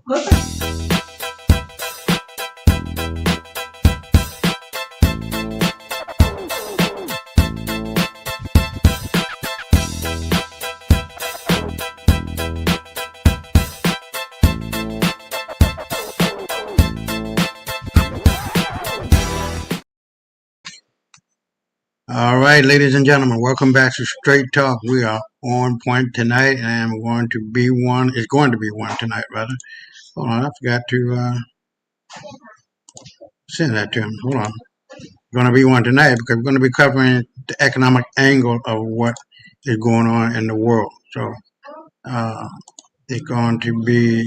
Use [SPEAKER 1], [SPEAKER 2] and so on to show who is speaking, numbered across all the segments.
[SPEAKER 1] All right, ladies and gentlemen, welcome back to Straight Talk. We are on point tonight, and we're going to be one. It's going to be one tonight, rather. Hold on, I forgot to send that to him. Hold on. Going to be one tonight because we're going to be covering the economic angle of what is going on in the world. So it's going to be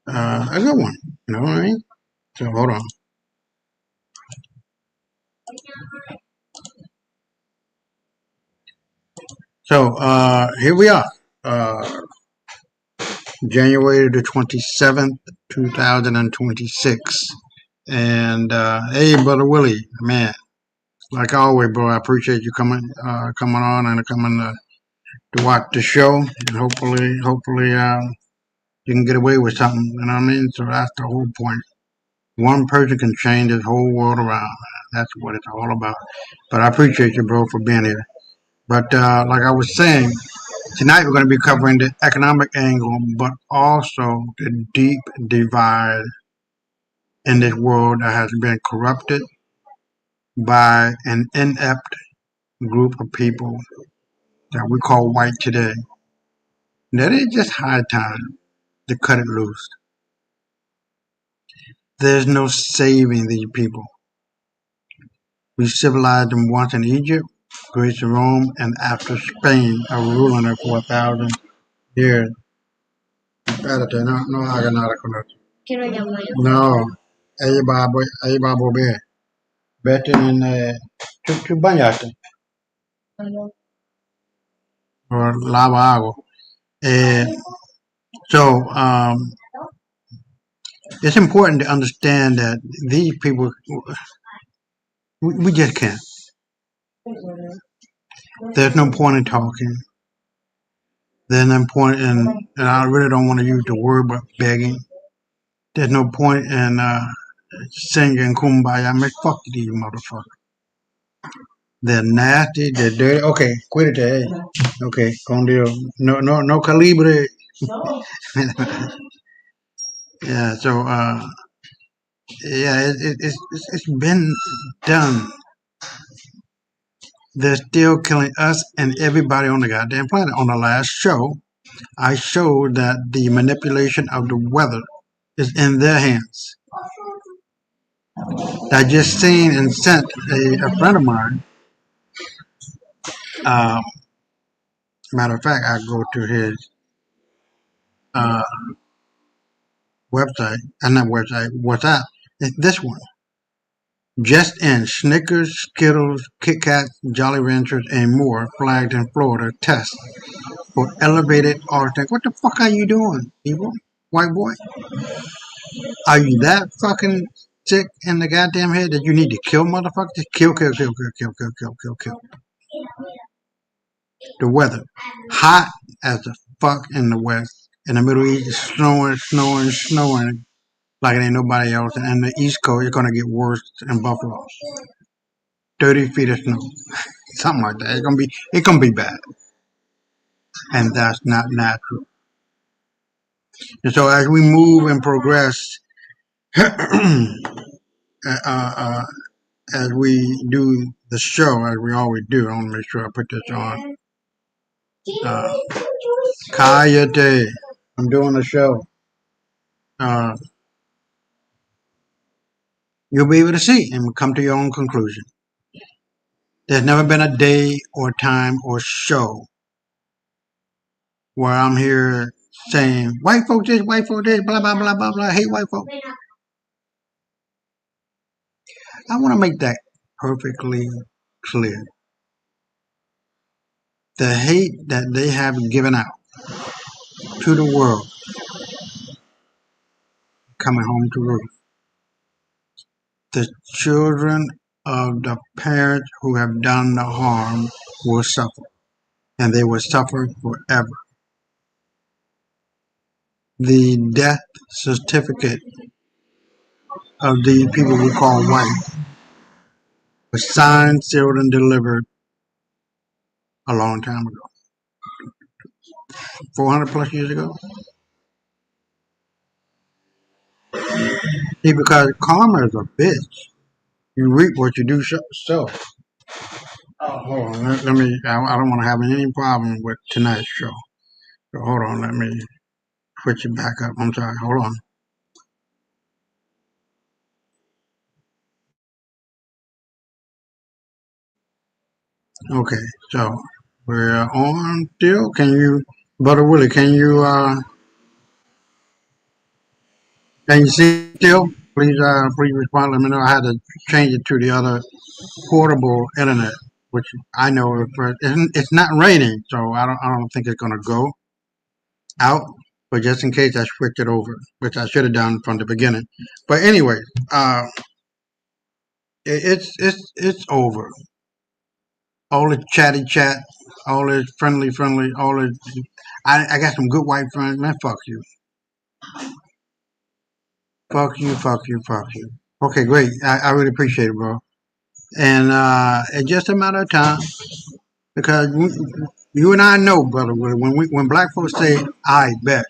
[SPEAKER 1] a good one. You know what I mean? So hold on. So here we are. January the 27th, 2026. And hey, Brother Willie, man, like always, bro, I appreciate you coming on and coming to watch the show. And hopefully, you can get away with something, you know what I mean? So that's the whole point. One person can change this whole world around. That's what it's all about. But I appreciate you, bro, for being here. But like I was saying, tonight we're going to be covering the economic angle, but also the deep divide in this world that has been corrupted by an inept group of people that we call white today. That is just high time to cut it loose. There's no saving these people. We civilized them once in Egypt, Greece, Rome, and after Spain are ruling it for 1,000 years. Espérate, no haga nada con eso. No, ahí va a volver. Vete en... ¿Tú bañaste? O lava agua. So, it's important to understand that these people, we just can't. There's no point in talking. There's no point in, and I really don't want to use the word, but begging. There's no point in singing kumbaya. Man, fuck these motherfuckers. They're nasty. They're dirty. Okay, quit it there. Okay, con Dios. No calibre. Yeah. So, yeah, it's been done. They're still killing us and everybody on the goddamn planet. On the last show, I showed that the manipulation of the weather is in their hands. I just seen and sent a friend of mine. Matter of fact, I go to his uh, website, not website, WhatsApp. It's this one. Just in Snickers, Skittles, Kit Kats, Jolly Ranchers, and more flagged in Florida test for elevated arsenic. What the fuck are you doing, people? White boy? Are you that fucking sick in the goddamn head that you need to kill motherfuckers? Just kill. The weather. Hot as the fuck in the west. In the Middle East, it's snowing like it ain't nobody else. And in the East Coast, it's gonna get worse in Buffalo. 30 feet of snow. Something like that. It's gonna be bad. And that's not natural. And so as we move and progress, as we do the show, as we always do, I want to make sure I put this on. Kayate, I'm doing the show. You'll be able to see and come to your own conclusion. There's never been a day or time or show where I'm here saying, white folks this, blah, blah, blah, blah, blah, hate white folks. I want to make that perfectly clear. The hate that they have given out to the world coming home to roost. The children of the parents who have done the harm will suffer, and they will suffer forever. the death certificate of the people we call white was signed, sealed, and delivered a long time ago. 400 plus years ago. See, because karma is a bitch. You reap what you do sow. Oh, hold on. Let me. I don't want to have any problem with tonight's show. So hold on. Let me switch it back up. I'm sorry. Hold on. Okay. So we're on still. Can you, Brother Willie? Can you see still? Please respond. Let me know. I had to change it to the other portable internet, which I know it's not raining, so I don't think it's gonna go out. But just in case, I switched it over, which I should have done from the beginning. But anyway, uh, it's over. All the chatty chat, all the friendly, all the I got some good white friends. Man, fuck you. Okay, great. I really appreciate it, bro. And it's just a matter of time because you and I know, brother, when black folks say "I bet,"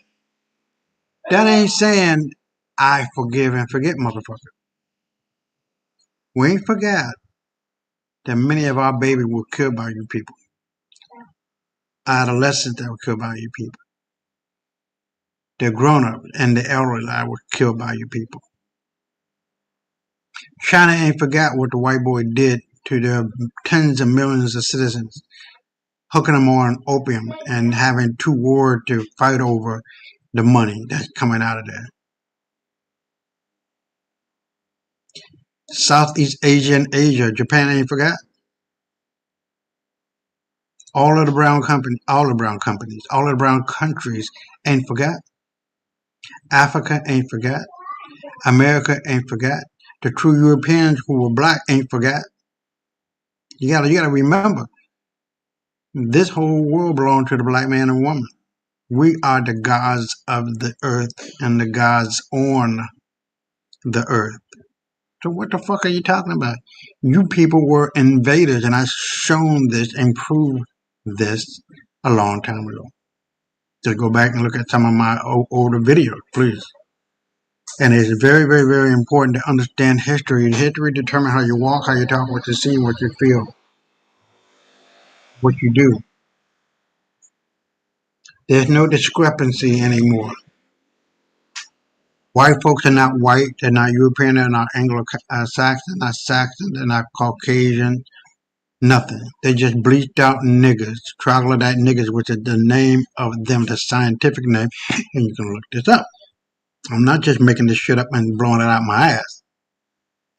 [SPEAKER 1] that ain't saying "I forgive and forget," motherfucker. We ain't forgot that many of our babies were killed by you people, adolescents that were killed by you people, the grown-ups and the elderly that were killed by you people. China ain't forgot what the white boy did to the tens of millions of citizens, hooking them on opium and having two wars to fight over the money that's coming out of there. Southeast Asia and Asia, Japan ain't forgot. All of the brown companies, all of the brown countries ain't forgot. Africa ain't forgot. America ain't forgot. The true Europeans who were black ain't forgot. You gotta remember, this whole world belongs to the black man and woman. We are the gods of the earth and the gods on the earth. So what the fuck are you talking about? You people were invaders, and I've shown this and proved this a long time ago. So go back and look at some of my older videos, please. And it's very, very, very important to understand history. History determines how you walk, how you talk, what you see, what you feel, what you do. There's no discrepancy anymore. White folks are not white. They're not European. They're not Anglo-Saxon. Not Saxon. They're not Caucasian. Nothing. They just bleached out niggas, troglodyte niggas, which is the name of them, the scientific name. And you can look this up. I'm not just making this shit up and blowing it out my ass.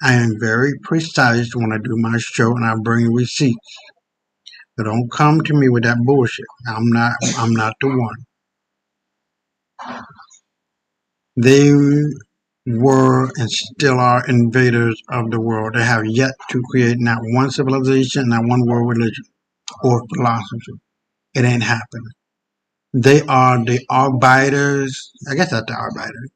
[SPEAKER 1] I am very precise when I do my show, and I bring receipts. So don't come to me with that bullshit. I'm not the one. They were and still are invaders of the world. They have yet to create not one civilization, not one world religion or philosophy. It ain't happening. They are the arbiters, I guess that's the arbiters,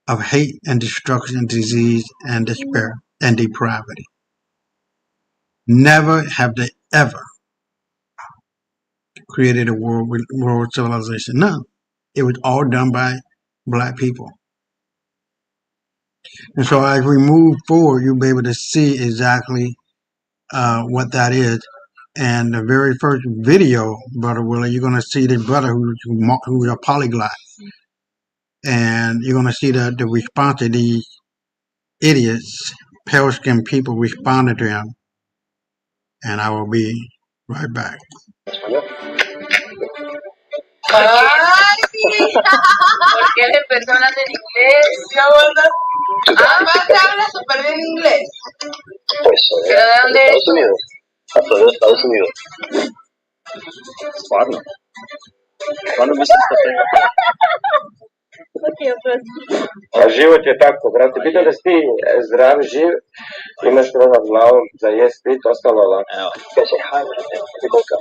[SPEAKER 1] of hate and destruction, disease and despair and depravity. Never have they ever created a world civilization. No. It was all done by black people. And so as we move forward, you'll be able to see exactly what that is. And the very first video, Brother Willie, you're going to see the brother who's a polyglot. And you're going to see the response of these idiots, pale-skinned people responding to him. And I will be right back.
[SPEAKER 2] ¿Por qué le personas en inglés? Aparte habla súper bien inglés.
[SPEAKER 3] Pues
[SPEAKER 2] ¿Pero de dónde eres?
[SPEAKER 3] Estados Unidos. Hasta de Estados Unidos. Ладно. Ладно, ми се стъпим.
[SPEAKER 4] Живот je tako, brate. Bitno da si ti zdrav, živ, imaš krov nad glavom, za jest, pit, ostalo lako.
[SPEAKER 3] Evo, kaj se hajde, ti koliko?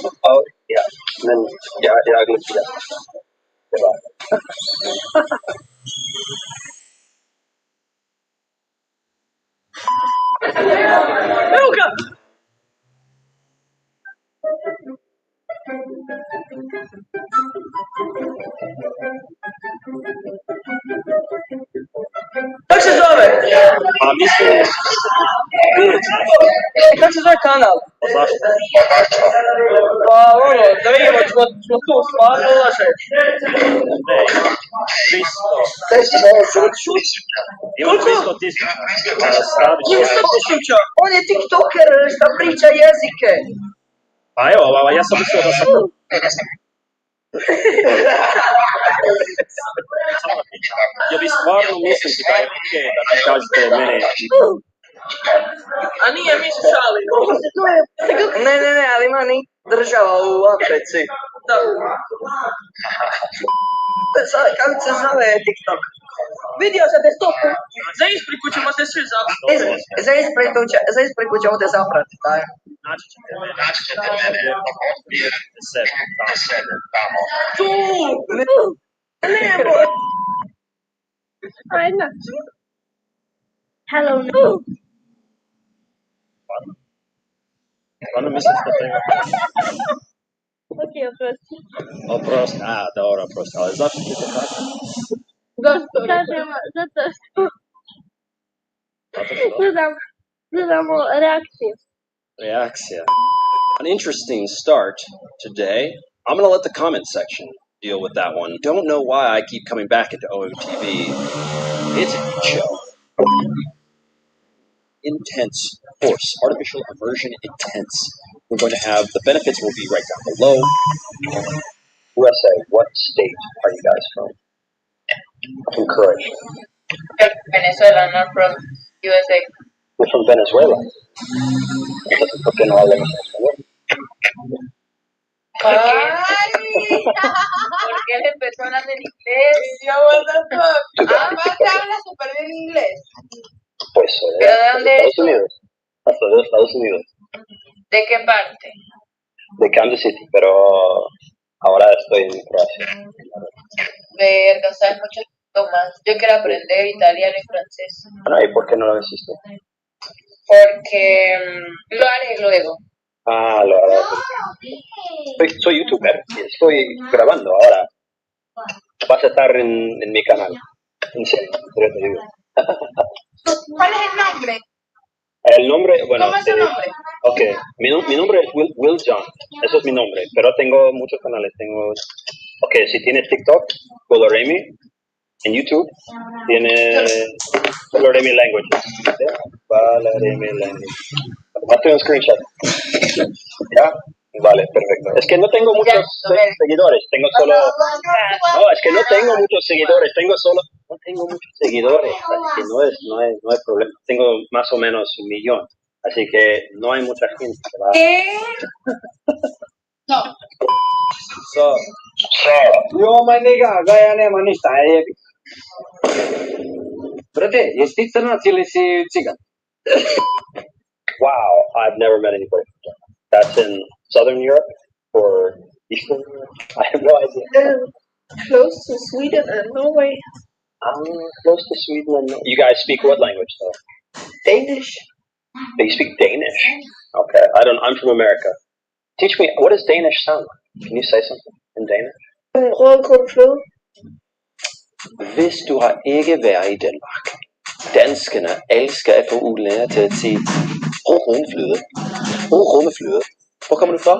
[SPEAKER 3] Oh, ja. Men jag glömde det. Det var.
[SPEAKER 2] Kako se zove?
[SPEAKER 3] A mislim,
[SPEAKER 2] Kako se zove kanal?
[SPEAKER 3] zašto?
[SPEAKER 2] Pa ono, da vidimo, smo tu stvarno ulaže.
[SPEAKER 3] Ne, ima 300.000. Stavit ću.
[SPEAKER 2] 300.000! On je tiktoker šta priča jezike.
[SPEAKER 3] Pa evo, ja sam mislio da sam... Ja bi stvarno misliti da je okej da ti kažete mene...
[SPEAKER 2] A nije, mi se šalimo. Ne, ali ima ni država u Africi. Da. Kako se zove TikTok? Vidio sam te stopu. Za ispriku ćemo se svi zaprati. Za ispriku ćemo te zaprati, daj.
[SPEAKER 3] Naći ćete mene, tamo.
[SPEAKER 2] Tu! Ne, boj.
[SPEAKER 5] Ajde. Hello, no.
[SPEAKER 3] Stvarno mislim da to ima...
[SPEAKER 5] Ok, oprosti.
[SPEAKER 3] Oprosti, dobro, oprosti, ali zašto ti to kažeš?
[SPEAKER 5] Kažemo, zato što gledamo reakcije.
[SPEAKER 3] Reakcija. An interesting start today. I'm going to let the comment section deal with that one. Don't know why I keep coming back into OMTV. It's a good show. Intense force. Artificial immersion intense. We're going to have, the benefits will be right down below. USA, what state are you guys from? From Croatia.
[SPEAKER 2] Venezuela, not from USA.
[SPEAKER 3] We're from Venezuela. ¿Por qué no hablamos español?
[SPEAKER 2] ¿Por qué le empezó a hablar en inglés? Aparte habla súper bien inglés.
[SPEAKER 3] Pues,
[SPEAKER 2] ¿Pero de dónde
[SPEAKER 3] Estados
[SPEAKER 2] eres tú?
[SPEAKER 3] Unidos. Hasta de Estados Unidos.
[SPEAKER 2] ¿De qué parte?
[SPEAKER 3] De Kansas City, pero ahora estoy en Croacia.
[SPEAKER 2] Verga, sabes mucho más. Yo quiero aprender italiano y francés.
[SPEAKER 3] Bueno, ¿y por qué no lo hiciste?
[SPEAKER 2] Porque lo haré luego.
[SPEAKER 3] Ah, lo haré. Soy youtuber y estoy grabando ahora. Vas a estar en mi canal. En serio, pero te digo.
[SPEAKER 2] ¿Cuál es el nombre?
[SPEAKER 3] El nombre, bueno,
[SPEAKER 2] ¿Cómo es tu nombre?
[SPEAKER 3] Ok, mi nombre es Will John, eso es mi nombre, pero tengo muchos canales, ok, si tienes TikTok, Coloremi, en YouTube, tiene Coloremi Languages, Coloremi Languages, hazte un screenshot, ¿ya? Vale, perfecto. Es que no tengo muchos seguidores, tengo solo... No, es que no tengo muchos seguidores, no tengo muchos seguidores, así que no hay problema. Tengo más o menos 1 millón, así que no hay mucha gente. ¿Verdad?
[SPEAKER 2] ¿Qué? No.
[SPEAKER 3] So,
[SPEAKER 6] Yo, my nigga, gaya ne manista, Brate, este internațional si țigan.
[SPEAKER 3] wow, I've never met anybody from China. That's in Southern Europe or Eastern Europe? I have no idea.
[SPEAKER 5] Close to Sweden and Norway.
[SPEAKER 3] Close to Sweden. You guys speak what language though?
[SPEAKER 5] Danish.
[SPEAKER 3] You speak Danish? Okay, I'm from America. Teach me, what does Danish sound like? Can you say something in Danish?
[SPEAKER 5] Rødgrød.
[SPEAKER 3] Hvis du har ikke været i Danmark, danskerne elsker at få udlændinge til at sige rumflyde. Rumflyde. Hvor kommer du fra?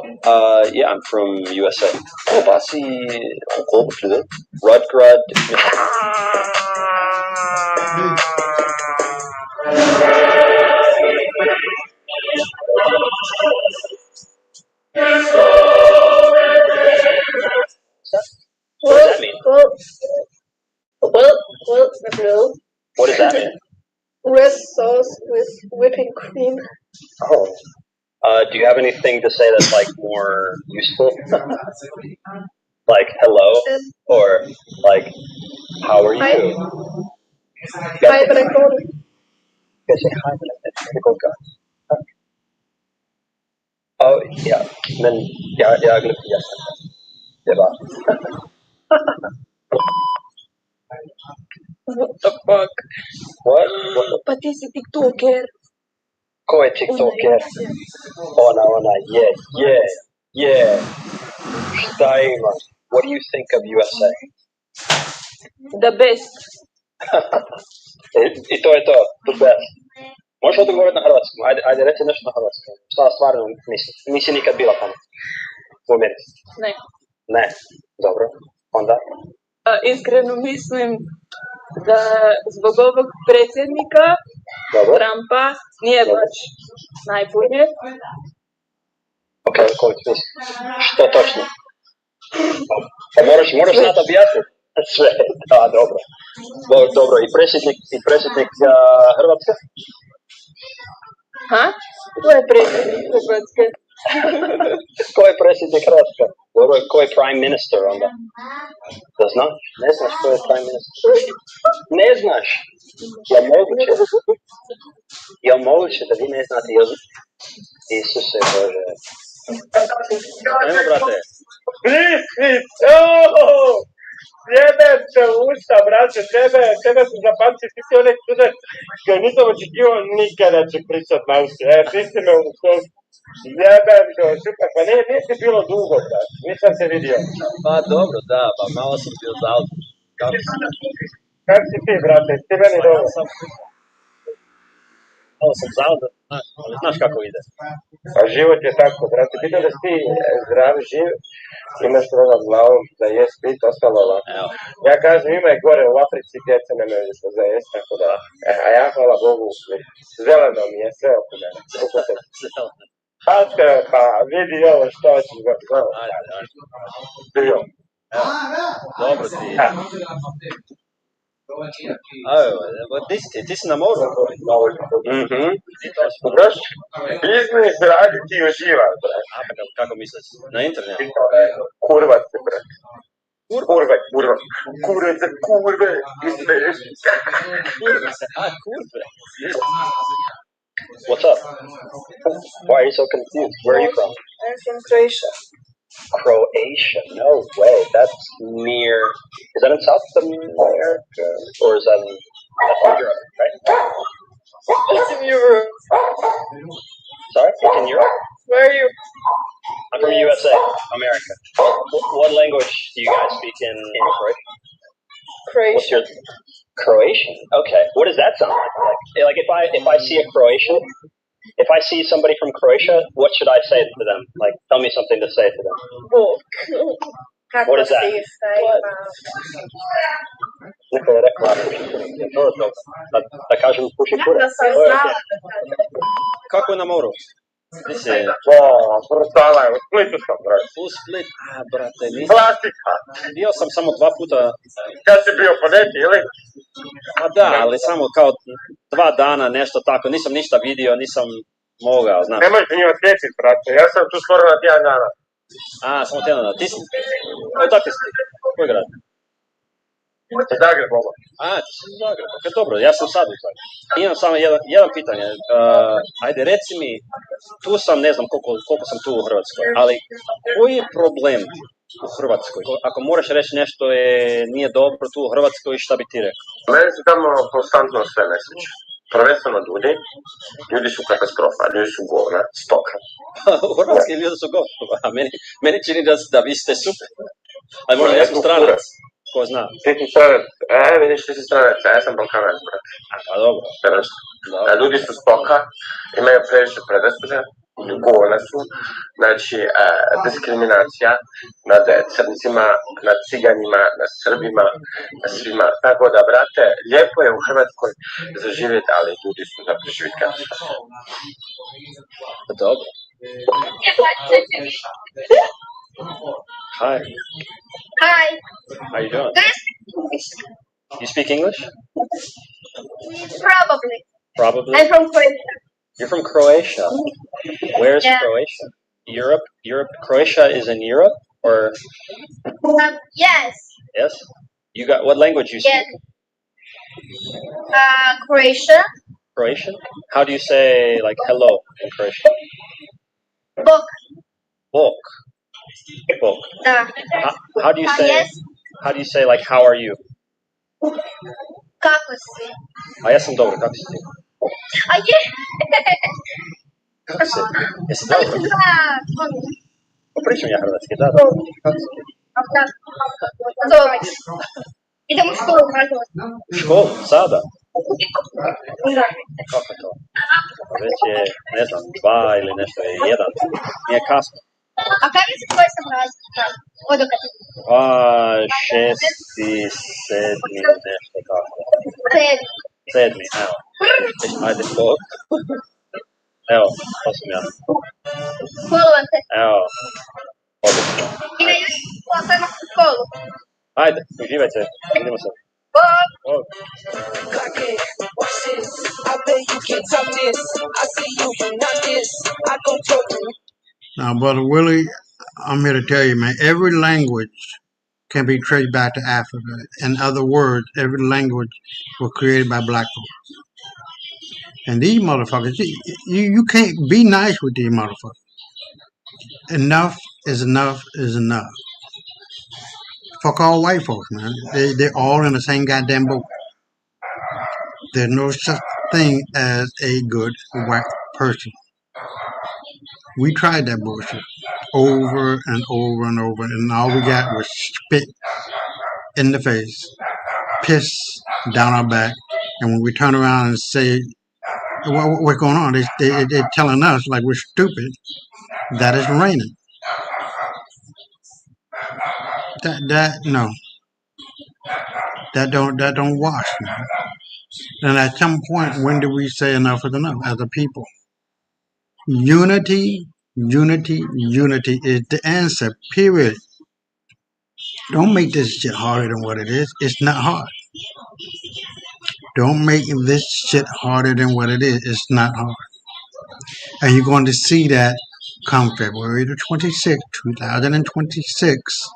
[SPEAKER 3] Yeah, I'm from USA. Prøv bare at sige rumflyde. Rudgrud. What does that mean? What does that mean?
[SPEAKER 5] Red sauce with whipping cream.
[SPEAKER 3] Oh. Do you have anything to say that's like more useful? Like hello or like how are you?
[SPEAKER 5] Hi.
[SPEAKER 3] You
[SPEAKER 5] Hi, but I got it.
[SPEAKER 3] guys say hi, but I go, Oh, ja. Men, ja, glömde jag. Det var...
[SPEAKER 5] What the fuck?
[SPEAKER 3] What?
[SPEAKER 5] Pa ti si tiktoker.
[SPEAKER 3] Ko je TikToker? Ona, yeah. Šta ima? What do you think of USA?
[SPEAKER 5] The best.
[SPEAKER 3] I to je to, the best. Možeš odgovoriti na hrvatskom? Ajde, reci nešto na hrvatskom. Šta stvarno misliš? Nisi nikad bila tamo? U Americi?
[SPEAKER 5] Ne.
[SPEAKER 3] Ne. Dobro. Onda?
[SPEAKER 5] Iskreno mislim da zbog ovog predsjednika
[SPEAKER 3] Dobro.
[SPEAKER 5] Trumpa nije baš najbolje.
[SPEAKER 3] Ok, koji smisli? Što točno? Pa moraš znati objasniti. Sve. Da, dobro. Dobro, i predsjednik Hrvatske?
[SPEAKER 5] Ha? Ko je predsjednik Hrvatske?
[SPEAKER 3] Ko je predsjednik Hrvatske? Dobro, ko je prime minister onda? Da znaš? Ne znaš ko je prime minister? Ne znaš? Je moguće da vi ne znate jezik? Isuse Bože. Ajmo, brate.
[SPEAKER 4] Jebem se u usta, brate, tebe su zapamtili, ti si onaj student koji nisam očekivao nikada će pričat na uši. Ti si me u to, jebem se, super, pa nije ti bilo dugo, brate, nisam se vidio.
[SPEAKER 3] Pa dobro, da, pa malo sam bio zauzet.
[SPEAKER 4] Kak si ti, brate, ti meni dobro?
[SPEAKER 3] Malo sam zauzet, ali znaš kako ide.
[SPEAKER 4] Pa život je tako, brate, vidim da si ti zdrav, živ, imaš roga glavom za jest, pit, ostalo ovako. Ja kažem, ima je gore u Africi, djeca nemaju ništa za jest, tako da, a ja, hvala Bogu, zeleno mi je sve oko mene. Pa vidi ovo što ćeš ga gledati. Bio.
[SPEAKER 3] Dobro ti. Ti si na moru?
[SPEAKER 4] Znaš, biznis radi ti uživaš, brate.
[SPEAKER 3] A, pa kako misliš? Na internetu?
[SPEAKER 4] Kurva se, brate. Kurve, izmeš.
[SPEAKER 3] Kurve. What's up? Why are you so confused? Where are you from?
[SPEAKER 5] I'm from Croatia.
[SPEAKER 3] Croatia? No way. That's near... Is that in South America? Or is that in Europe, right?
[SPEAKER 5] It's in Europe.
[SPEAKER 3] Sorry? It's in Europe?
[SPEAKER 5] Where are you?
[SPEAKER 3] I'm from USA, America. What language do you guys speak in Croatia? What's
[SPEAKER 5] Croatian.
[SPEAKER 3] your... Croatian? Okay. What does that sound like? Like if I see a Croatian, if I see somebody from Croatia, what should I say to them? Like, tell me something to say to them.
[SPEAKER 5] Bog.
[SPEAKER 3] What is that? Neka je rekla, da kažem puši kure. Kako je na moru?
[SPEAKER 4] Brutala je, u Splitu sam, brate.
[SPEAKER 3] U Split? A, brate, nisam.
[SPEAKER 4] Klasika.
[SPEAKER 3] Bio sam samo 2 puta.
[SPEAKER 4] Kad si bio po neki, ili?
[SPEAKER 3] Ma da, ali samo kao 2 dana, nešto tako. Nisam ništa vidio, nisam mogao, znaš.
[SPEAKER 4] Nemoj se njima sjećit, brate. Ja sam tu skoro na tjedan dana.
[SPEAKER 3] A, samo tjedan dana. Ti si? Odakle si ti? Koji grad?
[SPEAKER 4] Zagreb, ovo.
[SPEAKER 3] A, ti si u Zagrebu. Ok, dobro, ja sam sad u Zagrebu. Imam samo jedan pitanje. Ajde, reci mi, tu sam, ne znam koliko sam tu u Hrvatskoj, ali koji je problem u Hrvatskoj? Ako moraš reći nešto nije dobro tu u Hrvatskoj, šta bi ti rekao?
[SPEAKER 4] Meni se tamo konstantno sve nesreće. Prvenstveno ljudi su katastrofa, ljudi su govna, stoka.
[SPEAKER 3] U Hrvatskoj ljudi su govna, a meni čini da vi ste super. Ali možda ja sam stranac. Ko zna?
[SPEAKER 4] Ti si stranac, vidiš ti si stranac, ja sam Balkanac, brate.
[SPEAKER 3] A dobro.
[SPEAKER 4] Ljudi su stoka, imaju previše predrasude, govna su, znači diskriminacija nad crncima, nad ciganima, nad Srbima, nad svima. Tako da, brate, lijepo je u Hrvatskoj za živjeti, ali ljudi su za preživjeti katastrofa.
[SPEAKER 3] Dobro. Hi.
[SPEAKER 2] Hi.
[SPEAKER 3] How you doing? You speak English?
[SPEAKER 2] Probably.
[SPEAKER 3] Probably.
[SPEAKER 2] I'm from Croatia.
[SPEAKER 3] You're from Croatia. Where's Croatia? Europe? Croatia is in Europe, or?
[SPEAKER 2] Yes.
[SPEAKER 3] Yes. You got what language you speak?
[SPEAKER 2] Croatia.
[SPEAKER 3] Croatian. How do you say like hello in Croatian?
[SPEAKER 2] Bog.
[SPEAKER 7] Book. Book.
[SPEAKER 2] Da.
[SPEAKER 7] How do you say?
[SPEAKER 2] Yes.
[SPEAKER 7] How do you say like how are you?
[SPEAKER 2] Kako si?
[SPEAKER 7] A ja sam dobro, kako si ti?
[SPEAKER 2] A je?
[SPEAKER 7] Kako si? Jesi
[SPEAKER 2] Ali
[SPEAKER 7] dobro?
[SPEAKER 2] se zna
[SPEAKER 7] Pa pričam ja hrvatski, da. Kako si ti?
[SPEAKER 2] Dobro. Idemo u školu, nažalost.
[SPEAKER 7] U školu? Sada?
[SPEAKER 2] Da.
[SPEAKER 7] Kako to? Već je, ne znam, 2 ili nešto je 1. Nije kasno.
[SPEAKER 2] A kaj misliš koji sam razlika? Odakle?
[SPEAKER 7] Pa 6., 7. nešto tako. 7. Evo. Ajde skok. Evo, to sam ja.
[SPEAKER 2] Hvala vam te.
[SPEAKER 7] Evo. Odlično.
[SPEAKER 2] I na jutru sam u školu.
[SPEAKER 7] Ajde, uživajte. Vidimo se.
[SPEAKER 2] Bog.
[SPEAKER 7] Bog.
[SPEAKER 1] Now, Brother Willie, I'm here to tell you, man, every language can be traced back to Africa. In other words, every language was created by black folks. And these motherfuckers, you can't be nice with these motherfuckers. Enough is enough is enough. Fuck all white folks, man. They're all in the same goddamn boat. There's no such thing as a good white person. We tried that bullshit over and over and over, and all we got was spit in the face, piss down our back, and when we turn around and say, what's going on? They're telling us like we're stupid that it's raining. No, that don't wash, man. And at some point, when do we say enough is enough as a people? Unity, unity, unity is the answer, period. Don't make this shit harder than what it is. It's not hard. Don't make this shit harder than what it is. It's not hard. And you're going to see that come February the 26th, 2026.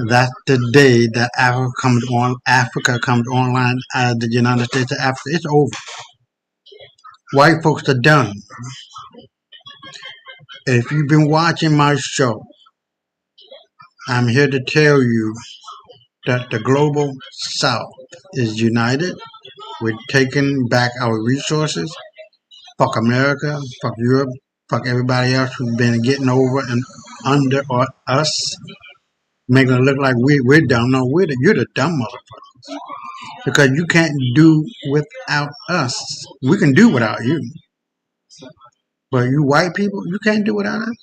[SPEAKER 1] That's the day that Africa comes online as the United States of Africa. It's over. White folks are done. If you've been watching my show, I'm here to tell you that the global South is united. We're taking back our resources. Fuck America, fuck Europe, fuck everybody else who's been getting over and under us, making it look like we're dumb. No, you're the dumb motherfuckers. Because you can't do without us. We can do without you. But you white people, you can't do without us.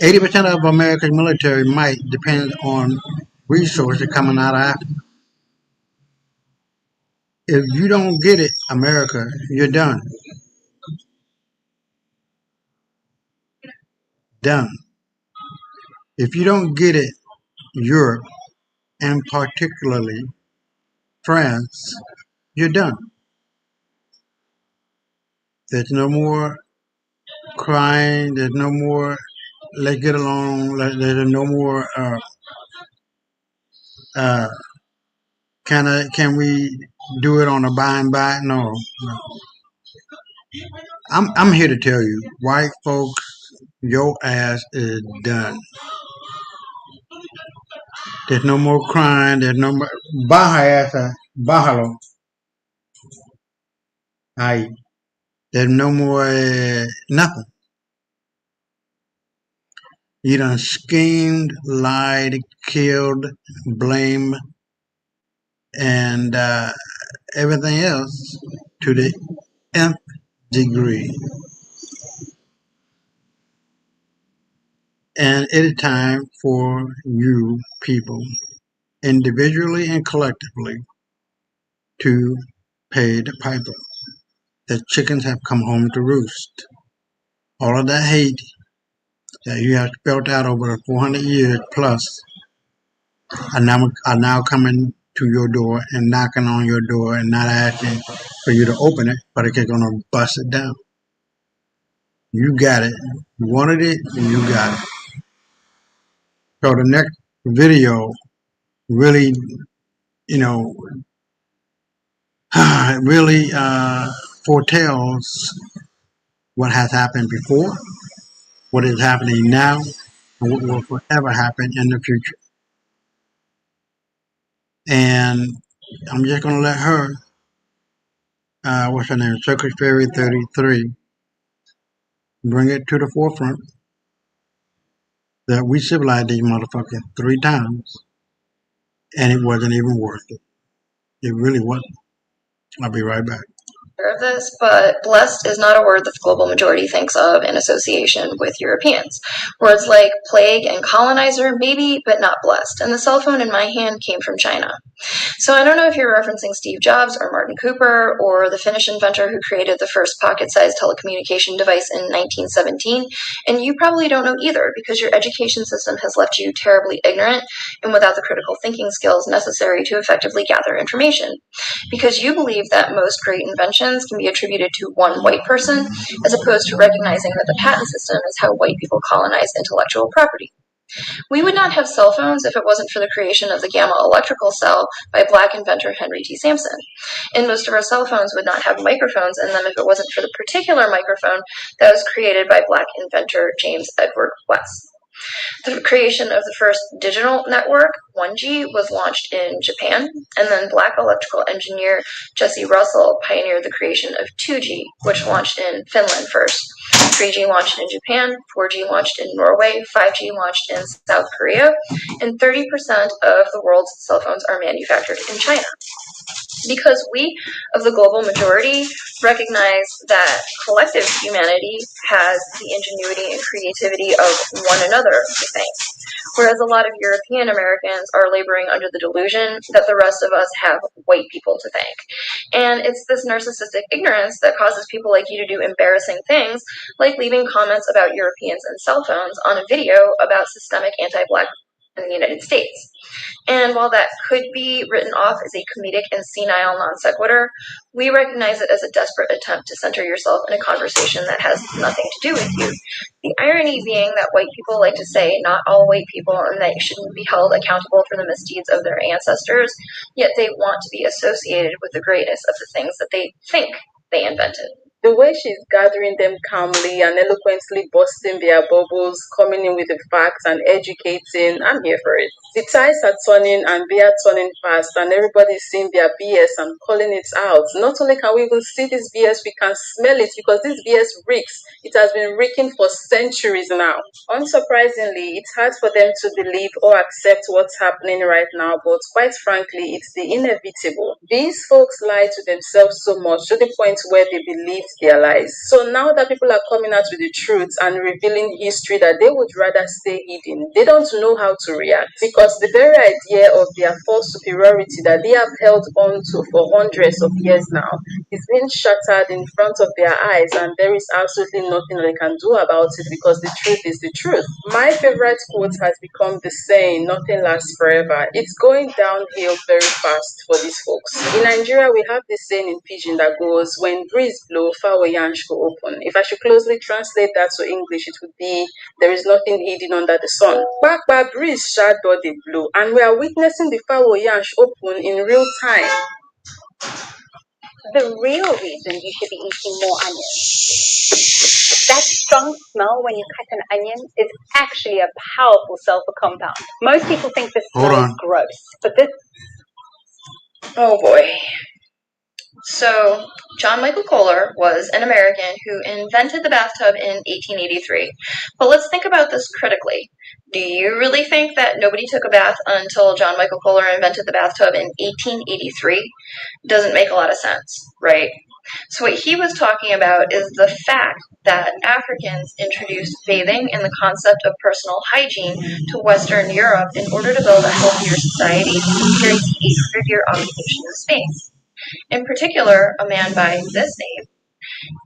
[SPEAKER 1] 80% of America's military might depend on resources coming out of Africa. If you don't get it, America, you're done. Done. If you don't get it, Europe, and particularly France, you're done. There's no more crying. There's no more let's get along. There's no more can we do it on a by and by? No. I'm here to tell you, white folks, your ass is done. There's no more crying. There's no more baja ass, bájalo. Ay. There's no more nothing. You done schemed, lied, killed, blamed, and everything else to the nth degree. And it is time for you people, individually and collectively, to pay the piper. The chickens have come home to roost. All of that hate that you have spelt out over 400 years plus are now coming to your door and knocking on your door and not asking for you to open it, but they're going to bust it down. You got it. You wanted it, and you got it. So the next video really, really foretells what has happened before what is happening now and what will forever happen in the future. And I'm just going to let her, what's her name, Circus Fairy 33, bring it to the forefront that we civilized these motherfuckers 3 times and it wasn't even worth it. It really wasn't. I'll be right back.
[SPEAKER 2] Of this, but blessed is not a word that the global majority thinks of in association with Europeans. Words like plague and colonizer, maybe, but not blessed. And the cell phone in my hand came from China. So I don't know if you're referencing Steve Jobs or Martin Cooper or the Finnish inventor who created the first pocket-sized telecommunication device in 1917, and you probably don't know either because your education system has left you terribly ignorant and without the critical thinking skills necessary to effectively gather information. Because you believe that most great inventions can be attributed to one white person, as opposed to recognizing that the patent system is how white people colonize intellectual property. We would not have cell phones if it wasn't for the creation of the gamma electrical cell by black inventor Henry T. Sampson. And most of our cell phones would not have microphones in them if it wasn't for the particular microphone that was created by black inventor James Edward West. The creation of the first digital network, 1G, was launched in Japan, and then black electrical engineer Jesse Russell pioneered the creation of 2G, which launched in Finland first. 3G launched in Japan, 4G launched in Norway, 5G launched in South Korea, and 30% of the world's cell phones are manufactured in China. Because we, of the global majority, recognize that collective humanity has the ingenuity and creativity of one another to thank, whereas a lot of European Americans are laboring under the delusion that the rest of us have white people to thank. And it's this narcissistic ignorance that causes people like you to do embarrassing things, like leaving comments about Europeans and cell phones on a video about systemic anti-black in the United States. And while that could be written off as a comedic and senile non sequitur, we recognize it as a desperate attempt to center yourself in a conversation that has nothing to do with you. The irony being that white people like to say not all white people and that you shouldn't be held accountable for the misdeeds of their ancestors, yet they want to be associated with the greatness of the things that they think they invented.
[SPEAKER 5] The way she's gathering them calmly and eloquently busting their bubbles, coming in with the facts and educating, I'm here for it. The tides are turning and they are turning fast, and everybody's seeing their BS and calling it out. Not only can we even see this BS, we can smell it because this BS reeks. It has been reeking for centuries now. Unsurprisingly, it's hard for them to believe or accept what's happening right now, but quite frankly, it's the inevitable. These folks lie to themselves so much to the point where they believed their lies. So now that people are coming out with the truth and revealing history that they would rather stay hidden, they don't know how to react because the very idea of their false superiority that they have held on to for hundreds of years now is being shattered in front of their eyes, and there is absolutely nothing they can do about it because the truth is the truth. My favorite quote has become the saying, nothing lasts forever. It's going downhill very fast for these folks. In Nigeria, we have this saying in Pidgin that goes, when breeze blow, fowl yansh go open. If I should closely translate that to English, it would be, there is nothing hidden under the sun. Back by breeze, shadow they blow, and we are witnessing the fowl yansh open in real time.
[SPEAKER 8] The real reason you should be eating more onions. That strong smell when you cut an onion is actually a powerful sulfur compound. Most people think the smell is gross, but this...
[SPEAKER 2] Oh boy. So, John Michael Kohler was an American who invented the bathtub in 1883. But let's think about this critically. Do you really think that nobody took a bath until John Michael Kohler invented the bathtub in 1883? Doesn't make a lot of sense, right? So what he was talking about is the fact that Africans introduced bathing and the concept of personal hygiene to Western Europe in order to build a healthier society during the 800-year occupation of Spain. In particular, a man by this name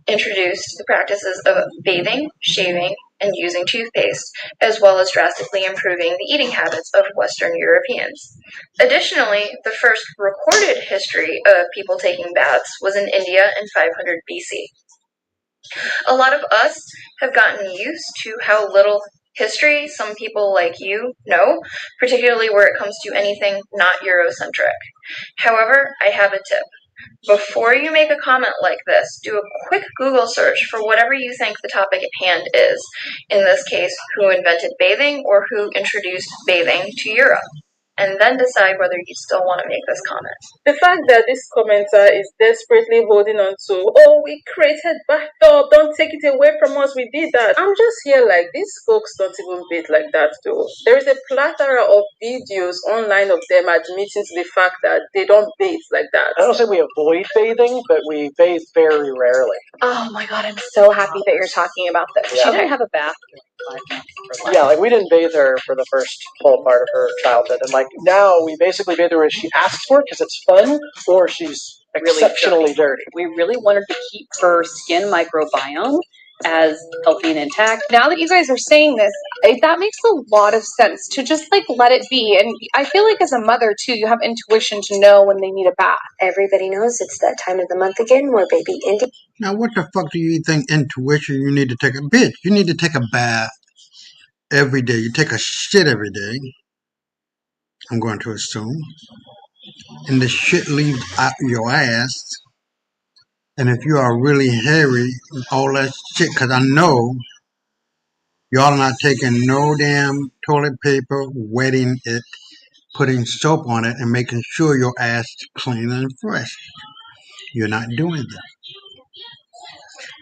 [SPEAKER 2] introduced the practices of bathing, shaving, and using toothpaste, as well as drastically improving the eating habits of Western Europeans. Additionally, the first recorded history of people taking baths was in India in 500 BC. A lot of us have gotten used to how little history some people like you know, particularly where it comes to anything not Eurocentric. However, I have a tip. Before you make a comment like this, do a quick Google search for whatever you think the topic at hand is. In this case, who invented bathing or who introduced bathing to Europe, and then decide whether you still want to make this comment.
[SPEAKER 5] The fact that this commenter is desperately holding on to, oh, we created bathtub, don't take it away from us, we did that. I'm just here like, these folks don't even bathe like that though. There is a plethora of videos online of them admitting to the fact that they don't bathe like that.
[SPEAKER 9] I don't say we avoid bathing, but we bathe very rarely.
[SPEAKER 8] Oh my god, I'm so happy that you're talking about this.
[SPEAKER 9] Yeah.
[SPEAKER 8] She didn't have a bath during 5 months of her life.
[SPEAKER 9] Yeah, like we didn't bathe her for the first whole part of her childhood, and like now we basically bathe her as she asks for it because it's fun, or she's exceptionally dirty.
[SPEAKER 8] We really wanted to keep her skin microbiome as healthy and intact. Now that you guys are saying this, that makes a lot of sense to just like let it be. And I feel like as a mother too, you have intuition to know when they need a bath.
[SPEAKER 10] Everybody knows it's that time of the month again where baby Indy.
[SPEAKER 1] Now, what the fuck do you think intuition you need to take a bitch? You need to take a bath every day. You take a shit every day. I'm going to assume. And the shit leaves out your ass. And if you are really hairy, all that shit, because I know y'all not taking no damn toilet paper, wetting it, putting soap on it, and making sure your ass is clean and fresh. You're not doing that.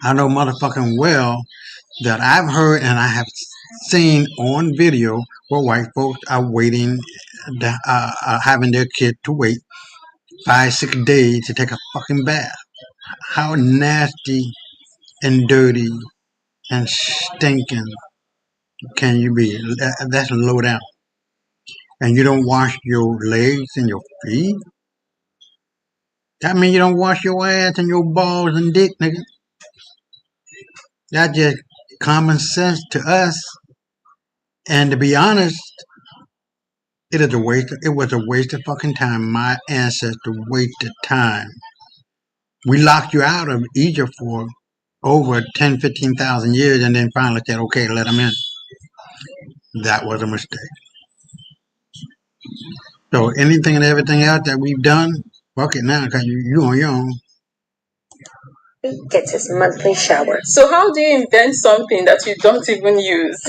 [SPEAKER 1] I know motherfucking well that I've heard and I have seen on video where white folks are waiting, having their kid to wait 5-6 days to take a fucking bath. How nasty and dirty and stinking can you be? That's low down. And you don't wash your legs and your feet? That means you don't wash your ass and your balls and dick, nigga. That's just common sense to us. And to be honest, it was a waste of fucking time. My ancestors wasted time. We locked you out of Egypt for over 10, 15,000 years and then finally said, okay, let them in. That was a mistake. So anything and everything else that we've done, fuck it now, because you on your own.
[SPEAKER 10] He gets his monthly shower.
[SPEAKER 5] So how do you invent something that you don't even use?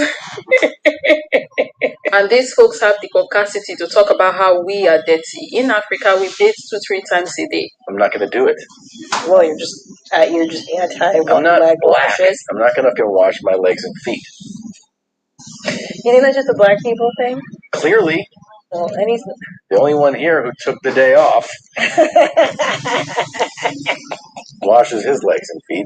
[SPEAKER 5] And these folks have the capacity to talk about how we are dirty. In Africa, we bathe 2-3 times a day.
[SPEAKER 4] I'm not going to do it.
[SPEAKER 10] Well, you're just anti
[SPEAKER 4] I'm not
[SPEAKER 10] leg
[SPEAKER 4] black.
[SPEAKER 10] washes.
[SPEAKER 4] I'm not going to go wash my legs and feet.
[SPEAKER 10] You think that's just a black people thing?
[SPEAKER 4] Clearly.
[SPEAKER 10] Well, and he's
[SPEAKER 4] the only one here who took the day off. Washes his legs and feet.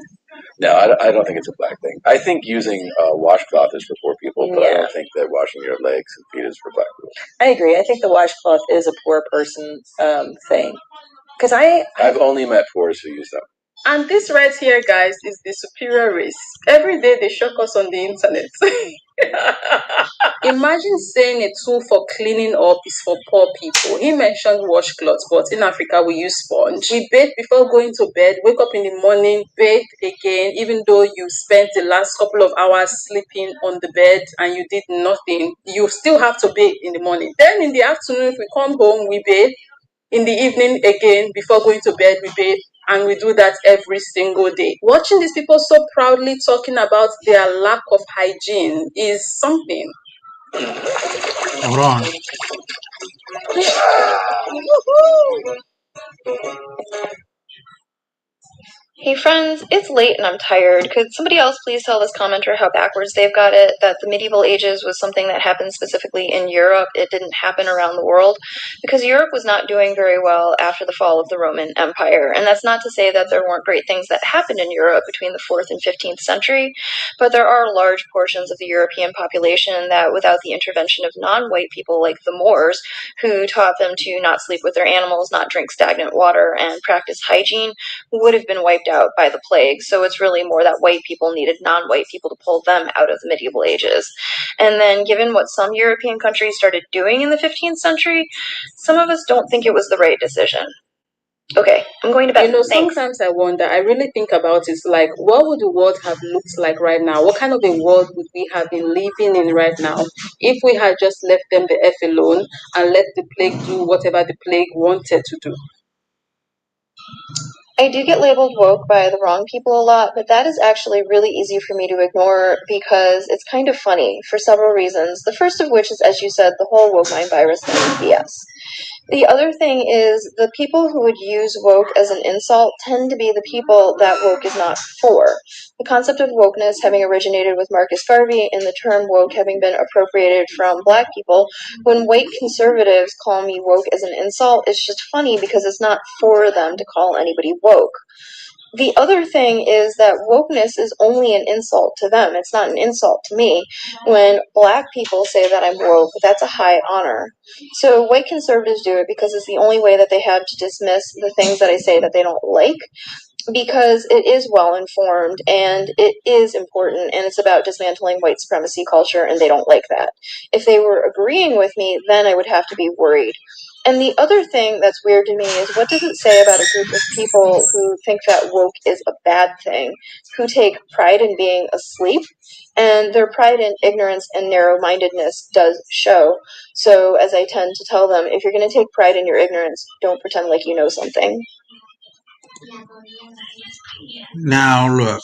[SPEAKER 4] No, I don't think it's a black thing. I think using a washcloth is for poor people, but I don't think that washing your legs and feet is for black people.
[SPEAKER 10] I agree. I think the washcloth is a poor person thing. Because
[SPEAKER 4] I've only met poors who use them.
[SPEAKER 5] And this right here, guys, is the superior race. Every day they shock us on the internet. Imagine saying a tool for cleaning up is for poor people. He mentioned washcloths, but in Africa we use sponge. We bathe before going to bed, wake up in the morning, bathe again, even though you spent the last couple of hours sleeping on the bed and you did nothing. You still have to bathe in the morning. Then in the afternoon, if we come home, we bathe. In the evening again, before going to bed, we bathe. And we do that every single day. Watching these people so proudly talking about their lack of hygiene is something.
[SPEAKER 1] Hold on.
[SPEAKER 2] Hey friends, it's late and I'm tired. Could somebody else please tell this commenter how backwards they've got it? That the medieval ages was something that happened specifically in Europe. It didn't happen around the world because Europe was not doing very well after the fall of the Roman Empire. And that's not to say that there weren't great things that happened in Europe between the 4th and 15th century, but there are large portions of the European population that without the intervention of non-white people like the Moors, who taught them to not sleep with their animals, not drink stagnant water, and practice hygiene, would have been wiped out by the plague. So it's really more that white people needed non-white people to pull them out of the medieval ages. And then given what some European countries started doing in the 15th century, some of us don't think it was the right decision. Okay, I'm going to bed. Thanks.
[SPEAKER 5] Sometimes I wonder, I really think about it, like, what would the world have looked like right now? What kind of a world would we have been living in right now if we had just left them the F alone and let the plague do whatever the plague wanted to do?
[SPEAKER 2] I do get labeled woke by the wrong people a lot, but that is actually really easy for me to ignore because it's kind of funny for several reasons. The first of which is, as you said, the whole woke mind virus thing is BS. The other thing is the people who would use woke as an insult tend to be the people that woke is not for. The concept of wokeness having originated with Marcus Garvey and the term woke having been appropriated from black people, when white conservatives call me woke as an insult, it's just funny because it's not for them to call anybody woke. The other thing is that wokeness is only an insult to them. It's not an insult to me. When black people say that I'm woke, that's a high honor. So white conservatives do it because it's the only way that they have to dismiss the things that I say that they don't like, because it is well informed and it is important and it's about dismantling white supremacy culture, and they don't like that. If they were agreeing with me, then I would have to be worried. And the other thing that's weird to me is, what does it say about a group of people who think that woke is a bad thing, who take pride in being asleep? And their pride in ignorance and narrow-mindedness does show. So as I tend to tell them, if you're going to take pride in your ignorance, don't pretend like you know something.
[SPEAKER 1] Now, look,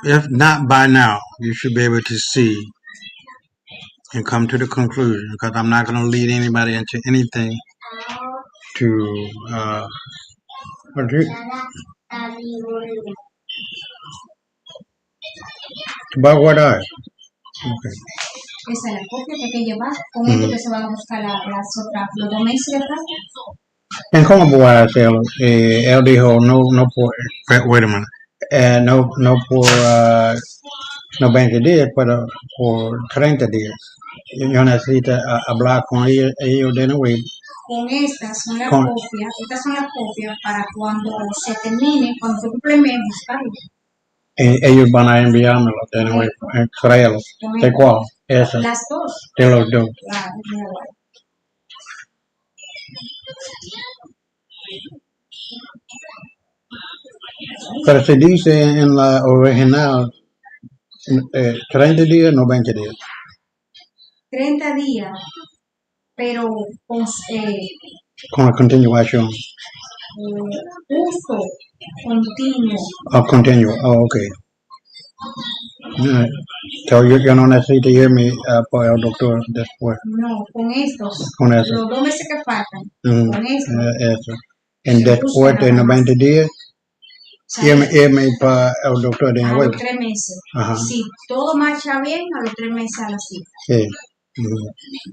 [SPEAKER 1] if not by now, you should be able to see and come to the conclusion, because I'm not going to lead anybody into anything to what do you- about what I. Okay.
[SPEAKER 11] Esa es la copia que hay que llevar. Con esto que se van a buscar las otras, los 2 meses de atrás.
[SPEAKER 1] ¿En cómo puedo hacerlo? Él dijo no por, wait a minute, no 20 días, pero por 30 días. Yo necesito hablar con ellos de nuevo.
[SPEAKER 11] Con estas son las copias para cuando se termine, cuando se cumple el mes, buscarlo.
[SPEAKER 1] Ellos van a enviármelo de nuevo, créelo. ¿De cuál? Esa.
[SPEAKER 11] Las dos.
[SPEAKER 1] De los dos.
[SPEAKER 11] Claro,
[SPEAKER 1] Pero se dice en la original 30 días, no 20 días.
[SPEAKER 11] 30 días, pero
[SPEAKER 1] con la continuación.
[SPEAKER 11] Uso continuo.
[SPEAKER 1] Continuo, ok. So, yo no necesito irme por el doctor después.
[SPEAKER 11] No, con estos.
[SPEAKER 1] Con eso.
[SPEAKER 11] Los 2 meses que faltan. Con
[SPEAKER 1] eso. Y después de 90 días, irme para el doctor de nuevo.
[SPEAKER 11] A los 3 meses. Ajá. Si todo marcha bien, a los 3 meses a la cita.
[SPEAKER 1] Sí.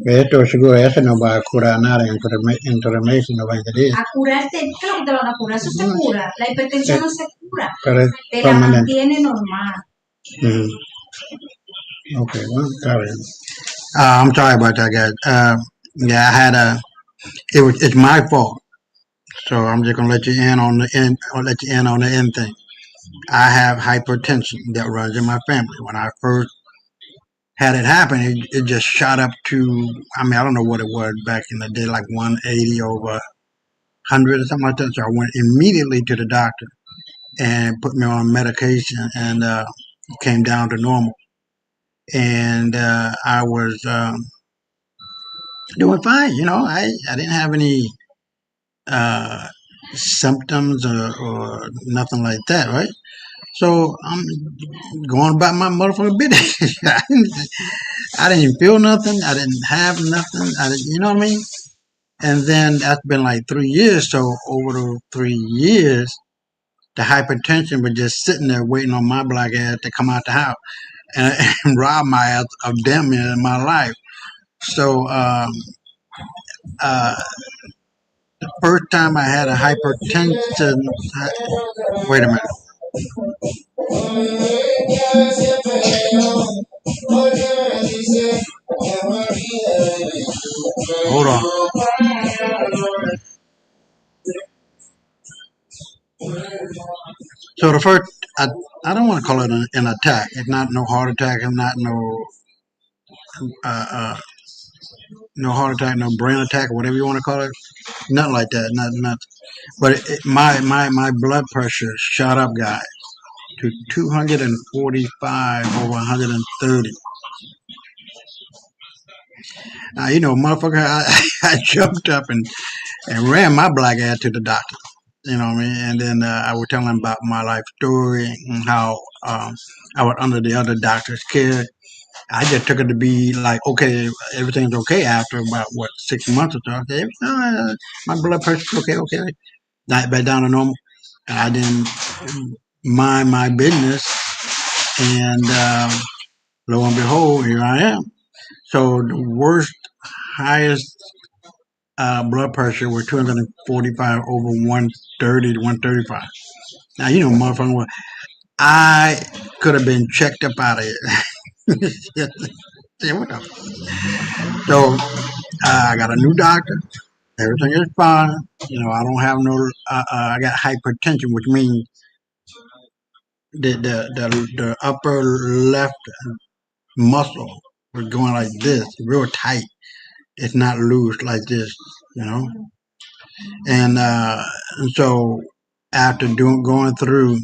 [SPEAKER 1] Esto seguro, eso no va a curar nada entre meses y 90 días.
[SPEAKER 11] A curarte, claro que te van a curar, eso se cura. La hipertensión no se cura.
[SPEAKER 1] Pero
[SPEAKER 11] te la mantiene normal.
[SPEAKER 1] Okay, well, sorry. I'm sorry about that, guys. Yeah, I had it's my fault. So I'm just gonna let you in on the end. I'll let you in on the end thing. I have hypertension that runs in my family. When I first had it happen, it just shot up to, I mean, I don't know what it was back in the day, like 180 over 100 or something like that. So I went immediately to the doctor and put me on medication, and came down to normal. And I was doing fine. I didn't have any symptoms or nothing like that, right? So I'm going about my motherfucking business. I didn't even feel nothing. I didn't have nothing. You know what I mean? And then that's been like 3 years. So over the 3 years, the hypertension was just sitting there waiting on my black ass to come out the house and rob my ass of damn in my life. So the first time I had a hypertension, wait a minute. Hold on. So the first, I don't want to call it an attack. It's not no heart attack. It's not no heart attack, no brain attack, or whatever you want to call it. Nothing like that. Not. But my blood pressure shot up, guys, to 245 over 130. Now, motherfucker, I jumped up and ran my black ass to the doctor. You know what I mean? And then I would tell him about my life story and how I was under the other doctor's care. I just took it to be like, okay, everything's okay after about, what, 6 months or so. Okay, my blood pressure's okay. Back down to normal. And I didn't mind my business. And lo and behold, here I am. So the worst, highest blood pressure was 245 over 130 to 135. Now, you know, motherfucker, I could have been checked up out of it. Yeah, what the? So I got a new doctor. Everything is fine. You know, I don't have no. I got hypertension, which means the upper left muscle was going like this, real tight. It's not loose like this, you know. And so after going through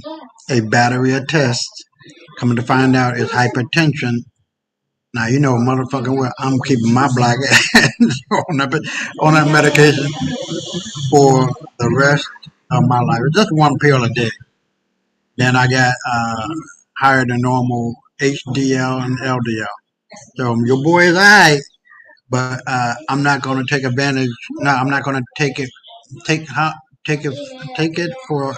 [SPEAKER 1] a battery of tests, coming to find out it's hypertension. Now you know, motherfucking well, I'm keeping my black ass on that medication for the rest of my life. It's just one pill a day. Then I got higher than normal HDL and LDL. So your boy is alright, but I'm not going to take advantage. No, I'm not going to take take it take it for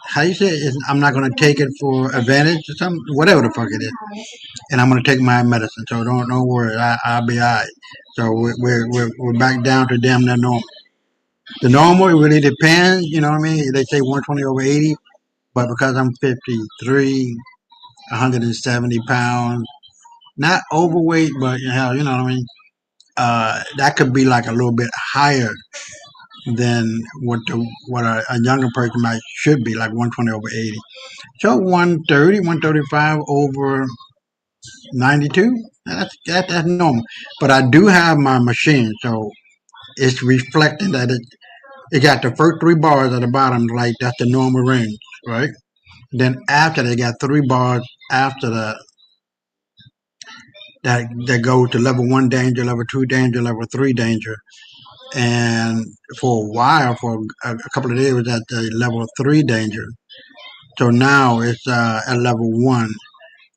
[SPEAKER 1] how you say it? I'm not going to take it for advantage or something, whatever the fuck it is. And I'm going to take my medicine. So don't worry, I'll be alright. So we're back down to damn near normal. The normal, it really depends. You know what I mean? They say 120 over 80, but because I'm 53, 170 pounds, not overweight, but hell, you know what I mean? That could be like a little bit higher than what a younger person might should be, like 120 over 80. So 130, 135 over 92. That's normal. But I do have my machine, so it's reflecting that it got the first three bars at the bottom, like that's the normal range, right? Then after they got three bars after that go to level 1 danger, level 2 danger, level 3 danger. And for a while, for a couple of days, it was at the level 3 danger. So now it's at level 1.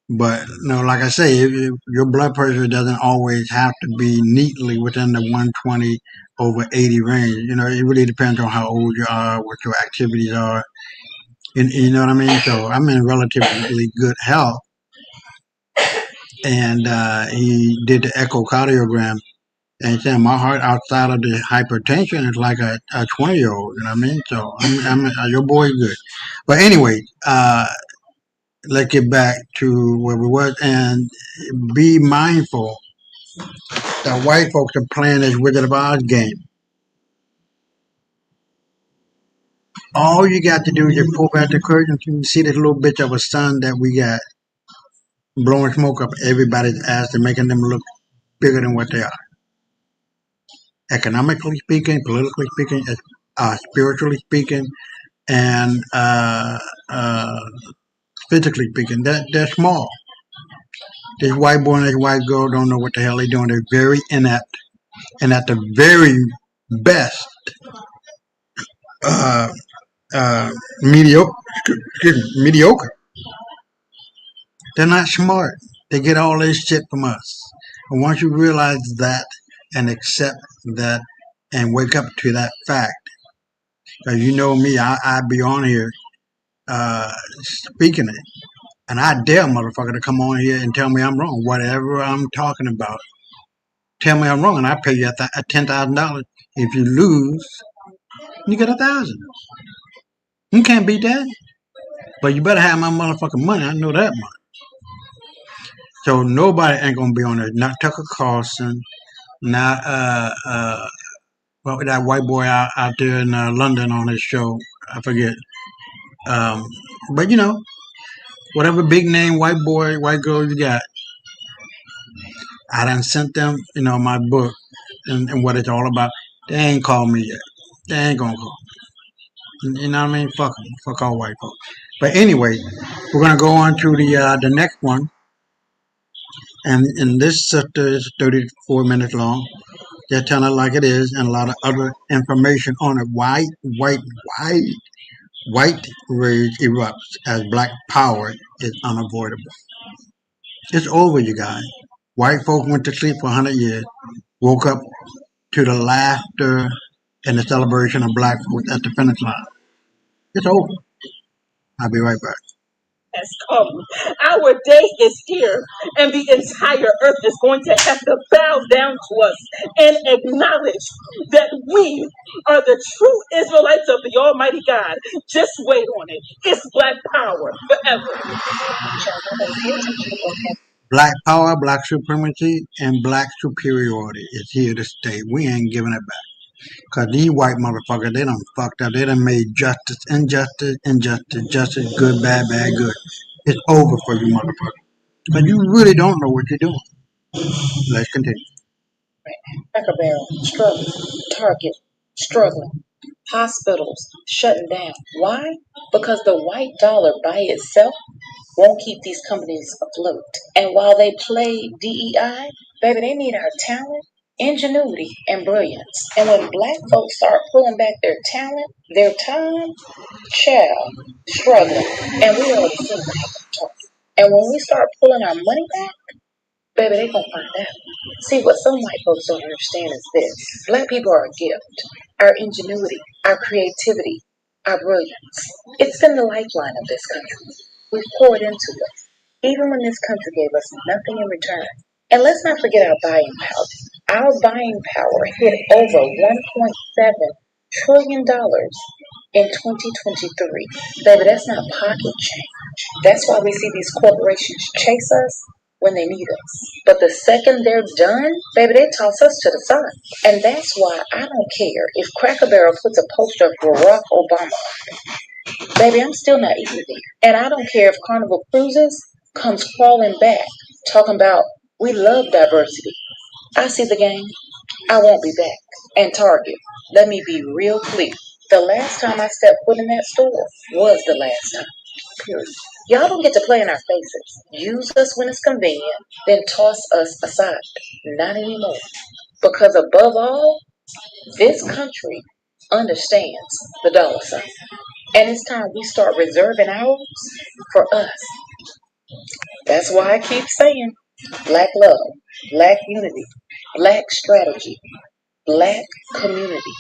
[SPEAKER 1] But like I say, if your blood pressure doesn't always have to be neatly within the 120 over 80 range. You know, it really depends on how old you are, what your activities are. You know what I mean? So I'm in relatively good health. And he did the echocardiogram. And he said, my heart outside of the hypertension is like a 20-year-old. You know what I mean? So your boy good. But anyway, let's get back to where we was and be mindful that white folks are playing this Wizard of Oz game. All you got to do is just pull back the curtain and see this little bitch of a sun that we got blowing smoke up everybody's ass and making them look bigger than what they are. Economically speaking, politically speaking, spiritually speaking, and physically speaking, they're small. This white boy and this white girl don't know what the hell they're doing. They're very inept, and at the very best, uh, mediocre. Mediocre. They're not smart. They get all this shit from us. And once you realize that and accept that and wake up to that fact, because you know me, I be on here speaking it. And I dare motherfucker to come on here and tell me I'm wrong. Whatever I'm talking about, tell me I'm wrong, and I pay you $10,000. If you lose, you get 1,000. You can't beat that. But you better have my motherfucking money. I know that much. So nobody ain't gonna be on there. Not Tucker Carlson, not that white boy out there in London on his show. I forget. But whatever big name white boy, white girl you got, I done sent them, my book and what it's all about. They ain't called me yet. They ain't gonna call me. You know what I mean? Fuck them. Fuck all white folks. But anyway, we're gonna go on to the next one. And this chapter is 34 minutes long. They're telling it like it is, and a lot of other information on it. White rage erupts as black power is unavoidable. It's over, you guys. White folk went to sleep for 100 years, woke up to the laughter and the celebration of black folks at the finish line. It's over. I'll be right back.
[SPEAKER 12] Has come. Our day is here, and the entire earth is going to have to bow down to us and acknowledge that we are the true Israelites of the Almighty God. Just wait on it. It's Black Power forever.
[SPEAKER 1] Black power, black supremacy, and black superiority is here to stay. We ain't giving it back. Cause these white motherfuckers, they done fucked up. They done made justice, injustice, injustice, justice, good, bad, bad, good. It's over for you motherfuckers. But you really don't know what you're doing. Let's continue.
[SPEAKER 10] Cracker Barrel, struggling. Target, struggling. Hospitals, shutting down. Why? Because the white dollar by itself won't keep these companies afloat. And while they play DEI, baby, they need our talent, ingenuity, and brilliance. And when black folks start pulling back their talent, their time, child, struggling. And we already seen what happened. And when we start pulling our money back, baby, they gonna find out. See, what some white folks don't understand is this. Black people are a gift. Our ingenuity, our creativity, our brilliance. It's been the lifeline of this country. We've poured into it, even when this country gave us nothing in return. And let's not forget our buying power. Our buying power hit over $1.7 trillion in 2023. Baby, that's not pocket change. That's why we see these corporations chase us when they need us. But the second they're done, baby, they toss us to the side. And that's why I don't care if Cracker Barrel puts a poster of Barack Obama. Baby, I'm still not eating there. And I don't care if Carnival Cruises comes crawling back, talking about we love diversity. I see the game. I won't be back. And Target, let me be real clear. The last time I stepped foot in that store was the last time. Period. Y'all don't get to play in our faces. Use us when it's convenient, then toss us aside. Not anymore. Because above all, this country understands the dollar sign. And it's time we start reserving ours for us. That's why I keep saying black love, black unity, black strategy, black community.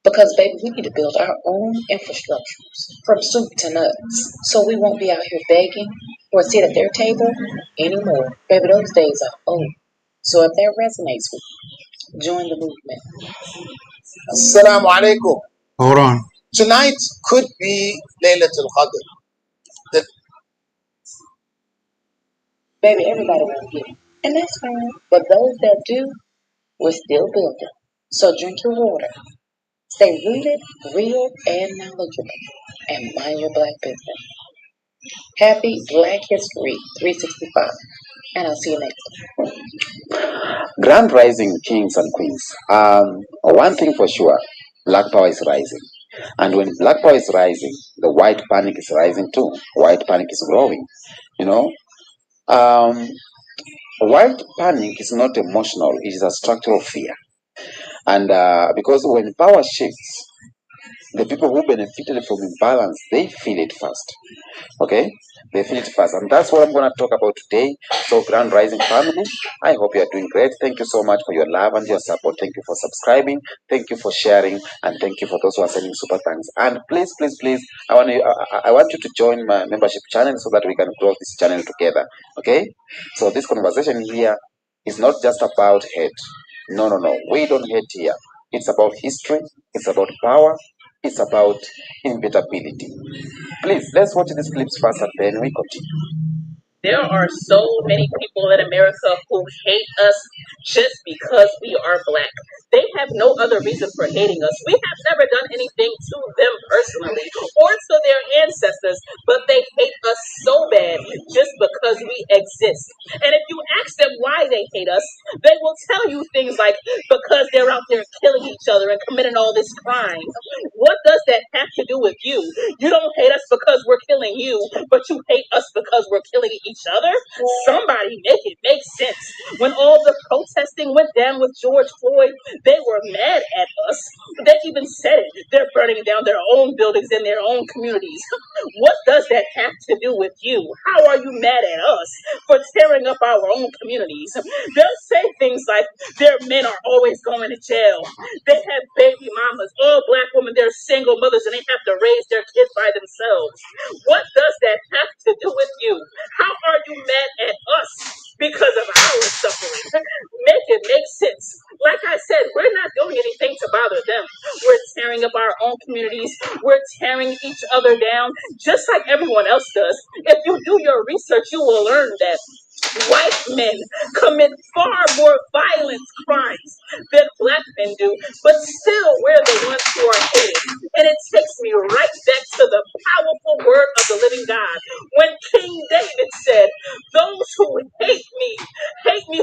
[SPEAKER 10] Because, baby, we need to build our own infrastructures from soup to nuts. So we won't be out here begging or sit at their table anymore. Baby, those days are over. So if that resonates with you, join the movement.
[SPEAKER 13] Assalamu alaikum.
[SPEAKER 1] Hold on.
[SPEAKER 13] Tonight could be Laylatul Qadr.
[SPEAKER 10] Baby, everybody won't get it. And that's fine. But those that do, we're still building. So drink your water. Stay rooted, real, and knowledgeable. And mind your black business. Happy Black History 365. And I'll see you next time.
[SPEAKER 14] Grand Rising Kings and Queens. One thing for sure, Black Power is rising. And when Black Power is rising, the white panic is rising too. White panic is growing. You know, white panic is not emotional, it is a structural fear. And because when power shifts, the people who benefited from imbalance, they feel it first. Okay? They feel it first. And that's what I'm going to talk about today. So, Grand Rising family, I hope you are doing great. Thank you so much for your love and your support. Thank you for subscribing. Thank you for sharing. And thank you for those who are sending super thanks. And please, please, please, I want you to join my membership channel so that we can grow this channel together. Okay? So, this conversation here is not just about hate. No, no, no. We don't hate here. It's about history. It's about power. It's about inevitability. Please, let's watch these clips first and then we continue.
[SPEAKER 12] There are so many people in America who hate us just because we are black. They have no other reason for hating us. We have never done anything to them personally or to their ancestors, but they hate us so bad just because we exist. And if you ask them why they hate us, they will tell you things like, because they're out there killing each other and committing all this crime. What does that have to do with you? You don't hate us because we're killing you, but you hate us because we're killing each other? Somebody make it make sense. When all the protesting went down with George Floyd, they were mad at us. They even said it. They're burning down their own buildings in their own communities. What does that have to do with you? How are you mad at us for tearing up our own communities? They'll say things like their men are always going to jail. They have baby mamas. All black women, they're single mothers and they have to raise their kids by themselves. What does that have to do with you? How are you mad at us because of our suffering? Make it make sense. Like I said, we're not doing anything to bother them. We're tearing up our own communities. We're tearing each other down, just like everyone else does. If you do your research, you will learn that white men commit far more violent crimes than black men do, but still we're the ones who are hated. And it takes me right back to the powerful word of the living God. When King David said, those who hate me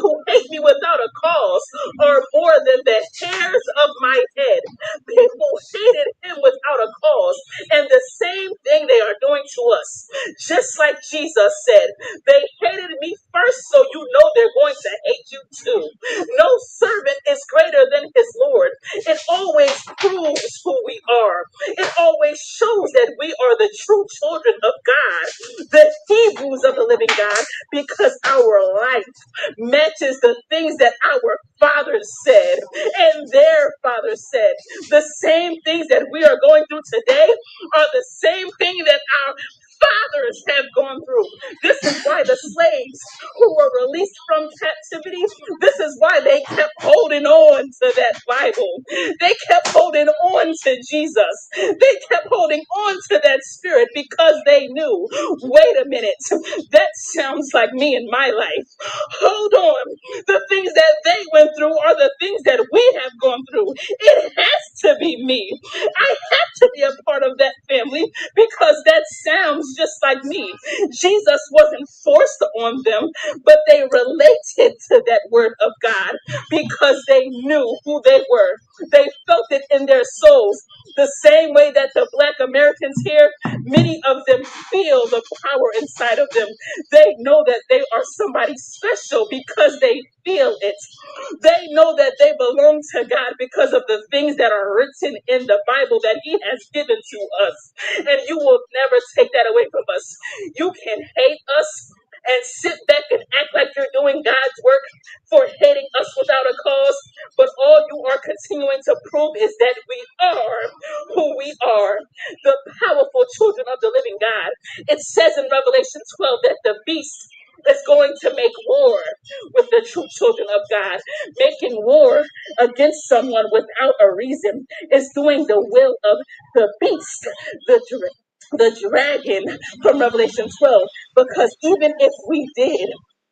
[SPEAKER 12] who hate me without a cause, are more than the hairs of my head. People hated him without a cause, and the same thing they are doing to us. Just like Jesus said, they hated me first, so you know they're going to hate you too. No servant is greater than his Lord. It always proves who we are. It always shows that we are the true children of God, the Hebrews of the living God, because our life matches the things that our fathers said and their fathers said. The same things that we are going through today are the same thing that our fathers have gone through. This is why the slaves who were released from captivity, this is why they kept holding on to that Bible. They kept holding on to Jesus. They kept holding on to that spirit because they knew, wait a minute, that sounds like me in my life. Hold on. The things that they went through are the things that we have gone through. It has to be me. I have to be a part of that family because that sounds just like me. Jesus wasn't forced on them, but they related to that word of God because they knew who they were. They felt it in their souls. The same way that the Black Americans here, many of them feel the power inside of them. They know that they are somebody special because they feel it. They know that they belong to God because of the things that are written in the Bible that He has given to us. And you will never take that away from us. You can hate us and sit back and act like you're doing God's work for hating us without a cause, but all you are continuing to prove is that we are who we are, the powerful children of the living God. It says in Revelation 12 that the beast is going to make war with the true children of God. Making war against someone without a reason is doing the will of the beast, the dragon from Revelation 12. Because even if we did,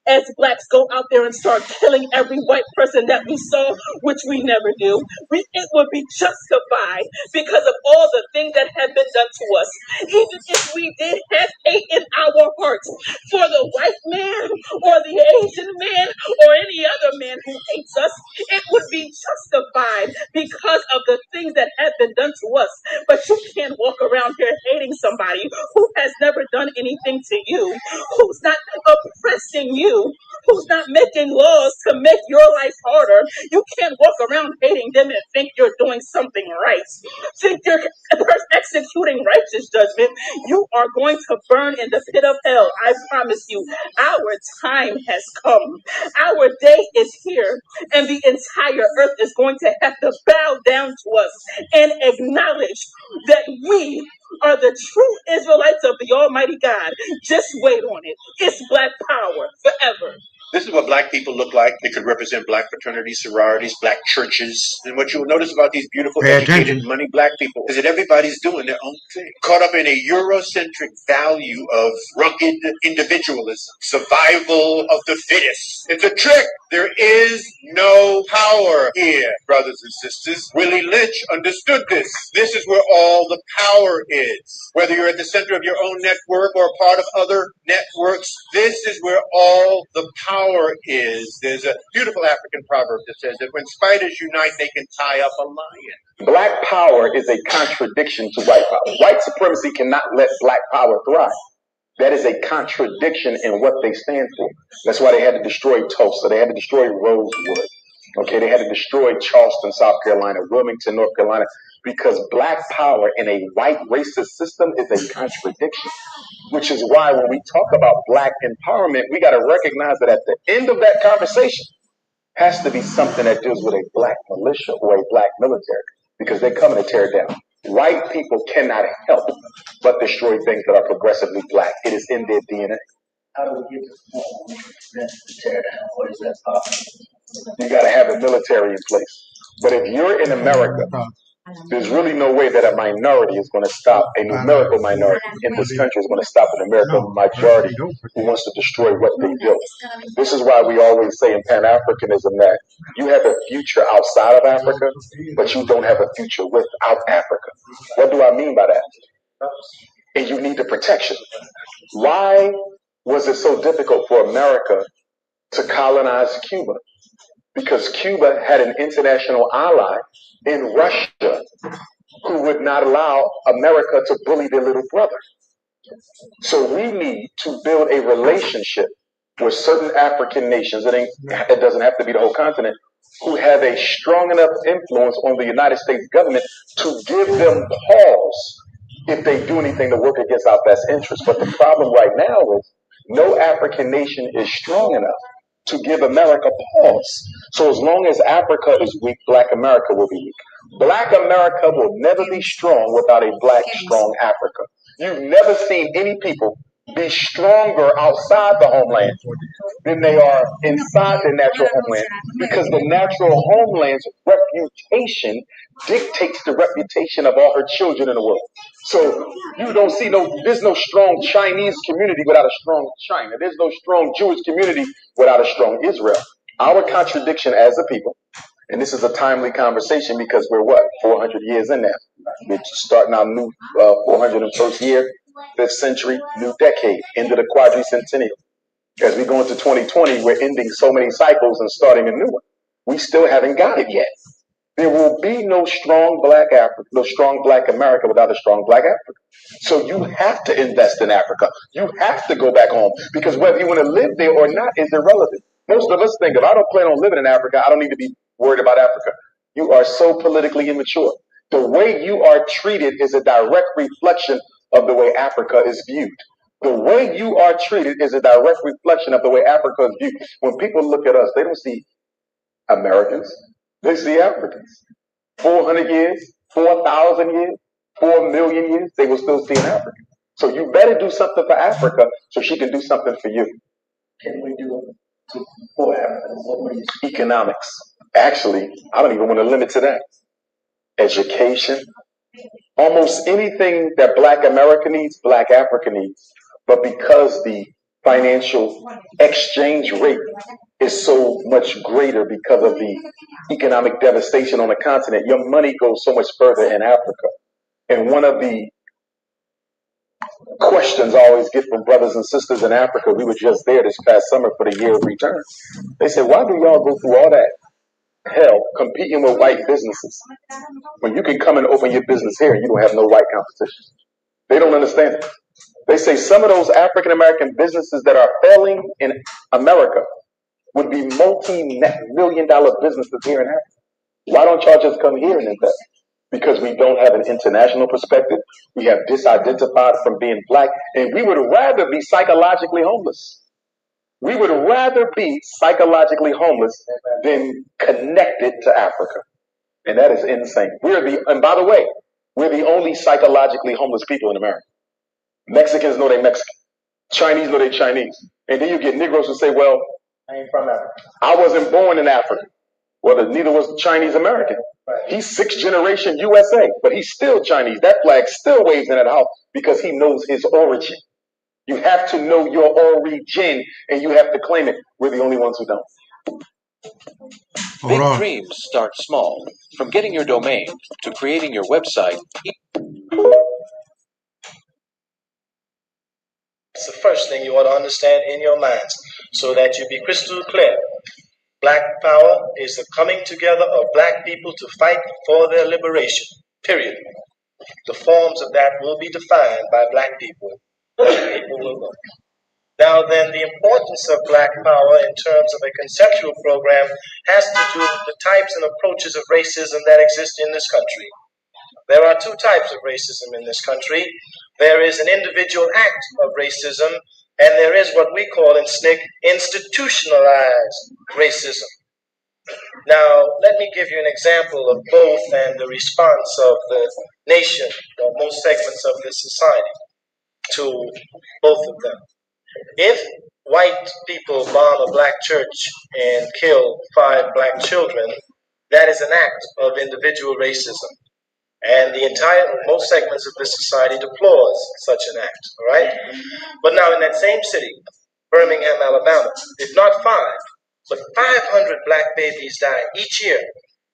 [SPEAKER 12] as blacks, go out there and start killing every white person that we saw, which we never do, it would be justified because of all the things that have been done to us. Even if we did have hate in our hearts for the white man or the Asian man or any other man who hates us, it would be justified because of the things that have been done to us. But you can't walk around here hating somebody who has never done anything to you, who's not oppressing you, who's not making laws to make your life harder. You can't walk around hating them and think you're doing something right. Think you're executing righteous judgment. You are going to burn in the pit of hell. I promise you, our time has come. Our day is here, and the entire earth is going to have to bow down to us and acknowledge that we are the true Israelites of the Almighty God. Just wait on it. It's Black power forever.
[SPEAKER 15] This is what black people look like. They could represent black fraternities, sororities, black churches. And what you'll notice about these beautiful, educated, money black people is that everybody's doing their own thing. Caught up in a Eurocentric value of rugged individualism, survival of the fittest. It's a trick. There is no power here, brothers and sisters. Willie Lynch understood this. This is where all the power is. Whether you're at the center of your own network or a part of other networks, this is where all the power is. There's a beautiful African proverb that says that when spiders unite, they can tie up a lion. Black power is a contradiction to white power. White supremacy cannot let black power thrive. That is a contradiction in what they stand for. That's why they had to destroy Tulsa. They had to destroy Rosewood. Okay, they had to destroy Charleston, South Carolina, Wilmington, North Carolina, because black power in a white racist system is a contradiction. Which is why when we talk about black empowerment, we got to recognize that at the end of that conversation has to be something that deals with a black militia or a black military, because they're coming to tear it down. White people cannot help but destroy things that are progressively black. It is in their DNA. How do we get to the point to tear down? What is that possible? You got to have a military in place. But if you're in America, there's really no way that a minority is going to stop, a numerical minority in this country is going to stop a numerical majority who wants to destroy what they built. This is why we always say in Pan-Africanism that you have a future outside of Africa, but you don't have a future without Africa. What do I mean by that? And you need the protection. Why was it so difficult for America to colonize Cuba? Because Cuba had an international ally in Russia who would not allow America to bully their little brother. So we need to build a relationship with certain African nations, it doesn't have to be the whole continent, who have a strong enough influence on the United States government to give them pause if they do anything to work against our best interests. But the problem right now is no African nation is strong enough to give America pause. So as long as Africa is weak, Black America will be weak. Black America will never be strong without a Black strong Africa. You've never seen any people be stronger outside the homeland than they are inside their natural homeland, because the natural homeland's reputation dictates the reputation of all her children in the world. So you don't see there's no strong Chinese community without a strong China. There's no strong Jewish community without a strong Israel. Our contradiction as a people, and this is a timely conversation because we're 400 years in now. We're starting our new 401st year, 5th century, new decade, into the quadricentennial. As we go into 2020, we're ending so many cycles and starting a new one. We still haven't got it yet. There will be no strong Black Africa, no strong Black America without a strong Black Africa. So you have to invest in Africa. You have to go back home, because whether you want to live there or not is irrelevant. Most of us think if I don't plan on living in Africa, I don't need to be worried about Africa. You are so politically immature. The way you are treated is a direct reflection of the way Africa is viewed. The way you are treated is a direct reflection of the way Africa is viewed. When people look at us, they don't see Americans. They see Africans. 400 years, 4,000 years, 4 million years, they will still see an African. So you better do something for Africa so she can do something for you. Can we do it for Africa? Economics. Actually, I don't even want to limit to that. Education. Almost anything that Black America needs, Black Africa needs. But because the financial exchange rate is so much greater because of the economic devastation on the continent, your money goes so much further in Africa. And one of the questions I always get from brothers and sisters in Africa, we were just there this past summer for the year of return. They said, why do y'all go through all that hell competing with white businesses when you can come and open your business here and you don't have no white competition? They don't understand it. They say some of those African American businesses that are failing in America would be multi-million-dollar businesses here in Africa. Why don't y'all just come here and invest? Because we don't have an international perspective. We have disidentified from being Black, and we would rather be psychologically homeless. We would rather be psychologically homeless than connected to Africa. And that is insane. And by the way, we're the only psychologically homeless people in America. Mexicans know they Mexican. Chinese know they Chinese. And then you get Negroes who say, well, I ain't from Africa. I wasn't born in Africa. Well, neither was the Chinese American. He's 6th generation USA, but he's still Chinese. That flag still waves in that house because he knows his origin. You have to know your origin and you have to claim it. We're the only ones who don't.
[SPEAKER 1] Hold on.
[SPEAKER 16] Dreams start small, from getting your domain to creating your website.
[SPEAKER 9] It's the first thing you ought to understand in your minds so that you be crystal clear. Black power is the coming together of black people to fight for their liberation, period. The forms of that will be defined by black people. Black people will know. Now then, the importance of black power in terms of a conceptual program has to do with the types and approaches of racism that exist in this country. There are two types of racism in this country. There is an individual act of racism, and there is what we call in SNCC institutionalized racism. Now, let me give you an example of both and the response of the nation, or most segments of this society, to both of them. If white people bomb a black church and kill 5 black children, that is an act of individual racism. And most segments of this society deplores such an act, all right? But now in that same city, Birmingham, Alabama, if not 5, but 500 black babies die each year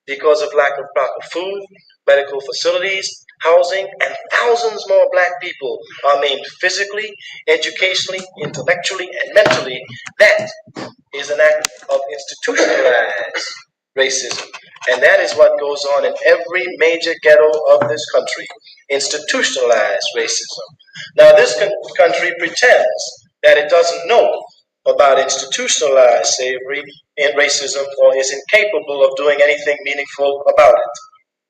[SPEAKER 9] because of lack of proper food, medical facilities, housing, and thousands more black people are maimed physically, educationally, intellectually, and mentally. That is an act of institutionalized racism. And that is what goes on in every major ghetto of this country, institutionalized racism. Now, this country pretends that it doesn't know about institutionalized slavery and racism, or is incapable of doing anything meaningful about it.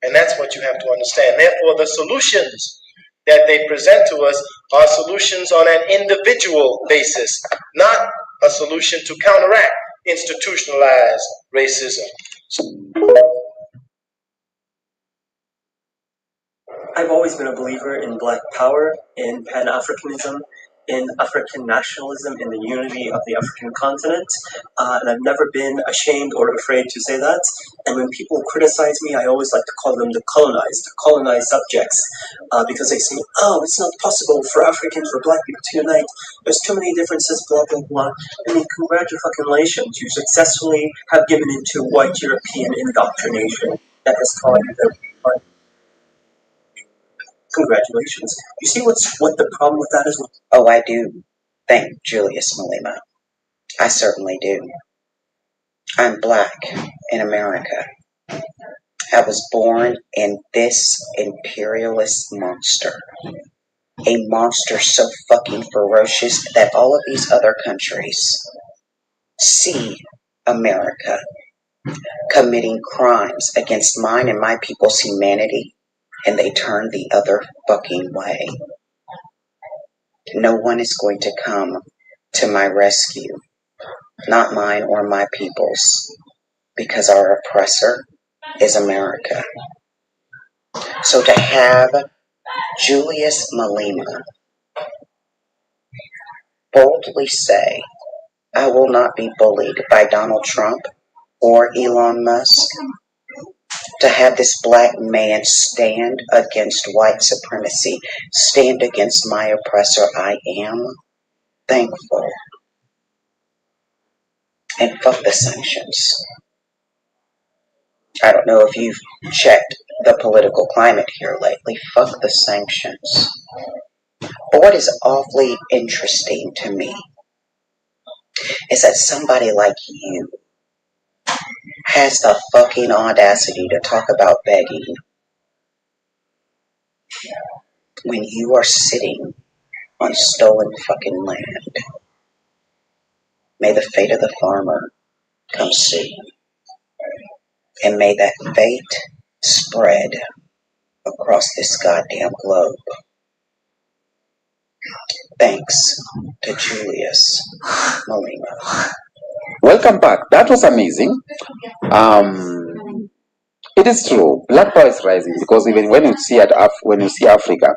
[SPEAKER 9] And that's what you have to understand. Therefore, the solutions that they present to us are solutions on an individual basis, not a solution to counteract institutionalized racism.
[SPEAKER 17] I've always been a believer in Black power, in Pan-Africanism, in African nationalism, in the unity of the African continent, and I've never been ashamed or afraid to say that. And when people criticize me, I always like to call them the colonized subjects, because they say, oh, it's not possible for Africans or Black people to unite. There's too many differences, blah, blah, blah. I mean, congratulations, you successfully have given into white European indoctrination that has taught you that congratulations. You see what the problem with that is?
[SPEAKER 18] Oh, I do. Thank Julius Malema. I certainly do. I'm Black in America. I was born in this imperialist monster. A monster so fucking ferocious that all of these other countries see America committing crimes against mine and my people's humanity, and they turn the other fucking way. No one is going to come to my rescue, not mine or my people's, because our oppressor is America. So to have Julius Malema boldly say, I will not be bullied by Donald Trump or Elon Musk, to have this black man stand against white supremacy, stand against my oppressor, I am thankful. And fuck the sanctions. I don't know if you've checked the political climate here lately. Fuck the sanctions. But what is awfully interesting to me is that somebody like you has the fucking audacity to talk about begging when you are sitting on stolen fucking land. May the fate of the farmer come soon. And may that fate spread across this goddamn globe. Thanks to Julius Malema.
[SPEAKER 14] Welcome back. That was amazing. It is true. Black power is rising because even when you see Africa,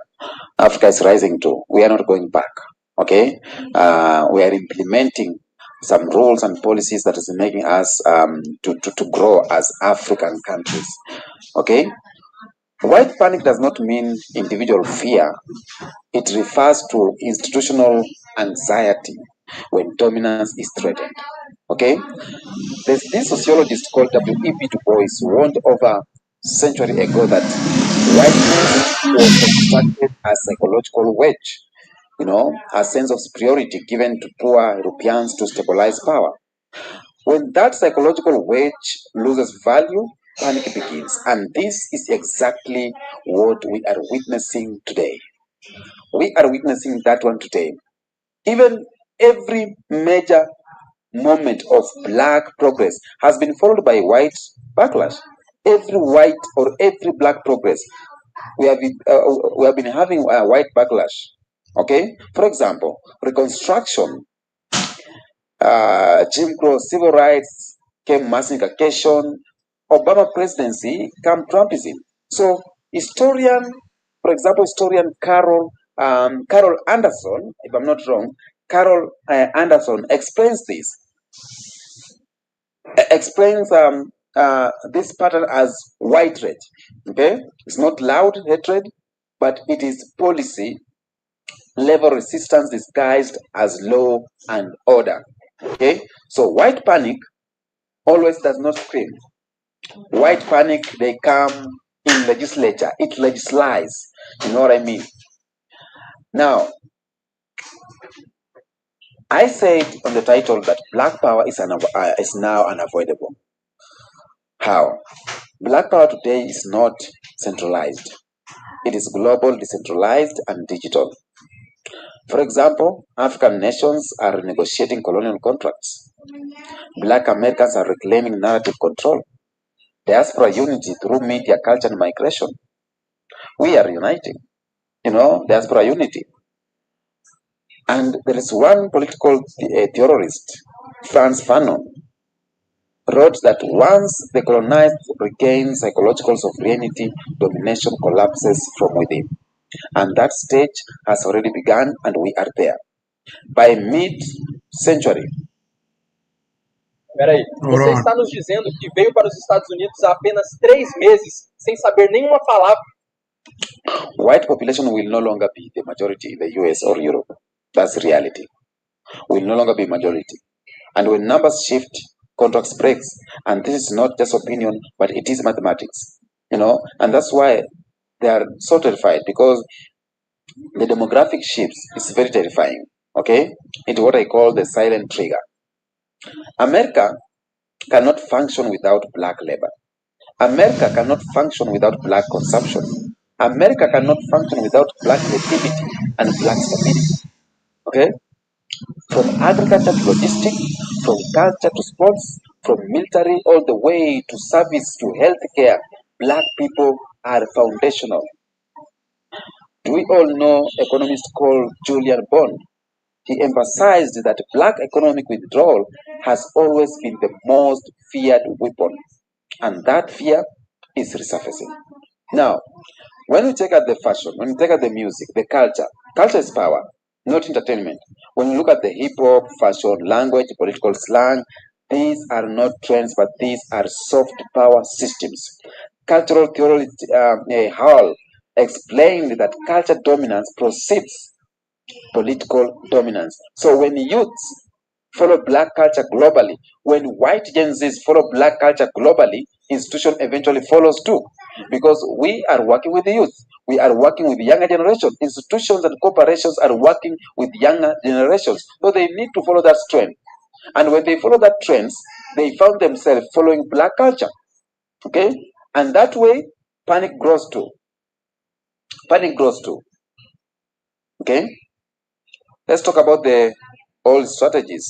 [SPEAKER 14] Africa is rising too. We are not going back. Okay, we are implementing some rules and policies that is making us to grow as African countries. Okay, white panic does not mean individual fear. It refers to institutional anxiety when dominance is threatened. Okay, There's this sociologist called W.E.B. Du Bois warned over a century ago that whiteness was constructed as psychological wedge, a sense of superiority given to poor Europeans to stabilize power. When that psychological wedge loses value, panic begins. And this is exactly what we are witnessing today. We are witnessing that one today. Even every major moment of black progress has been followed by white backlash. Every white or every black progress, we have been having a white backlash. Okay, for example, Reconstruction, Jim Crow, civil rights, came mass segregation, Obama presidency, came Trumpism. So, for example, historian Carol Anderson, if I'm not wrong, Carol Anderson explains this. Explains this pattern as white hatred. Okay, it's not loud hatred, but it is policy level resistance disguised as law and order. Okay, so white panic always does not scream. White panic, they come in legislature. It legislates. You know what I mean? Now, I said on the title that black power is now unavoidable. How? Black power today is not centralized. It is global, decentralized, and digital. For example, African nations are renegotiating colonial contracts. Black Americans are reclaiming narrative control. Diaspora unity through media, culture, and migration. We are uniting, diaspora unity. And there is one political theorist, Franz Fanon, wrote that once the colonized regain psychological sovereignty, domination collapses from within. And that stage has already begun, and we are there. By mid-century.
[SPEAKER 19] Peraí, você está nos dizendo que veio para os Estados Unidos há apenas 3 meses, sem saber nenhuma palavra.
[SPEAKER 14] White population will no longer be the majority in the US or Europe. That's reality. Will no longer be majority. And when numbers shift, contracts breaks. And this is not just opinion, but it is mathematics. And that's why they are so terrified, because the demographic shifts is very terrifying. Okay? It's what I call the silent trigger. America cannot function without black labor. America cannot function without black consumption. America cannot function without black creativity and black stability. Okay? From agriculture to logistics, from culture to sports, from military all the way to service to healthcare, black people are foundational. Do we all know economist called Julian Bond? He emphasized that black economic withdrawal has always been the most feared weapon, and that fear is resurfacing. Now, when we take at the fashion, when we take at the music, the culture is power, not entertainment. When you look at the hip hop, fashion, language, political slang, these are not trends, but these are soft power systems. Cultural theorist Hall explained that culture dominance precedes political dominance. So when youths follow black culture globally, when white Gen Zs follow black culture globally, institution eventually follows too. Because we are working with the youth. We are working with the younger generation. Institutions and corporations are working with younger generations. So they need to follow that trend. And when they follow that trends, they found themselves following black culture. Okay? And that way, panic grows too. Panic grows too. Okay? Let's talk about the old strategies.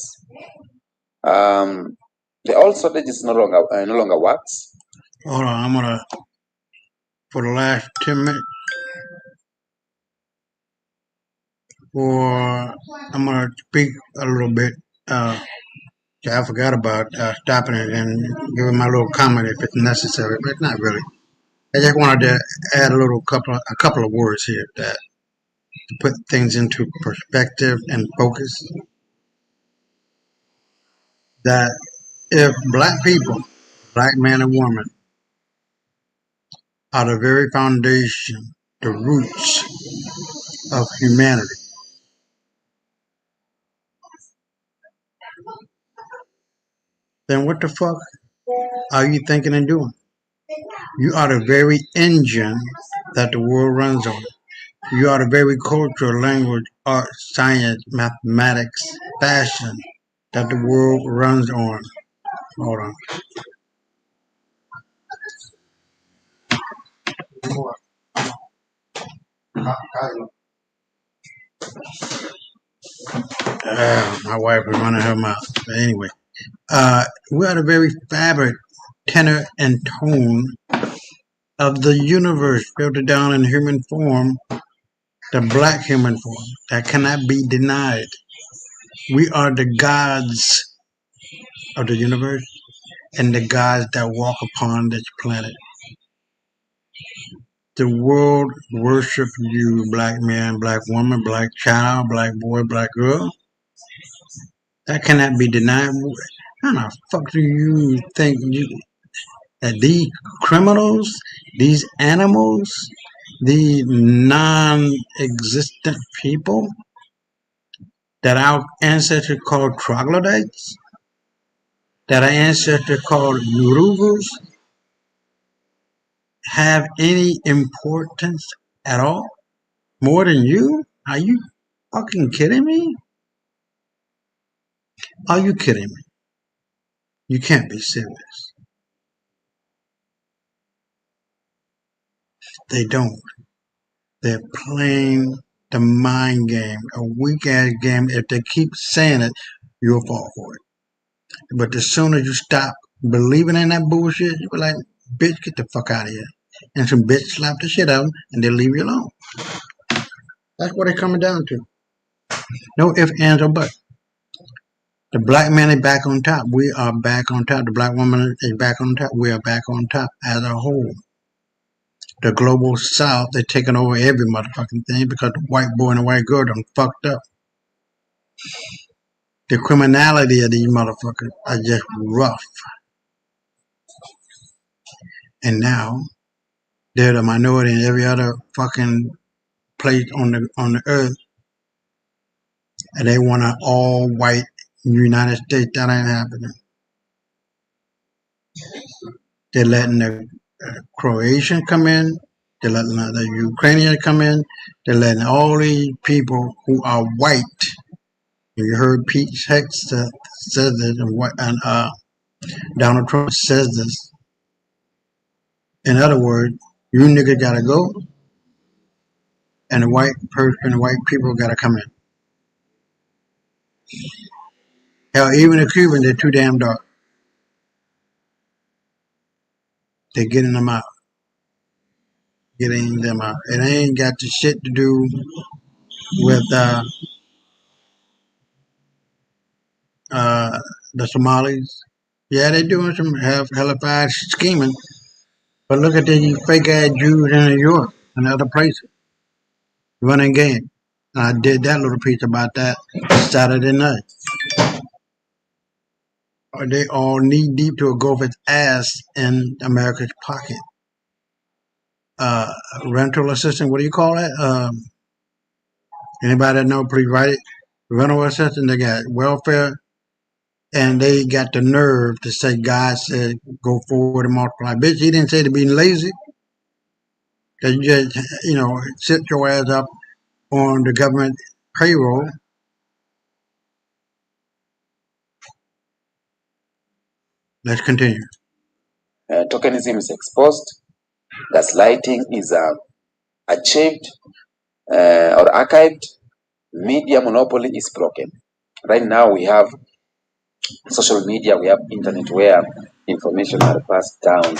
[SPEAKER 14] The old strategies no longer works.
[SPEAKER 1] Hold on, I'm gonna, for the last 10 minutes, I'm gonna speak a little bit. I forgot about stopping it and giving my little comment if it's necessary, but not really. I just wanted to add a couple of words here that to put things into perspective and focus. That if black people, black man and woman, are the very foundation, the roots of humanity, then what the fuck are you thinking and doing? You are the very engine that the world runs on. You are the very culture, language, art, science, mathematics, fashion that the world runs on. Hold on. My wife is running her mouth. But anyway, we are the very fabric, tenor, and tone of the universe filtered down in human form, the black human form that cannot be denied. We are the gods of the universe and the gods that walk upon this planet. The world worships you, black man, black woman, black child, black boy, black girl. That cannot be denied. How the fuck do you think that these criminals, these animals, these non-existent people that our ancestors called troglodytes, that our ancestors called Urubus, have any importance at all? More than you? Are you fucking kidding me? Are you kidding me? You can't be serious. They don't. They're playing the mind game, a weak ass game. If they keep saying it, you'll fall for it. But the sooner you stop believing in that bullshit, you be like, bitch, get the fuck out of here. And some bitch slap the shit out of them and they leave you alone. That's what it's coming down to. No ifs, ands, or buts. The black man is back on top. We are back on top. The black woman is back on top. We are back on top as a whole. The global south, they're taking over every motherfucking thing because the white boy and the white girl done fucked up. The criminality of these motherfuckers are just rough. And now they're the minority in every other fucking place on the earth, and they want an all white United States. That ain't happening. They're letting the Croatian come in. They're letting the Ukrainian come in. They're letting all these people who are white. You heard Pete Hex says this, and Donald Trump says this. In other words, you niggas gotta go, and the white person, the white people gotta come in. Hell, even the Cubans, they're too damn dark. They're getting them out. Getting them out. It ain't got the shit to do with the Somalis. Yeah, they doing some hellified scheming, but look at these fake ass Jews in New York and other places running game. I did that little piece about that Saturday night. They all knee deep to a gopher's ass in America's pocket. Rental assistance, what do you call that? Anybody that know, please write it. Rental assistance, they got welfare, and they got the nerve to say God said go forward and multiply. Bitch, he didn't say to be lazy. That you just, sit your ass up on the government payroll. Let's continue.
[SPEAKER 14] Tokenism is exposed. Gaslighting is achieved or archived. Media monopoly is broken. Right now we have social media, we have internet where information are passed down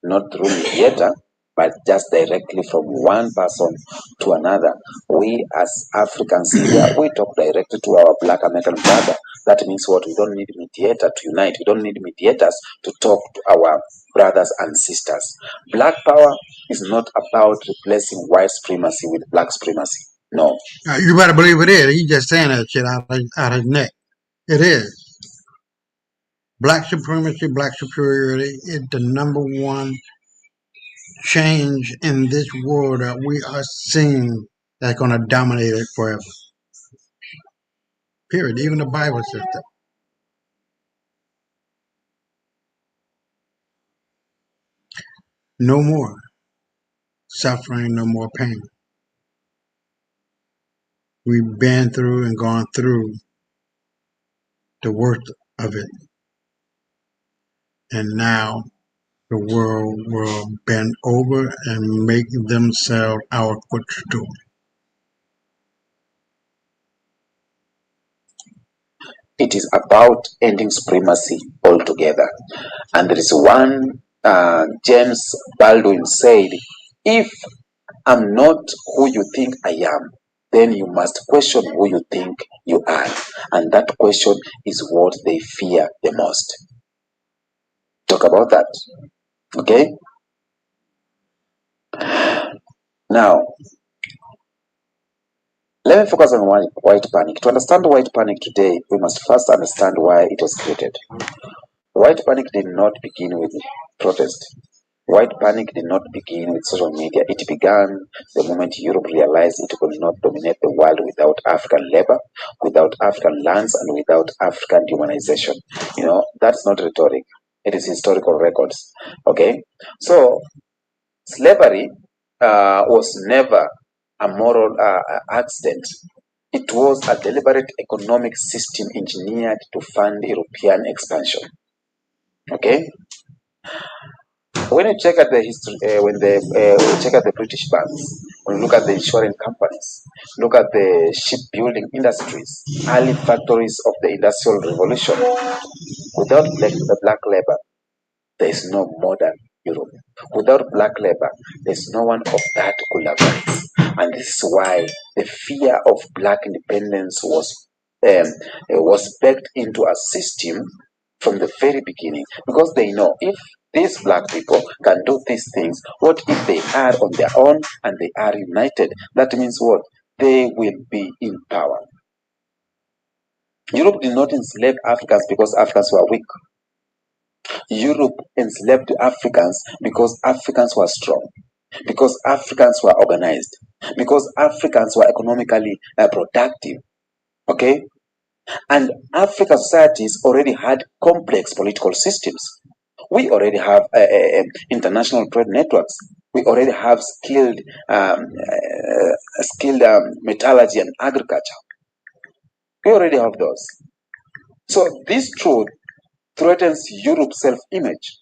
[SPEAKER 14] not through mediator, but just directly from one person to another. We as Africans here, we talk directly to our black American brother. That means what? We don't need mediator to unite. We don't need mediators to talk to our brothers and sisters. Black power is not about replacing white supremacy with black supremacy. No.
[SPEAKER 1] You better believe it is. He's just saying that shit out of his neck. It is. Black supremacy, black superiority is the number one change in this world that we are seeing that's going to dominate it forever. Period. Even the Bible says that. No more suffering, no more pain. We've been through and gone through the worst of it, and now the world will bend over and make themselves our footstool.
[SPEAKER 14] It is about ending supremacy altogether. And there is one, James Baldwin said, if I'm not who you think I am, then you must question who you think you are. And that question is what they fear the most. Talk about that. Okay? Now, let me focus on white panic. To understand white panic today, we must first understand why it was created. White panic did not begin with protest. White panic did not begin with social media. It began the moment Europe realized it could not dominate the world without African labor, without African lands, and without African humanization. That's not rhetoric. It is historical records. Okay? So, slavery was never a moral accident. It was a deliberate economic system engineered to fund European expansion. Okay? When you check at the history, when we check at the British banks, when you look at the insurance companies, look at the shipbuilding industries, early factories of the Industrial Revolution, without the black labor, there is no modern Europe. Without black labor, there's no one of that could have rise. And this is why the fear of black independence was baked into a system from the very beginning, because they know if these black people can do these things, what if they are on their own and they are united? That means what? They will be in power. Europe did not enslave Africans because Africans were weak. Europe enslaved Africans because Africans were strong, because Africans were organized, because Africans were economically productive. Okay? And African societies already had complex political systems. We already have international trade networks. We already have skilled metallurgy and agriculture. We already have those. So this truth threatens Europe's self-image.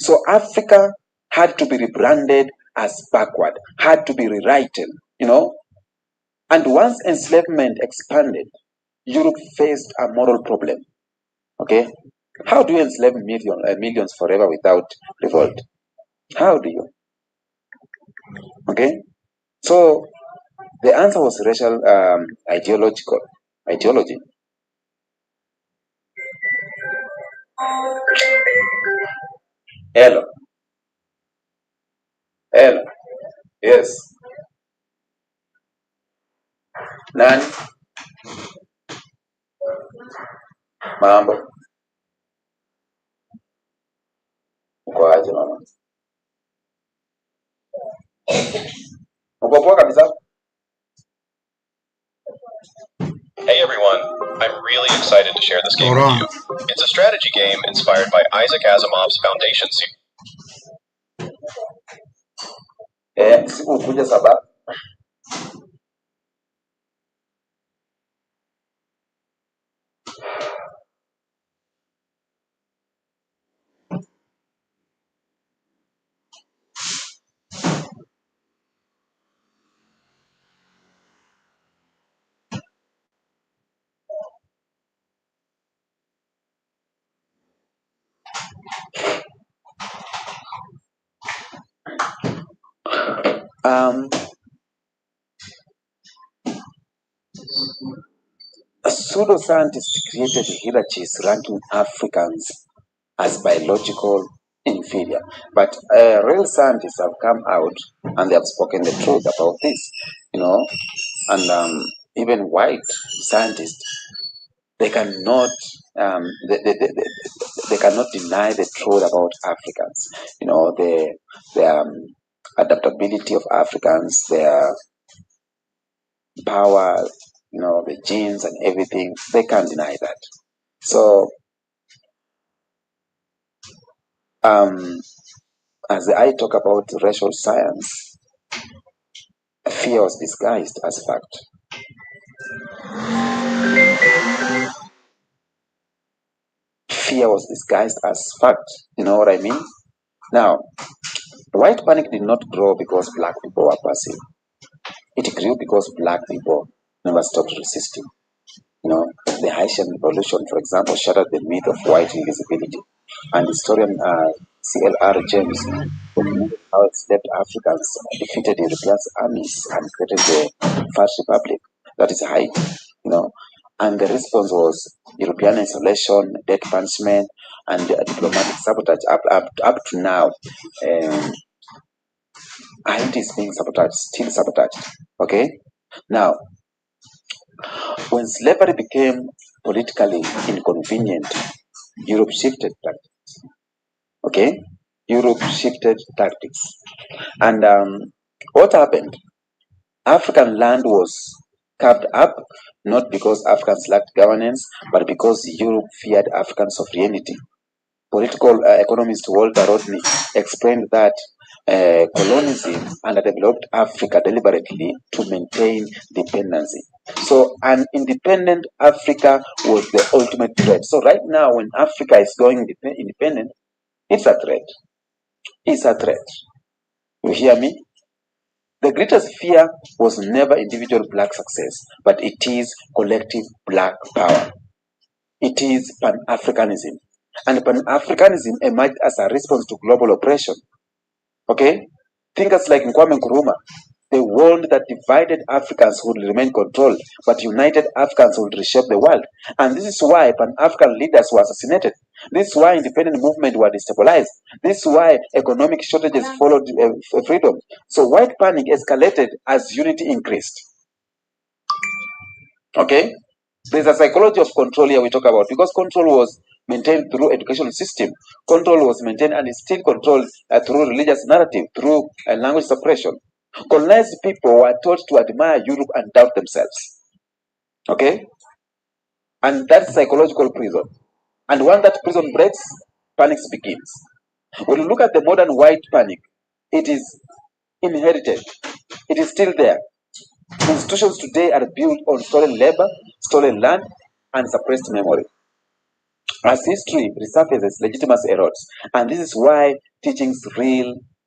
[SPEAKER 14] So Africa had to be rebranded as backward, had to be rewritten, And once enslavement expanded, Europe faced a moral problem. Okay? How do you enslave millions forever without revolt? How do you? Okay? So the answer was racial ideology. Hello. Yes. Nani? Mambo. Uko aje mama? Uko poa kabisa?
[SPEAKER 16] Hey everyone, I'm really excited to share this game with you. It's a strategy game inspired by Isaac Asimov's Foundation series.
[SPEAKER 14] Sikukuja sababu pseudoscientists created hierarchies ranking Africans as biological inferior. But real scientists have come out and they have spoken the truth about this, and even white scientists, they cannot they cannot deny the truth about Africans. The adaptability of Africans, their power, the genes and everything, they can't deny that. So as I talk about racial science, fear was disguised as fact. Fear was disguised as fact. You know what I mean? Now, white panic did not grow because black people were passive. It grew because black people never stopped resisting. You know, the Haitian Revolution, for example, shattered the myth of white invisibility. And historian C.L.R. James documented how enslaved Africans defeated European armies and created the First Republic, that is Haiti. You know, and the response was European isolation, death punishment, and diplomatic sabotage. Up to now, Haiti is being sabotaged, still sabotaged. Okay, now when slavery became politically inconvenient, Europe shifted tactics. Okay? Europe shifted tactics. And what happened? African land was carved up not because Africans lacked governance, but because Europe feared African sovereignty. Political economist Walter Rodney explained that colonialism underdeveloped Africa deliberately to maintain dependency. So an independent Africa was the ultimate threat. So right now when Africa is going independent, it's a threat. It's a threat. You hear me? The greatest fear was never individual black success, but it is collective black power. It is Pan-Africanism. And Pan-Africanism emerged as a response to global oppression. Okay? Thinkers like Kwame Nkrumah, they warned that divided Africans would remain controlled, but united Africans would reshape the world. And this is why Pan-African leaders were assassinated. This is why independent movements were destabilized. This is why economic shortages followed freedom. So white panic escalated as unity increased. Okay? There's a psychology of control here we talk about, because control was maintained through educational system. Control was maintained and is still controlled through religious narrative, through language suppression. Colonized people were taught to admire Europe and doubt themselves. Okay? And that's psychological prison. And when that prison breaks, panic begins. When you look at the modern white panic, it is inherited. It is still there. Institutions today are built on stolen labor, stolen land, and suppressed memory. As history resurfaces, legitimacy erodes. And this is why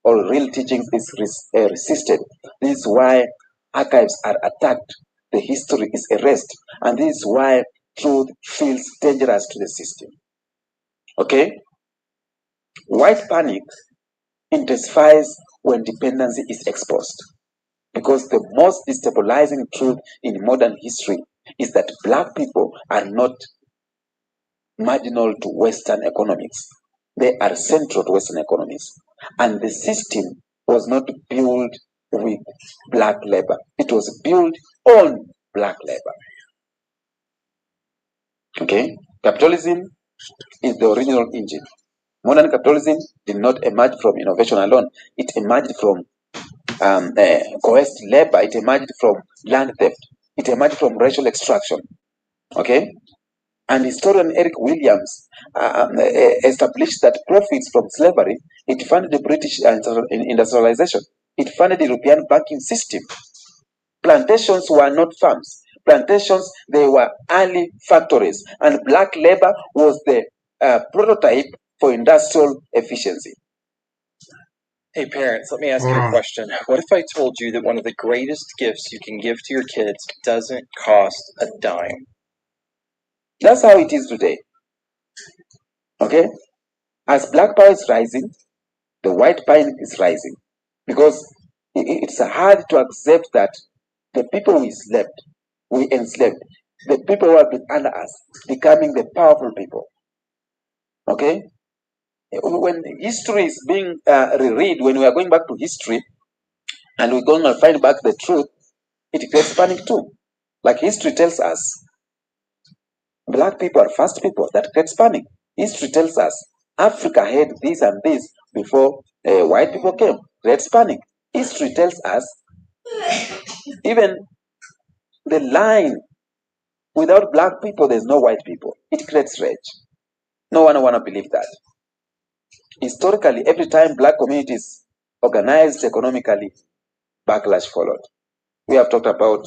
[SPEAKER 14] real teachings is resisted. This is why archives are attacked. The history is erased. And this is why truth feels dangerous to the system. Okay? White panic intensifies when dependency is exposed. Because the most destabilizing truth in modern history is that black people are not marginal to Western economics. They are central to Western economies. And the system was not built with black labor. It was built on black labor. Okay? Capitalism is the original engine. Modern capitalism did not emerge from innovation alone. It emerged from coerced labor. It emerged from land theft. It emerged from racial extraction. Okay? And historian Eric Williams established that profits from slavery, it funded the British industrialization. It funded the European banking system. Plantations were not farms. Plantations, they were early factories. And black labor was the prototype for industrial efficiency.
[SPEAKER 20] Hey parents, let me ask you a question. What if I told you that one of the greatest gifts you can give to your kids doesn't cost a dime?
[SPEAKER 14] That's how it is today. Okay? As black power is rising, the white panic is rising. Because it's hard to accept that the people we enslaved, the people who have been under us, becoming the powerful people. Okay? When history is being reread, when we are going back to history, and we're going to find back the truth, it creates panic too. Like history tells us, black people are first people. That creates panic. History tells us, Africa had this and this before white people came. Creates panic. History tells us, even the line, without black people, there's no white people. It creates rage. No one want to believe that. historically, every time black communities organized economically, backlash followed. We have talked about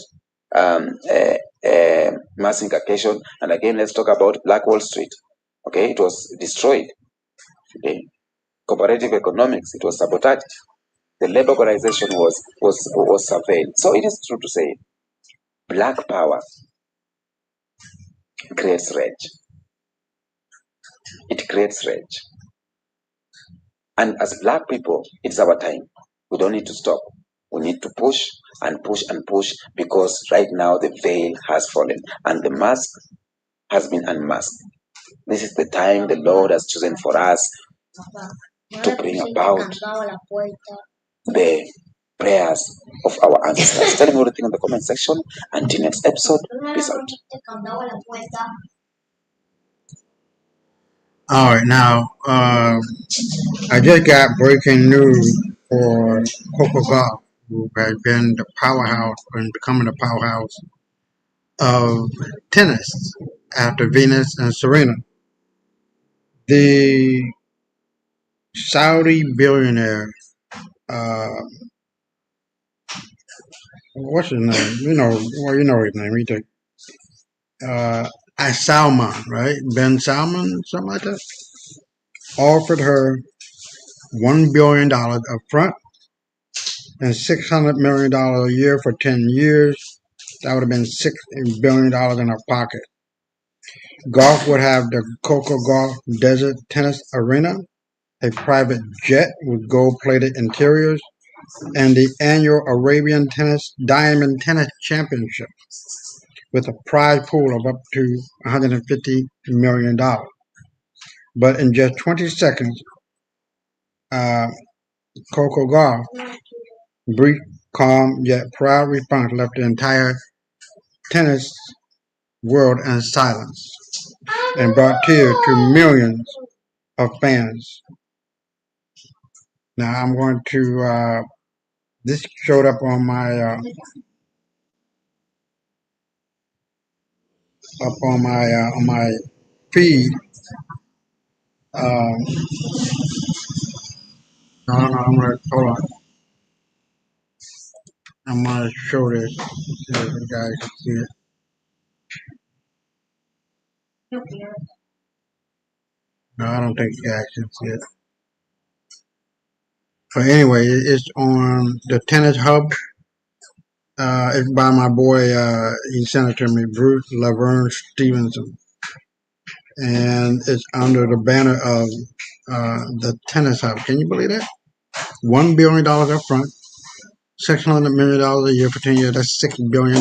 [SPEAKER 14] mass incarceration, and again, let's talk about Black Wall Street. Okay, it was destroyed. Okay, cooperative economics, it was sabotaged. The labor organization was surveilled. So it is true to say, black power creates rage. It creates rage. And as black people, it's our time. We don't need to stop. We need to push and push and push, because right now the veil has fallen and the mask has been unmasked. This is the time the Lord has chosen for us to bring about the prayers of our ancestors. Tell me what you think in the comment section. Until next episode, peace out.
[SPEAKER 1] All right, now I just got breaking news for Coco Golf, who has been the powerhouse and becoming the powerhouse of tennis after Venus and Serena. The Saudi billionaire, what's his name? You know his name. He took Salman, right? Ben Salman, something like that. Offered her $1 billion up front and $600 million a year for 10 years. That would have been $6 billion in her pocket. Golf would have the Coco Golf Desert Tennis Arena, a private jet with gold-plated interiors, and the annual Arabian Diamond Tennis Championship with a prize pool of up to $150 million. But in just 20 seconds, Coco Golf, brief, calm, yet proud response left the entire tennis world in silence and brought tears to millions of fans. Now I'm going to this showed up on my on my feed. No, I'm gonna hold on. I'm gonna show this so you guys can see it. No, I don't think you guys can see it. But anyway, it's on the Tennis Hub. It's by my boy. He sent it to me, Bruce Laverne Stevenson, and it's under the banner of the Tennis Hub. Can you believe that? $1 billion up front, $600 million a year for 10 years. That's $6 billion.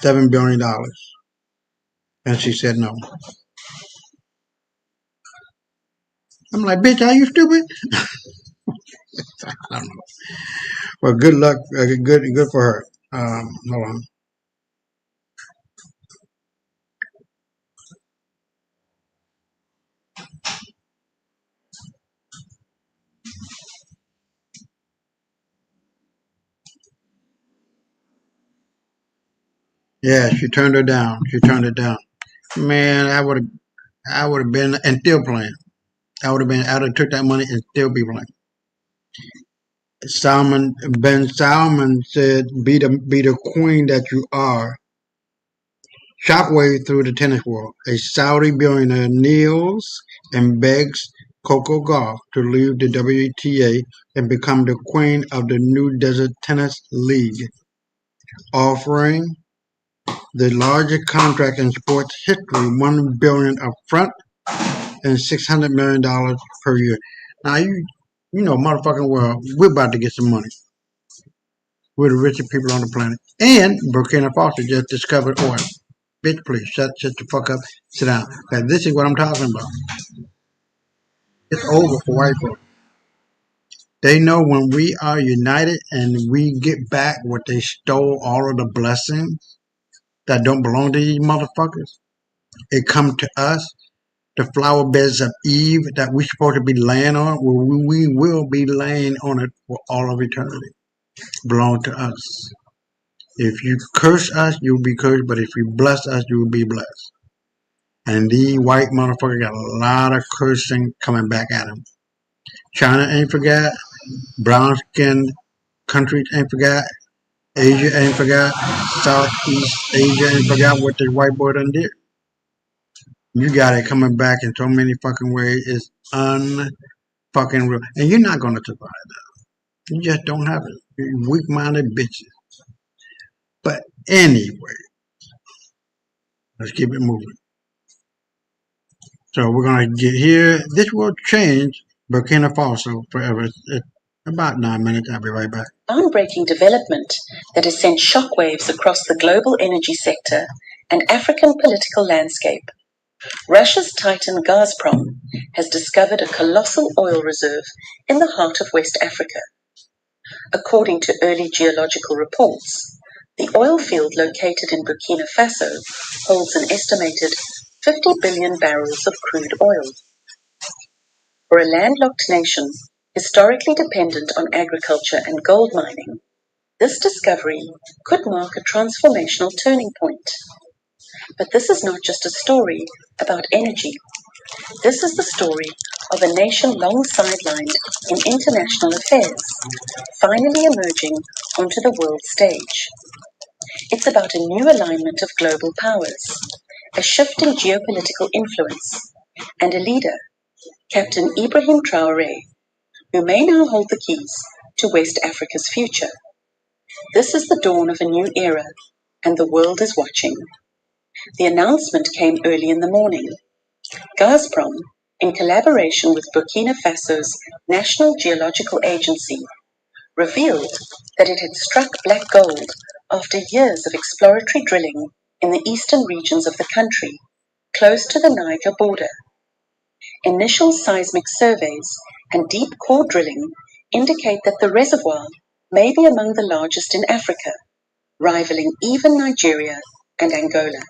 [SPEAKER 1] $7 billion. And she said no. I'm like, bitch, are you stupid? I don't know. Well, good luck. Good for her. Hold on. Yeah, she turned her down. She turned it down. Man, I would have been and still playing. I would have took that money and still be playing. Ben Salman said, "Be the queen that you are." Shockwave through the tennis world. A Saudi billionaire kneels and begs Coco Gauff to leave the WTA and become the queen of the new Desert Tennis League, offering the largest contract in sports history, $1 billion upfront and $600 million per year. Now you know, motherfucking world, we're about to get some money. We're the richest people on the planet, and Burkina Faso just discovered oil. Bitch, please shut the fuck up, sit down. Okay, this is what I'm talking about. It's over for white folks. They know when we are united and we get back what they stole, all of the blessings that don't belong to these motherfuckers. It come to us, the flower beds of Eve that we're supposed to be laying on. We will be laying on it for all of eternity. Belong to us. If you curse us, you'll be cursed. But if you bless us, you will be blessed. And these white motherfuckers got a lot of cursing coming back at them. China ain't forgot. Brown-skinned countries ain't forgot. Asia ain't forgot. Southeast Asia ain't forgot what this white boy done did. You got it coming back in so many fucking ways. It's unfucking real. And you're not going to survive that. You just don't have it. You weak-minded bitches. But anyway, let's keep it moving. So we're going to get here. This will change Burkina Faso forever. It's about 9 minutes. I'll be right back.
[SPEAKER 21] Groundbreaking development that has sent shockwaves across the global energy sector and African political landscape. Russia's titan Gazprom has discovered a colossal oil reserve in the heart of West Africa. According to early geological reports, the oil field located in Burkina Faso holds an estimated 50 billion barrels of crude oil. For a landlocked nation historically dependent on agriculture and gold mining, this discovery could mark a transformational turning point. But this is not just a story about energy. This is the story of a nation long sidelined in international affairs, finally emerging onto the world stage. It's about a new alignment of global powers, a shift in geopolitical influence, and a leader, Captain Ibrahim Traoré, who may now hold the keys to West Africa's future. This is the dawn of a new era, and the world is watching. The announcement came early in the morning. Gazprom, in collaboration with Burkina Faso's National Geological Agency, revealed that it had struck black gold after years of exploratory drilling in the eastern regions of the country, close to the Niger border. Initial seismic surveys and deep core drilling indicate that the reservoir may be among the largest in Africa, rivaling even Nigeria and Angola.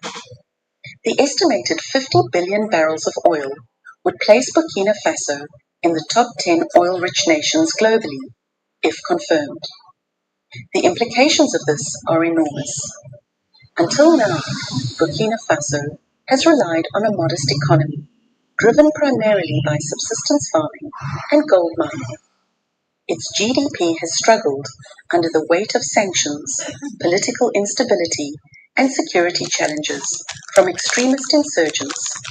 [SPEAKER 21] The estimated 50 billion barrels of oil would place Burkina Faso in the top 10 oil-rich nations globally, if confirmed. The implications of this are enormous. Until now, Burkina Faso has relied on a modest economy, driven primarily by subsistence farming and gold mining. Its GDP has struggled under the weight of sanctions, political instability, and security challenges from extremist insurgents.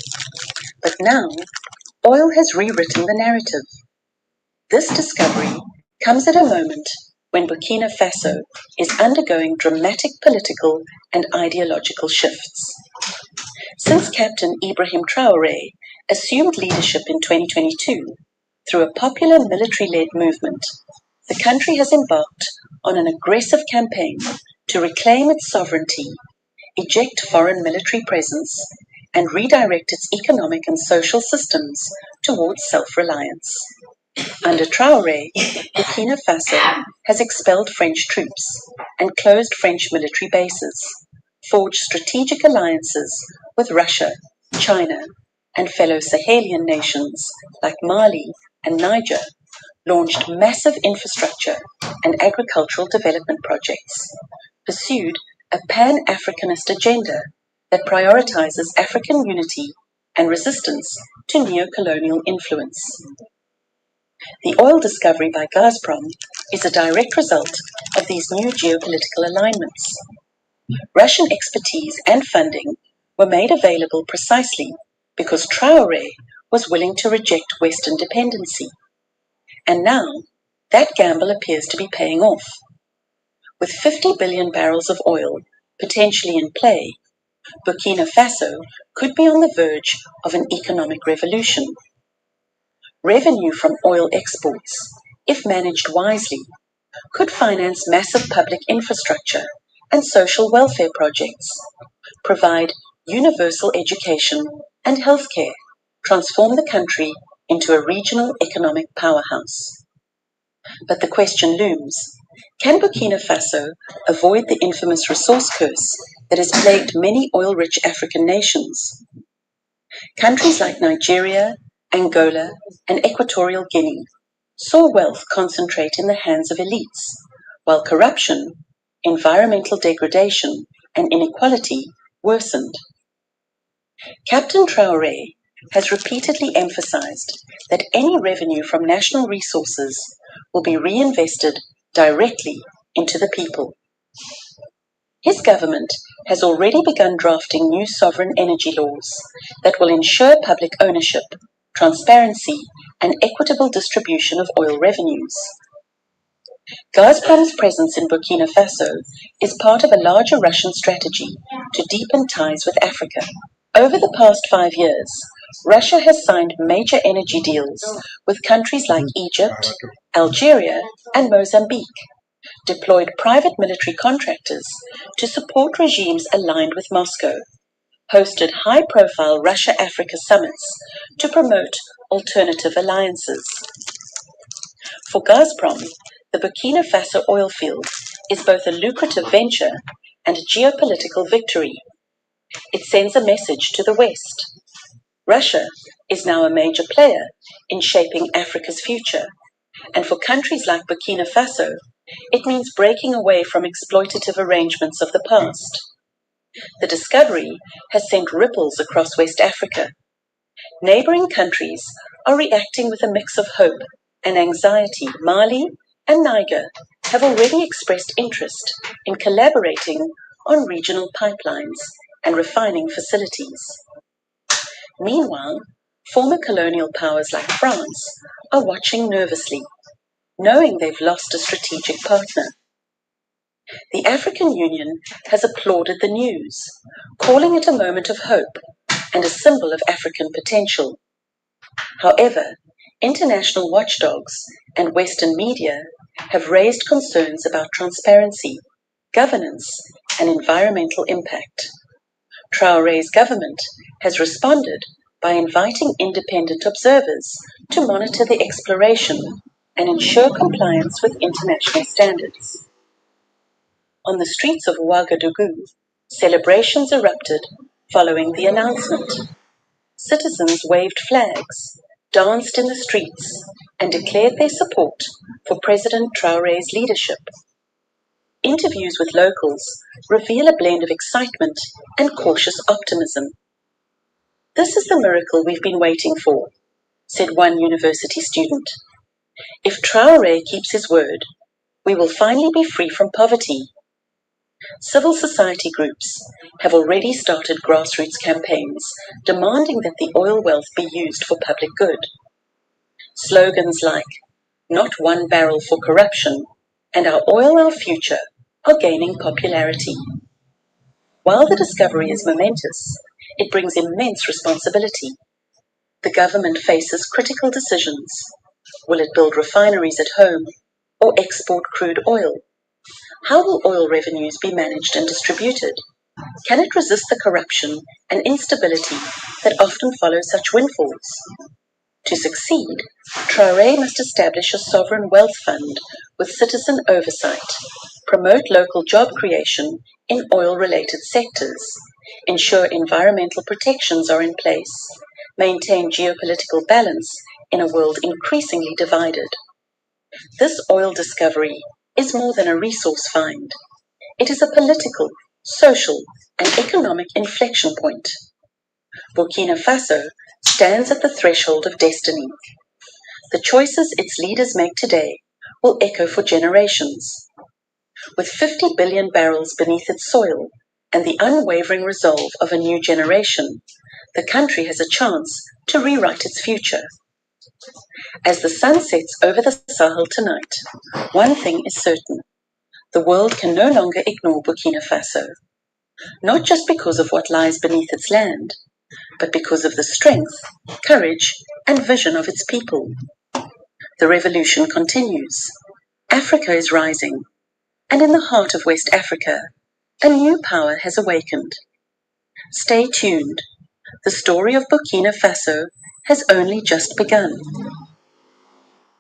[SPEAKER 21] But now, oil has rewritten the narrative. This discovery comes at a moment when Burkina Faso is undergoing dramatic political and ideological shifts. Since Captain Ibrahim Traoré assumed leadership in 2022 through a popular military-led movement, the country has embarked on an aggressive campaign to reclaim its sovereignty, eject foreign military presence, and redirect its economic and social systems towards self-reliance. Under Traoré, Burkina Faso has expelled French troops and closed French military bases, forged strategic alliances with Russia, China, and fellow Sahelian nations like Mali and Niger, launched massive infrastructure and agricultural development projects, pursued a pan-Africanist agenda that prioritizes African unity and resistance to neo-colonial influence. The oil discovery by Gazprom is a direct result of these new geopolitical alignments. Russian expertise and funding were made available precisely because Traoré was willing to reject Western dependency. And now, that gamble appears to be paying off. With 50 billion barrels of oil potentially in play, Burkina Faso could be on the verge of an economic revolution. Revenue from oil exports, if managed wisely, could finance massive public infrastructure and social welfare projects, provide universal education and healthcare, transform the country into a regional economic powerhouse. But the question looms, can Burkina Faso avoid the infamous resource curse that has plagued many oil-rich African nations? Countries like Nigeria, Angola, and Equatorial Guinea saw wealth concentrate in the hands of elites, while corruption, environmental degradation, and inequality worsened. Captain Traoré has repeatedly emphasized that any revenue from national resources will be reinvested directly into the people. His government has already begun drafting new sovereign energy laws that will ensure public ownership, transparency, and equitable distribution of oil revenues. Gazprom's presence in Burkina Faso is part of a larger Russian strategy to deepen ties with Africa. Over the past 5 years, Russia has signed major energy deals with countries like Egypt, Algeria, and Mozambique, deployed private military contractors to support regimes aligned with Moscow, hosted high-profile Russia-Africa summits to promote alternative alliances. For Gazprom, the Burkina Faso oil field is both a lucrative venture and a geopolitical victory. It sends a message to the West. Russia is now a major player in shaping Africa's future, and for countries like Burkina Faso, it means breaking away from exploitative arrangements of the past. The discovery has sent ripples across West Africa. Neighboring countries are reacting with a mix of hope and anxiety. Mali and Niger have already expressed interest in collaborating on regional pipelines and refining facilities. Meanwhile, former colonial powers like France are watching nervously, knowing they've lost a strategic partner. The African Union has applauded the news, calling it a moment of hope and a symbol of African potential. However, international watchdogs and Western media have raised concerns about transparency, governance, and environmental impact. Traoré's government has responded by inviting independent observers to monitor the exploration and ensure compliance with international standards. On the streets of Ouagadougou, celebrations erupted following the announcement. Citizens waved flags, danced in the streets, and declared their support for President Traoré's leadership. Interviews with locals reveal a blend of excitement and cautious optimism. "This is the miracle we've been waiting for," said one university student. "If Traoré keeps his word, we will finally be free from poverty." Civil society groups have already started grassroots campaigns demanding that the oil wealth be used for public good. Slogans like "Not one barrel for corruption" and "Our oil, our future" are gaining popularity. While the discovery is momentous, it brings immense responsibility. The government faces critical decisions. Will it build refineries at home or export crude oil? How will oil revenues be managed and distributed? Can it resist the corruption and instability that often follow such windfalls? To succeed, Traoré must establish a sovereign wealth fund with citizen oversight, promote local job creation in oil-related sectors, ensure environmental protections are in place, maintain geopolitical balance in a world increasingly divided. This oil discovery is more than a resource find. It is a political, social, and economic inflection point. Burkina Faso stands at the threshold of destiny. The choices its leaders make today will echo for generations. With 50 billion barrels beneath its soil and the unwavering resolve of a new generation, the country has a chance to rewrite its future. As the sun sets over the Sahel tonight, one thing is certain: the world can no longer ignore Burkina Faso, not just because of what lies beneath its land, but because of the strength, courage, and vision of its people. The revolution continues. Africa is rising, and in the heart of West Africa, a new power has awakened. Stay tuned. The story of Burkina Faso has only just begun.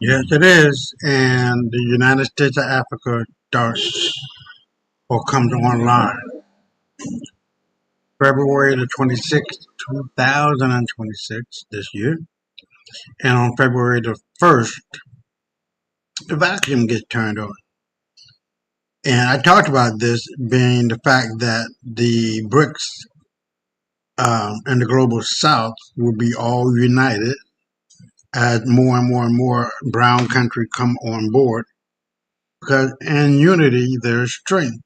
[SPEAKER 1] Yes, it is. And the United States of Africa starts or comes online February the 26th, 2026, this year. And on February the 1st, the vacuum gets turned on. And I talked about this being the fact that the BRICS and the global South will be all united as more and more and more brown country come on board, because in unity there's strength,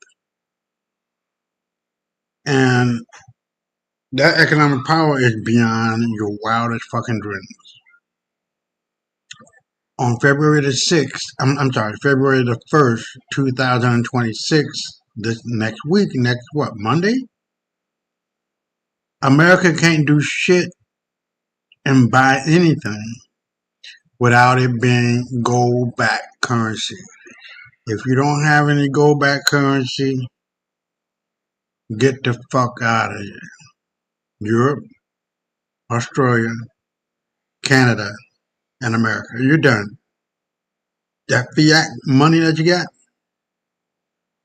[SPEAKER 1] and that economic power is beyond your wildest fucking dreams. On February the 6th, I'm sorry, February the 1st, 2026, this next week, next what, Monday? America can't do shit and buy anything without it being gold backed currency. If you don't have any gold backed currency, get the fuck out of here. Europe, Australia, Canada, and America. You're done. That fiat money that you got,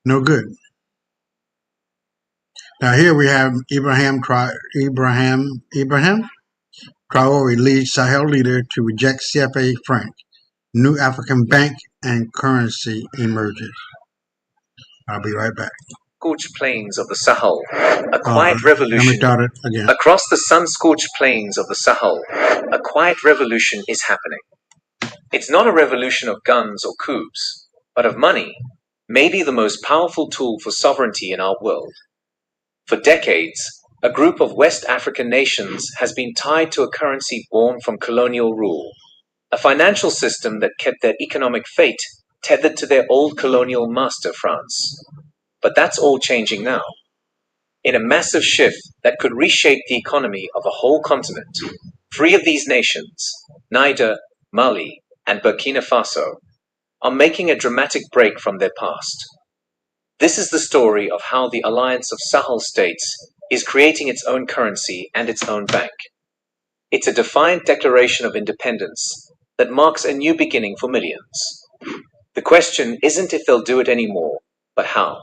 [SPEAKER 1] no good. Now here we have Ibrahim Traore leads Sahel leader to reject CFA franc. New African bank and currency emerges. I'll be right back.
[SPEAKER 6] Scorched plains of the Sahel, a quiet revolution.
[SPEAKER 1] Let me start it again.
[SPEAKER 6] Across the sun-scorched plains of the Sahel, a quiet revolution is happening. It's not a revolution of guns or coups, but of money, maybe the most powerful tool for sovereignty in our world. For decades, a group of West African nations has been tied to a currency born from colonial rule, a financial system that kept their economic fate tethered to their old colonial master, France. But that's all changing now. In a massive shift that could reshape the economy of a whole continent, 3 of these nations, Niger, Mali, and Burkina Faso, are making a dramatic break from their past. This is the story of how the alliance of Sahel states is creating its own currency and its own bank. It's a defiant declaration of independence that marks a new beginning for millions. The question isn't if they'll do it anymore, but how.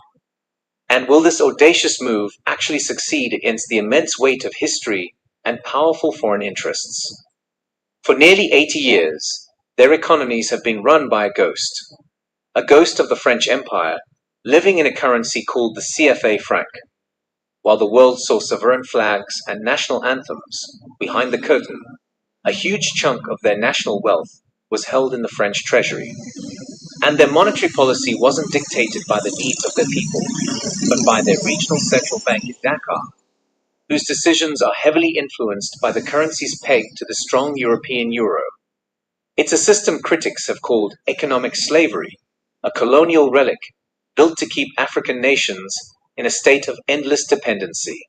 [SPEAKER 6] And will this audacious move actually succeed against the immense weight of history and powerful foreign interests? For nearly 80 years, their economies have been run by a ghost of the French Empire, living in a currency called the CFA franc. While the world saw sovereign flags and national anthems, behind the curtain, a huge chunk of their national wealth was held in the French treasury. And their monetary policy wasn't dictated by the needs of their people, but by their regional central bank in Dakar, whose decisions are heavily influenced by the currency's peg to the strong European euro. It's a system critics have called economic slavery, a colonial relic built to keep African nations in a state of endless dependency.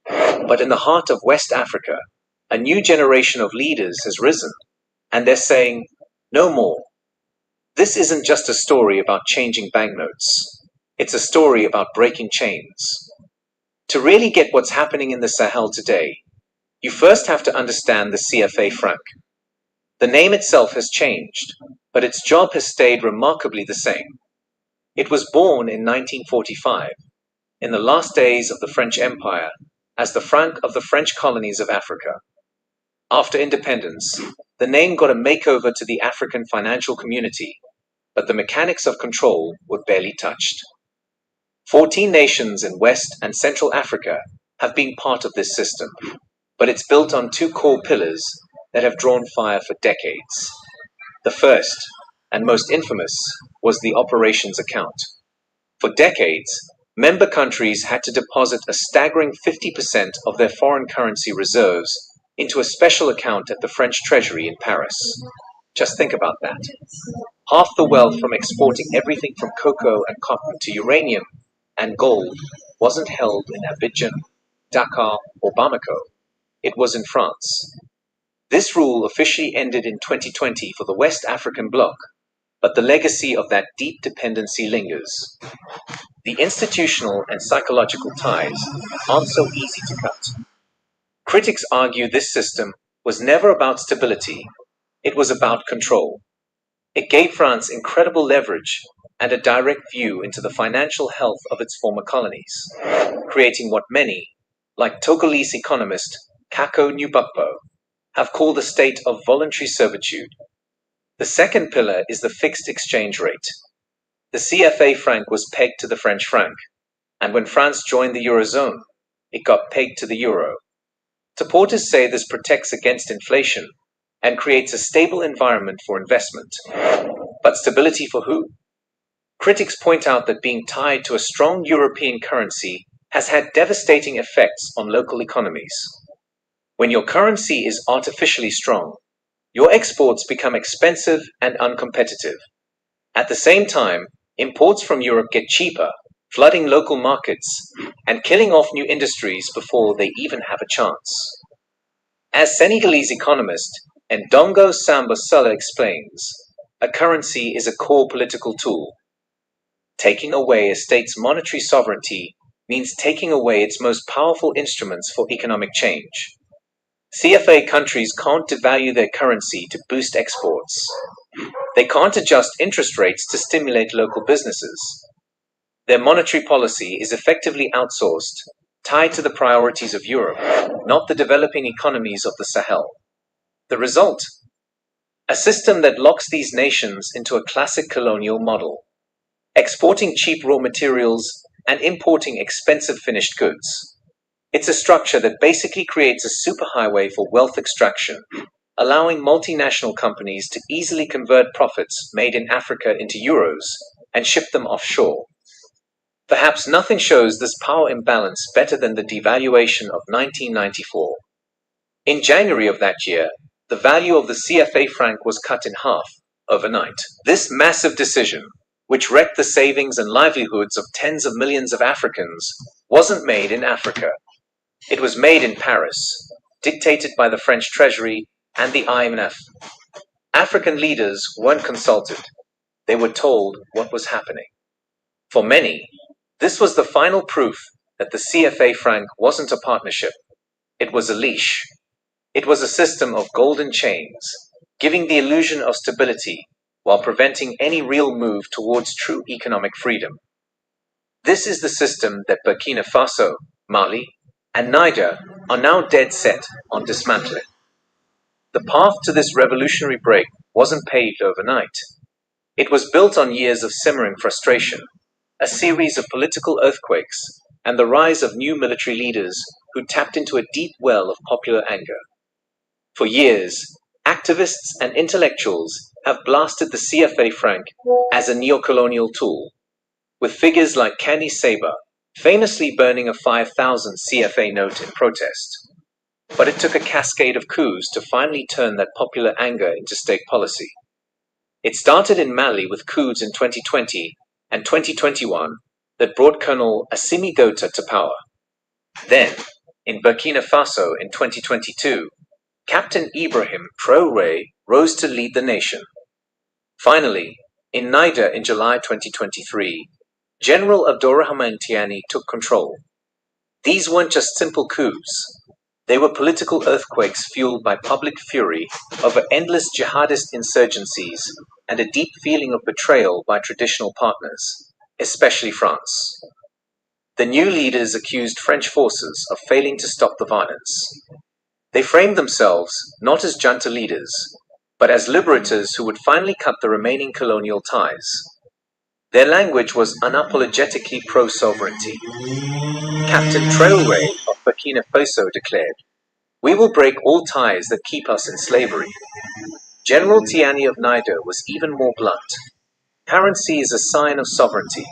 [SPEAKER 6] But in the heart of West Africa, a new generation of leaders has risen, and they're saying, no more. This isn't just a story about changing banknotes. It's a story about breaking chains. To really get what's happening in the Sahel today, you first have to understand the CFA franc. The name itself has changed, but its job has stayed remarkably the same. It was born in 1945, in the last days of the French Empire, as the franc of the French colonies of Africa. After independence, the name got a makeover to the African financial community, but the mechanics of control were barely touched. 14 nations in West and Central Africa have been part of this system, but it's built on 2 core pillars that have drawn fire for decades. The first, and most infamous, was the operations account. For decades, member countries had to deposit a staggering 50% of their foreign currency reserves into a special account at the French Treasury in Paris. Just think about that. Half the wealth from exporting everything from cocoa and cotton to uranium and gold wasn't held in Abidjan, Dakar, or Bamako. It was in France. This rule officially ended in 2020 for the West African bloc, but the legacy of that deep dependency lingers. The institutional and psychological ties aren't so easy to cut. Critics argue this system was never about stability, it was about control. It gave France incredible leverage and a direct view into the financial health of its former colonies, creating what many, like Togolese economist Kako Nubakbo, have called a state of voluntary servitude. The second pillar is the fixed exchange rate. The CFA franc was pegged to the French franc, and when France joined the Eurozone, it got pegged to the euro. Supporters say this protects against inflation and creates a stable environment for investment. But stability for who? Critics point out that being tied to a strong European currency has had devastating effects on local economies. When your currency is artificially strong, your exports become expensive and uncompetitive. At the same time, imports from Europe get cheaper, flooding local markets and killing off new industries before they even have a chance. As Senegalese economist Ndongo Samba Sulla explains, a currency is a core political tool. Taking away a state's monetary sovereignty means taking away its most powerful instruments for economic change. CFA countries can't devalue their currency to boost exports. They can't adjust interest rates to stimulate local businesses. Their monetary policy is effectively outsourced, tied to the priorities of Europe, not the developing economies of the Sahel. The result? A system that locks these nations into a classic colonial model, exporting cheap raw materials and importing expensive finished goods. It's a structure that basically creates a superhighway for wealth extraction, allowing multinational companies to easily convert profits made in Africa into euros and ship them offshore. Perhaps nothing shows this power imbalance better than the devaluation of 1994. In January of that year, the value of the CFA franc was cut in half overnight. This massive decision, which wrecked the savings and livelihoods of tens of millions of Africans, wasn't made in Africa. It was made in Paris, dictated by the French Treasury and the IMF. African leaders weren't consulted. They were told what was happening. For many, this was the final proof that the CFA franc wasn't a partnership. It was a leash. It was a system of golden chains, giving the illusion of stability while preventing any real move towards true economic freedom. This is the system that Burkina Faso, Mali, and Niger are now dead set on dismantling. The path to this revolutionary break wasn't paved overnight. It was built on years of simmering frustration, a series of political earthquakes, and the rise of new military leaders who tapped into a deep well of popular anger. For years, activists and intellectuals have blasted the CFA franc as a neocolonial tool, with figures like Candy Saber famously burning a 5,000 CFA note in protest. But it took a cascade of coups to finally turn that popular anger into state policy. It started in Mali with coups in 2020 and 2021 that brought Colonel Assimi Goïta to power. Then, in Burkina Faso in 2022, Captain Ibrahim Traoré rose to lead the nation. Finally, in Niger in July 2023, General Abdourahmane Tiani took control. These weren't just simple coups. They were political earthquakes fueled by public fury over endless jihadist insurgencies and a deep feeling of betrayal by traditional partners, especially France. The new leaders accused French forces of failing to stop the violence. They framed themselves not as junta leaders, but as liberators who would finally cut the remaining colonial ties. Their language was unapologetically pro-sovereignty. Captain Traoré of Burkina Faso declared, "We will break all ties that keep us in slavery." General Tiani of Niger was even more blunt. Currency is a sign of sovereignty.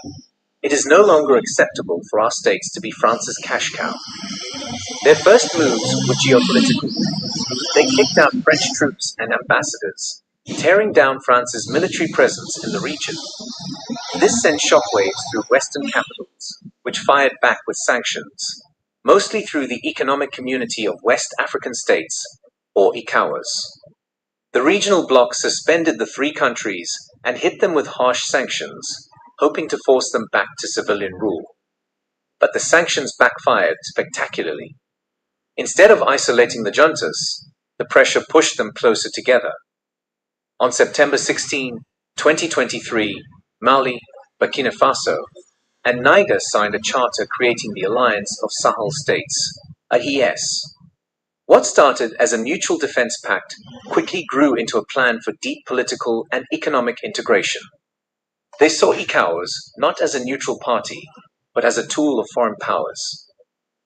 [SPEAKER 6] It is no longer acceptable for our states to be France's cash cow. Their first moves were geopolitical. They kicked out French troops and ambassadors, tearing down France's military presence in the region. This sent shockwaves through Western capitals, which fired back with sanctions, mostly through the Economic Community of West African States, or ECOWAS. The regional bloc suspended the three countries and hit them with harsh sanctions, hoping to force them back to civilian rule. But the sanctions backfired spectacularly. Instead of isolating the juntas, the pressure pushed them closer together. On September 16, 2023, Mali, Burkina Faso, and Niger signed a charter creating the Alliance of Sahel States, AES. What started as a mutual defense pact quickly grew into a plan for deep political and economic integration. They saw ECOWAS not as a neutral party, but as a tool of foreign powers.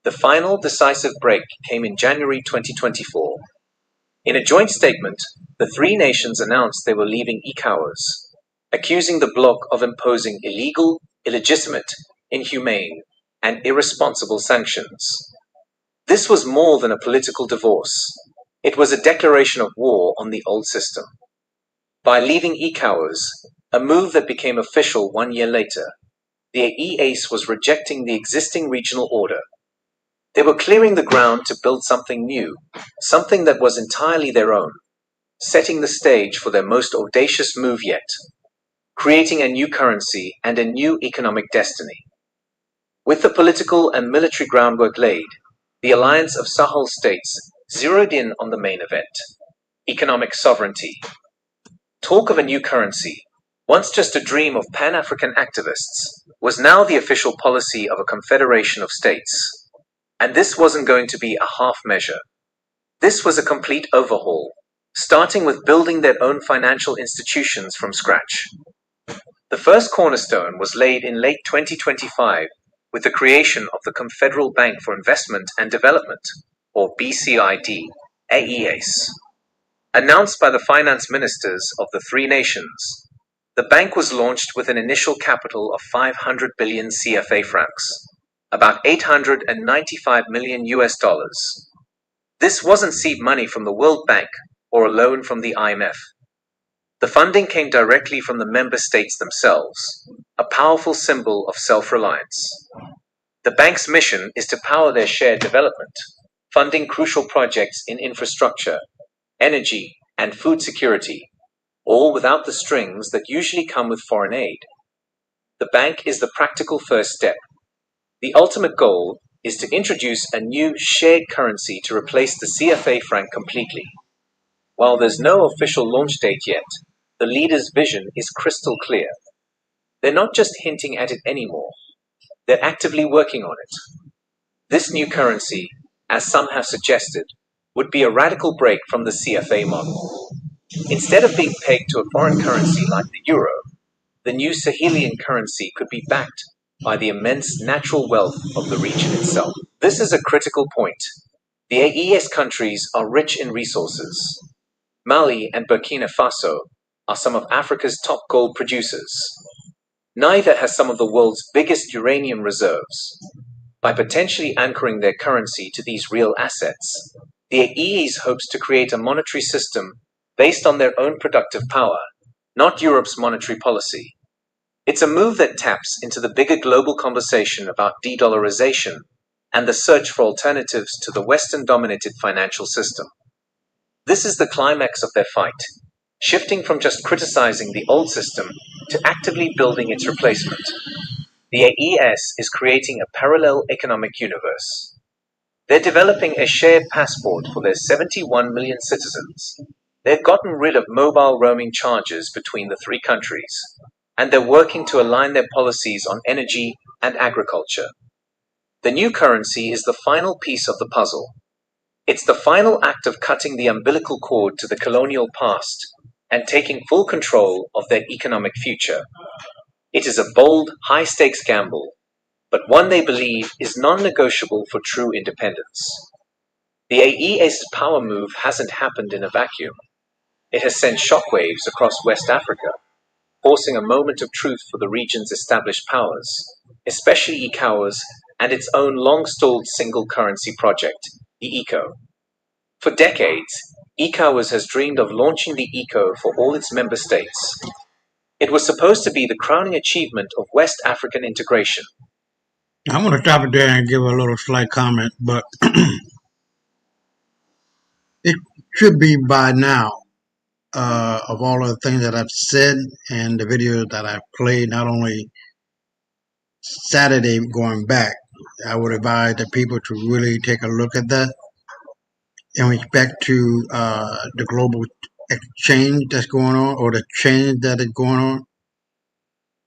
[SPEAKER 6] The final decisive break came in January 2024. In a joint statement, the three nations announced they were leaving ECOWAS, accusing the bloc of imposing illegal, illegitimate, inhumane, and irresponsible sanctions. This was more than a political divorce. It was a declaration of war on the old system. By leaving ECOWAS, a move that became official 1 year later, the EAS was rejecting the existing regional order. They were clearing the ground to build something new, something that was entirely their own, setting the stage for their most audacious move yet, creating a new currency and a new economic destiny. With the political and military groundwork laid, the alliance of Sahel states zeroed in on the main event, economic sovereignty. Talk of a new currency, once just a dream of Pan-African activists, was now the official policy of a confederation of states. And this wasn't going to be a half measure. This was a complete overhaul, starting with building their own financial institutions from scratch. The first cornerstone was laid in late 2025 with the creation of the Confederal Bank for Investment and Development, or BCID, AES. Announced by the finance ministers of the three nations, the bank was launched with an initial capital of 500 billion CFA francs, about 895 million US dollars. This wasn't seed money from the World Bank or a loan from the IMF. The funding came directly from the member states themselves, a powerful symbol of self-reliance. The bank's mission is to power their shared development, funding crucial projects in infrastructure, energy, and food security, all without the strings that usually come with foreign aid. The bank is the practical first step. The ultimate goal is to introduce a new shared currency to replace the CFA franc completely. While there's no official launch date yet, the leaders' vision is crystal clear. They're not just hinting at it anymore. They're actively working on it. This new currency, as some have suggested, would be a radical break from the CFA model. Instead of being pegged to a foreign currency like the euro, the new Sahelian currency could be backed by the immense natural wealth of the region itself. This is a critical point. The AES countries are rich in resources. Mali and Burkina Faso are some of Africa's top gold producers. Neither has some of the world's biggest uranium reserves. By potentially anchoring their currency to these real assets, the AES hopes to create a monetary system based on their own productive power, not Europe's monetary policy. It's a move that taps into the bigger global conversation about de-dollarization and the search for alternatives to the Western-dominated financial system. This is the climax of their fight, shifting from just criticizing the old system to actively building its replacement. The AES is creating a parallel economic universe. They're developing a shared passport for their 71 million citizens. They've gotten rid of mobile roaming charges between the three countries, and they're working to align their policies on energy and agriculture. The new currency is the final piece of the puzzle. It's the final act of cutting the umbilical cord to the colonial past and taking full control of their economic future. It is a bold, high-stakes gamble, but one they believe is non-negotiable for true independence. The AES's power move hasn't happened in a vacuum. It has sent shockwaves across West Africa, forcing a moment of truth for the region's established powers, especially ECOWAS and its own long-stalled single currency project, the ECO. For decades, ECOWAS has dreamed of launching the ECO for all its member states. It was supposed to be the crowning achievement of West African integration.
[SPEAKER 1] I'm going to stop it there and give a little slight comment, but it should be by now, of all of the things that I've said and the videos that I've played, not only Saturday going back, I would advise the people to really take a look at that in respect to the global exchange that's going on, or the change that is going on.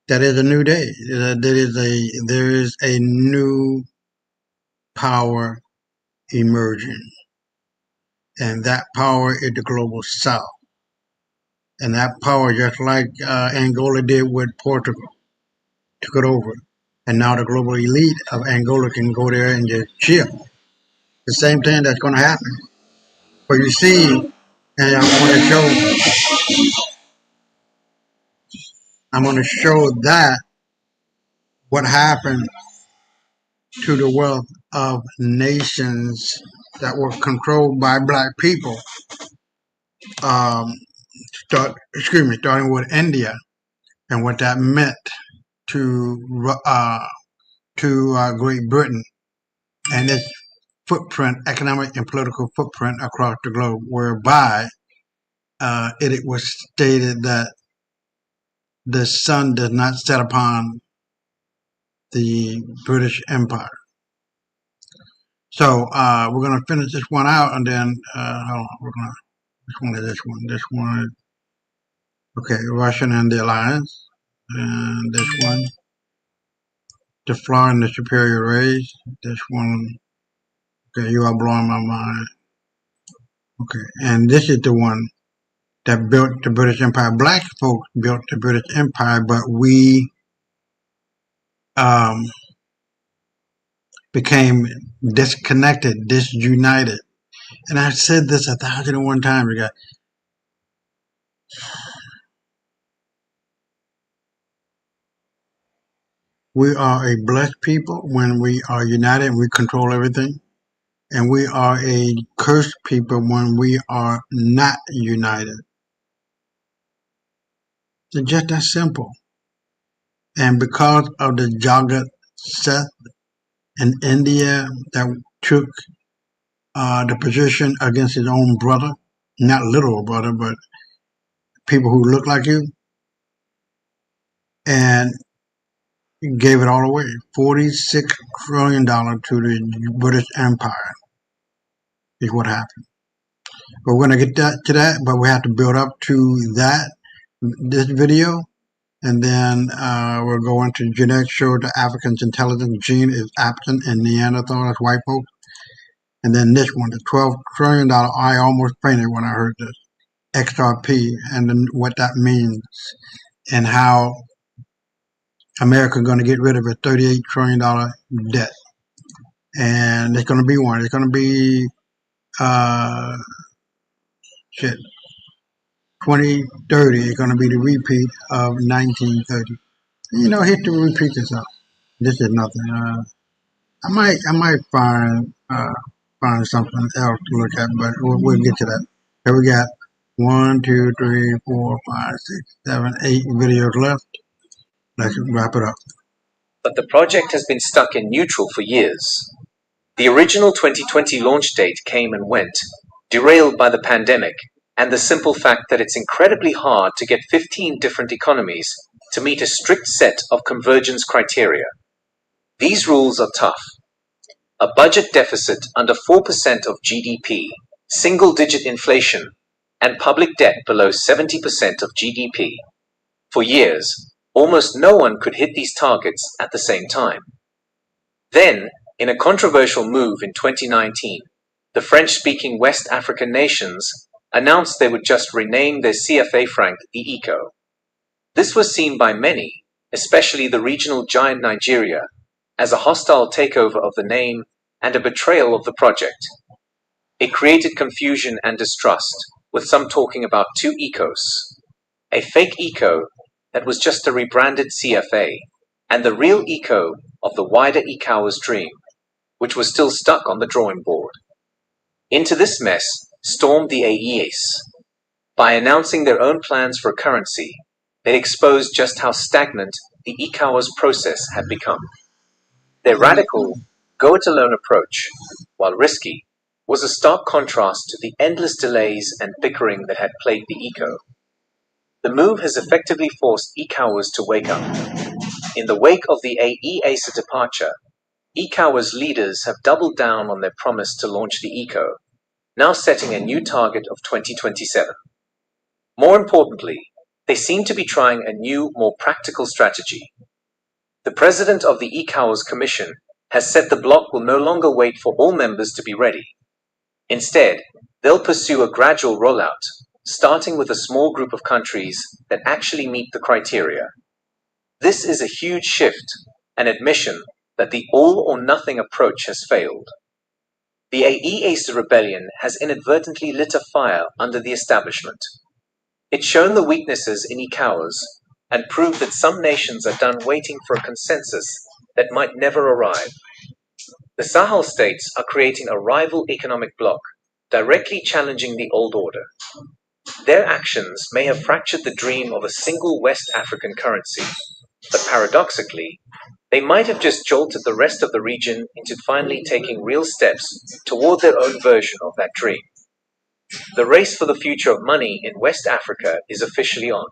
[SPEAKER 1] That is a new day. There is a new power emerging, and that power is the global South. And that power, just like Angola did with Portugal, took it over and now the global elite of Angola can go there and just chill. The same thing that's going to happen. But you see, and I'm going to show that what happened to the wealth of nations that were controlled by black people. Starting with India and what that meant to Great Britain and its footprint, economic and political footprint across the globe, whereby it was stated that the sun does not set upon the British Empire. So we're going to finish this one out, and then hold on, which one is this one? This one, okay, Russian and the Alliance, and this one, the flaw in the superior race. This one, okay, you are blowing my mind. Okay, and this is the one that built the British Empire. Black folks built the British Empire, but we became disconnected, disunited. And I've said this 1,001 times, you guys. We are a blessed people when we are united and we control everything. And we are a cursed people when we are not united. It's just that simple. And because of the Jagat Seth in India that took the position against his own brother, not literal brother, but people who look like you, and gave it all away. $46 trillion to the British Empire is what happened. But we're going to get to that, but we have to build up to this video, and then we'll go into genetics show the African's intelligence gene is absent in Neanderthals, white folks. And then this one, the $12 trillion, I almost fainted when I heard this, XRP, and then what that means, and how America's going to get rid of a $38 trillion debt. And there's going to be one. It's going to be, 2030 is going to be the repeat of 1930. History repeats itself. This is nothing. I might find something else to look at, but we'll get to that. Here we got 1, 2, 3, 4, 5, 6, 7, 8 videos left. Let's wrap it up.
[SPEAKER 6] But the project has been stuck in neutral for years. The original 2020 launch date came and went, derailed by the pandemic and the simple fact that it's incredibly hard to get 15 different economies to meet a strict set of convergence criteria. These rules are tough. A budget deficit under 4% of GDP, single-digit inflation, and public debt below 70% of GDP. For years, almost no one could hit these targets at the same time. Then, in a controversial move in 2019, the French-speaking West African nations announced they would just rename their CFA franc the ECO. This was seen by many, especially the regional giant Nigeria, as a hostile takeover of the name and a betrayal of the project. It created confusion and distrust, with some talking about two ECOs, a fake ECO that was just a rebranded CFA, and the real ECO of the wider ECOWAS dream, which was still stuck on the drawing board. Into this mess stormed the AES. By announcing their own plans for a currency, they exposed just how stagnant the ECOWAS process had become. Their radical, go-it-alone approach, while risky, was a stark contrast to the endless delays and bickering that had plagued the ECO. The move has effectively forced ECOWAS to wake up. In the wake of the AEASA departure, ECOWAS leaders have doubled down on their promise to launch the ECO, now setting a new target of 2027. More importantly, they seem to be trying a new, more practical strategy. The president of the ECOWAS Commission has said the bloc will no longer wait for all members to be ready. Instead, they'll pursue a gradual rollout, starting with a small group of countries that actually meet the criteria. This is a huge shift, an admission that the all-or-nothing approach has failed. The AES rebellion has inadvertently lit a fire under the establishment. It's shown the weaknesses in ECOWAS and proved that some nations are done waiting for a consensus that might never arrive. The Sahel states are creating a rival economic bloc, directly challenging the old order. Their actions may have fractured the dream of a single West African currency, but paradoxically, they might have just jolted the rest of the region into finally taking real steps toward their own version of that dream. The race for the future of money in West Africa is officially on.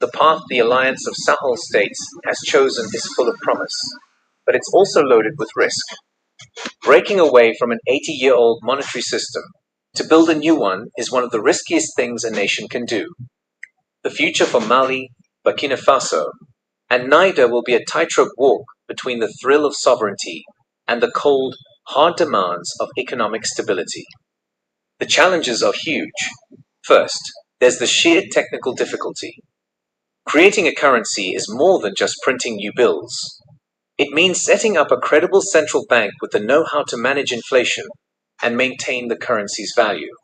[SPEAKER 6] The path the Alliance of Sahel States has chosen is full of promise, but it's also loaded with risk. Breaking away from an 80-year-old monetary system to build a new one is one of the riskiest things a nation can do. The future for Mali, Burkina Faso, and Niger will be a tightrope walk between the thrill of sovereignty and the cold, hard demands of economic stability. The challenges are huge. First, there's the sheer technical difficulty. Creating a currency is more than just printing new bills. It means setting up a credible central bank with the know-how to manage inflation and maintain the currency's value.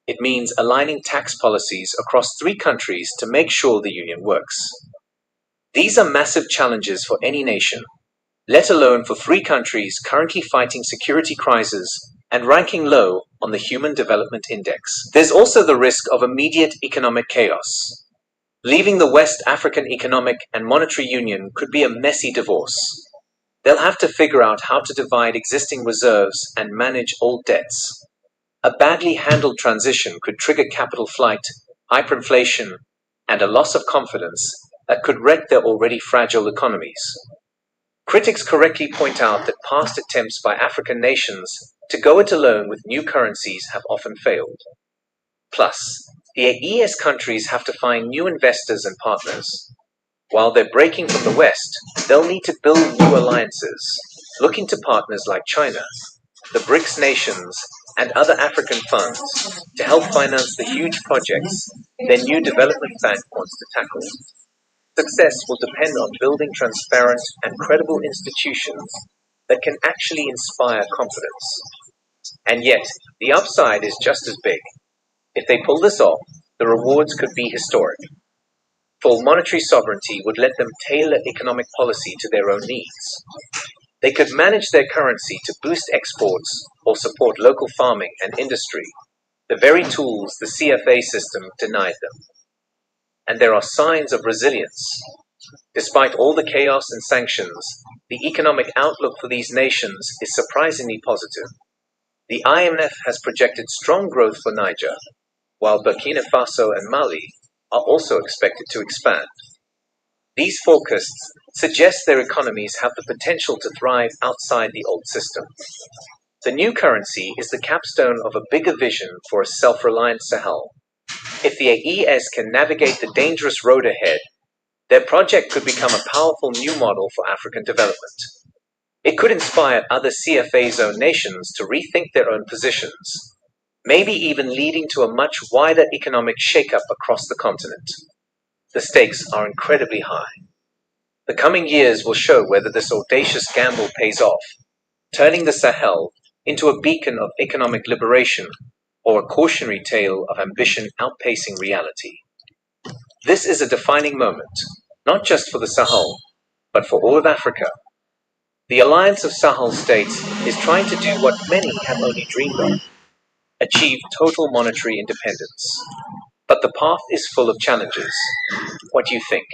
[SPEAKER 6] It means aligning tax policies across 3 countries to make sure the union works. These are massive challenges for any nation, let alone for 3 countries currently fighting security crises and ranking low on the Human Development Index. There's also the risk of immediate economic chaos. Leaving the West African Economic and Monetary Union could be a messy divorce. They'll have to figure out how to divide existing reserves and manage old debts. A badly handled transition could trigger capital flight, hyperinflation, and a loss of confidence that could wreck their already fragile economies. Critics correctly point out that past attempts by African nations to go it alone with new currencies have often failed. Plus, the AES countries have to find new investors and partners. While they're breaking from the West, they'll need to build new alliances, looking to partners like China, the BRICS nations, and other African funds to help finance the huge projects their new development bank wants to tackle. Success will depend on building transparent and credible institutions that can actually inspire confidence. And yet, the upside is just as big. If they pull this off, the rewards could be historic. Full monetary sovereignty would let them tailor economic policy to their own needs. They could manage their currency to boost exports or support local farming and industry, the very tools the CFA system denied them. And there are signs of resilience. Despite all the chaos and sanctions, the economic outlook for these nations is surprisingly positive. The IMF has projected strong growth for Niger, while Burkina Faso and Mali are also expected to expand. These forecasts suggest their economies have the potential to thrive outside the old system. The new currency is the capstone of a bigger vision for a self-reliant Sahel. If the AES can navigate the dangerous road ahead, their project could become a powerful new model for African development. It could inspire other CFA zone nations to rethink their own positions, maybe even leading to a much wider economic shakeup across the continent. The stakes are incredibly high. The coming years will show whether this audacious gamble pays off, turning the Sahel into a beacon of economic liberation or a cautionary tale of ambition outpacing reality. This is a defining moment, not just for the Sahel, but for all of Africa. The Alliance of Sahel States is trying to do what many have only dreamed of, achieve total monetary independence. But the path is full of challenges. What do you think?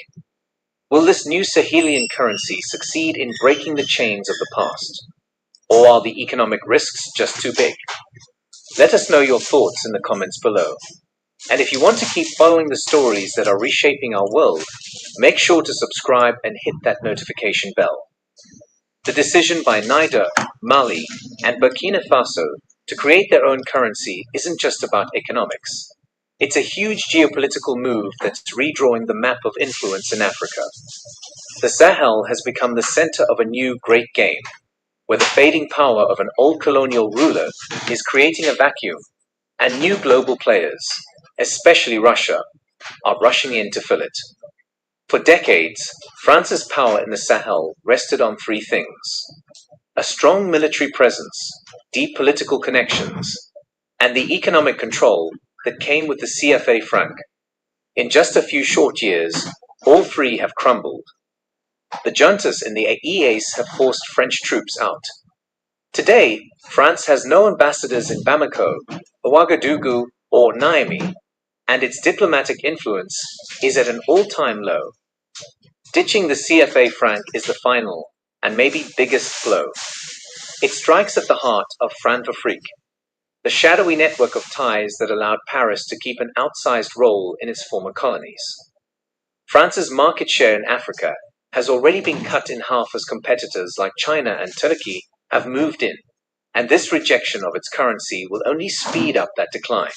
[SPEAKER 6] Will this new Sahelian currency succeed in breaking the chains of the past? Or are the economic risks just too big? Let us know your thoughts in the comments below. And if you want to keep following the stories that are reshaping our world, make sure to subscribe and hit that notification bell. The decision by Niger, Mali, and Burkina Faso to create their own currency isn't just about economics. It's a huge geopolitical move that's redrawing the map of influence in Africa. The Sahel has become the center of a new great game, where the fading power of an old colonial ruler is creating a vacuum, and new global players, especially Russia, are rushing in to fill it. For decades, France's power in the Sahel rested on three things: a strong military presence, deep political connections, and the economic control that came with the CFA franc. In just a few short years, all three have crumbled. The juntas in the EAS have forced French troops out. Today, France has no ambassadors in Bamako, Ouagadougou, or Niamey, and its diplomatic influence is at an all-time low. Ditching the CFA franc is the final, and maybe biggest blow. It strikes at the heart of Franc-Afrique, the shadowy network of ties that allowed Paris to keep an outsized role in its former colonies. France's market share in Africa has already been cut in half as competitors like China and Turkey have moved in, and this rejection of its currency will only speed up that decline.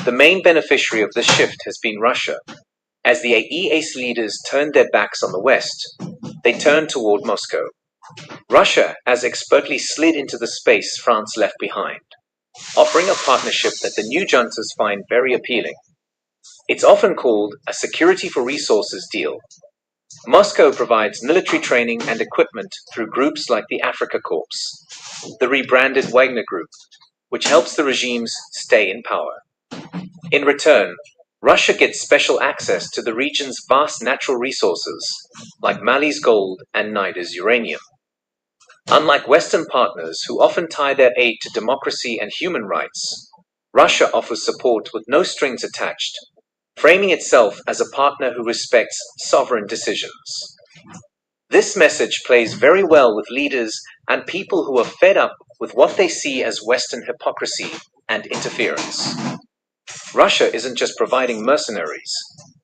[SPEAKER 6] The main beneficiary of this shift has been Russia. As the EAS leaders turned their backs on the West, they turned toward Moscow. Russia has expertly slid into the space France left behind, offering a partnership that the new juntas find very appealing. It's often called a security for resources deal. Moscow provides military training and equipment through groups like the Africa Corps, the rebranded Wagner Group, which helps the regimes stay in power. In return, Russia gets special access to the region's vast natural resources, like Mali's gold and Niger's uranium. Unlike Western partners who often tie their aid to democracy and human rights, Russia offers support with no strings attached, framing itself as a partner who respects sovereign decisions. This message plays very well with leaders and people who are fed up with what they see as Western hypocrisy and interference. Russia isn't just providing mercenaries,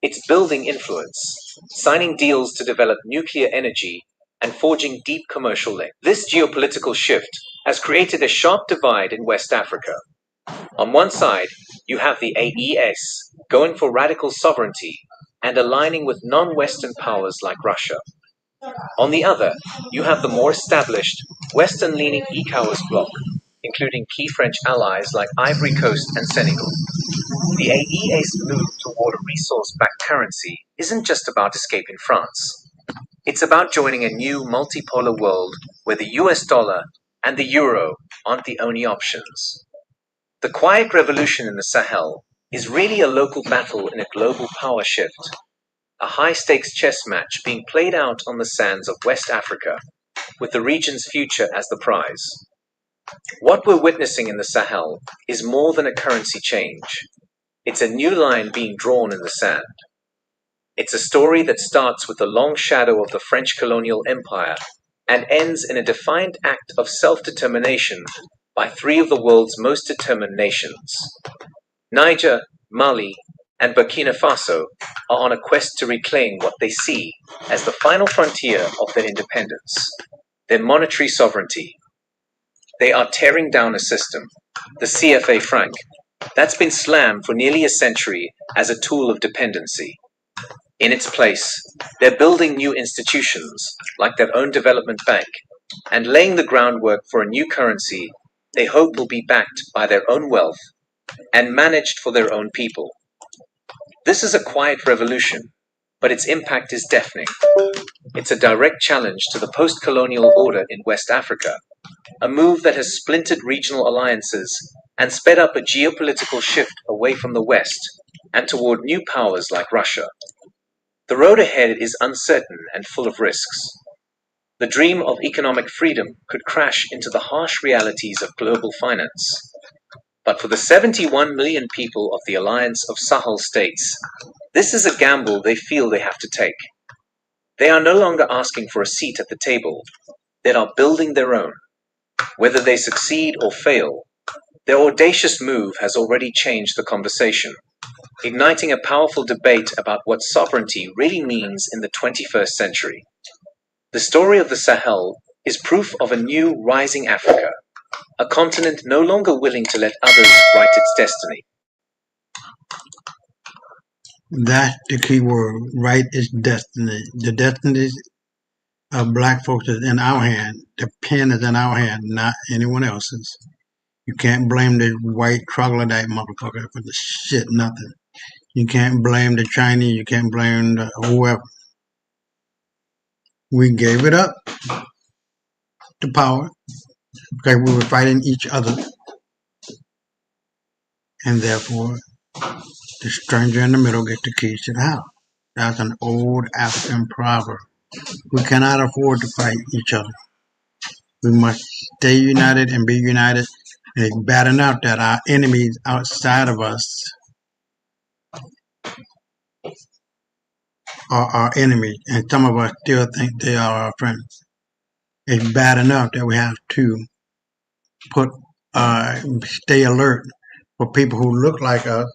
[SPEAKER 6] it's building influence, signing deals to develop nuclear energy, and forging deep commercial links. This geopolitical shift has created a sharp divide in West Africa. On one side, you have the AES going for radical sovereignty and aligning with non-Western powers like Russia. On the other, you have the more established, Western-leaning ECOWAS bloc, including key French allies like Ivory Coast and Senegal. The AES move toward a resource-backed currency isn't just about escaping France. It's about joining a new multipolar world where the US dollar and the euro aren't the only options. The quiet revolution in the Sahel is really a local battle in a global power shift, a high-stakes chess match being played out on the sands of West Africa, with the region's future as the prize. What we're witnessing in the Sahel is more than a currency change. It's a new line being drawn in the sand. It's a story that starts with the long shadow of the French colonial empire and ends in a defiant act of self-determination by three of the world's most determined nations. Niger, Mali, and Burkina Faso are on a quest to reclaim what they see as the final frontier of their independence, their monetary sovereignty. They are tearing down a system, the CFA franc, that's been slammed for nearly a century as a tool of dependency. In its place, they're building new institutions, like their own development bank, and laying the groundwork for a new currency they hope will be backed by their own wealth and managed for their own people. This is a quiet revolution, but its impact is deafening. It's a direct challenge to the post-colonial order in West Africa, a move that has splintered regional alliances and sped up a geopolitical shift away from the West and toward new powers like Russia. The road ahead is uncertain and full of risks. The dream of economic freedom could crash into the harsh realities of global finance. But for the 71 million people of the Alliance of Sahel states, this is a gamble they feel they have to take. They are no longer asking for a seat at the table. They are building their own. Whether they succeed or fail, their audacious move has already changed the conversation, igniting a powerful debate about what sovereignty really means in the 21st century. The story of the Sahel is proof of a new rising Africa, a continent no longer willing to let others write its destiny.
[SPEAKER 1] That's the key word, write its destiny. The destiny of black folks is in our hand. The pen is in our hand, not anyone else's. You can't blame the white troglodyte motherfucker for the shit, nothing. You can't blame the Chinese. You can't blame whoever. We gave it up, the power, because we were fighting each other, and therefore the stranger in the middle gets the keys to the house. That's an old African proverb. We cannot afford to fight each other. We must stay united and be united. And it's bad enough that our enemies outside of us are our enemies, and some of us still think they are our friends. It's bad enough that we have to stay alert for people who look like us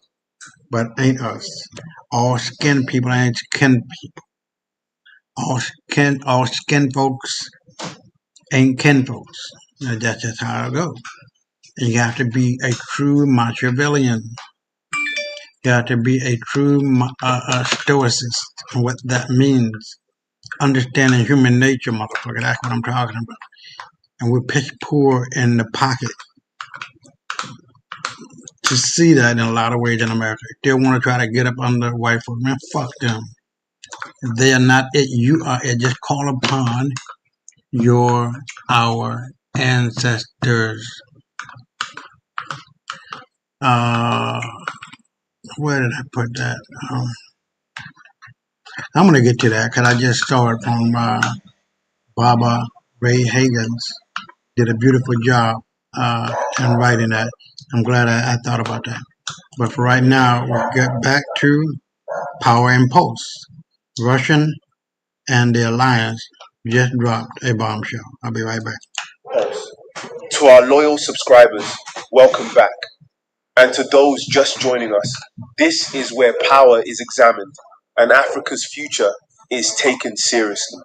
[SPEAKER 1] but ain't us. All skin people ain't kin people. All skin folks ain't kin folks. That's just how it goes. You have to be a true Machiavellian. You have to be a true stoicist. And what that means, understanding human nature, motherfucker. That's what I'm talking about. And we're piss poor in the pocket to see that in a lot of ways in America. They want to try to get up under white folks. Man, fuck them. They are not it. You are it. Just call upon our ancestors. Where did I put that? I'm going to get to that because I just saw it from Baba Ray Higgins. Did a beautiful job in writing that. I'm glad I thought about that. But for right now, we'll get back to Power Impulse. Russian and the Alliance just dropped a bombshell. I'll be right back.
[SPEAKER 3] Pulse. To our loyal subscribers, welcome back. And to those just joining us, this is where power is examined and Africa's future is taken seriously.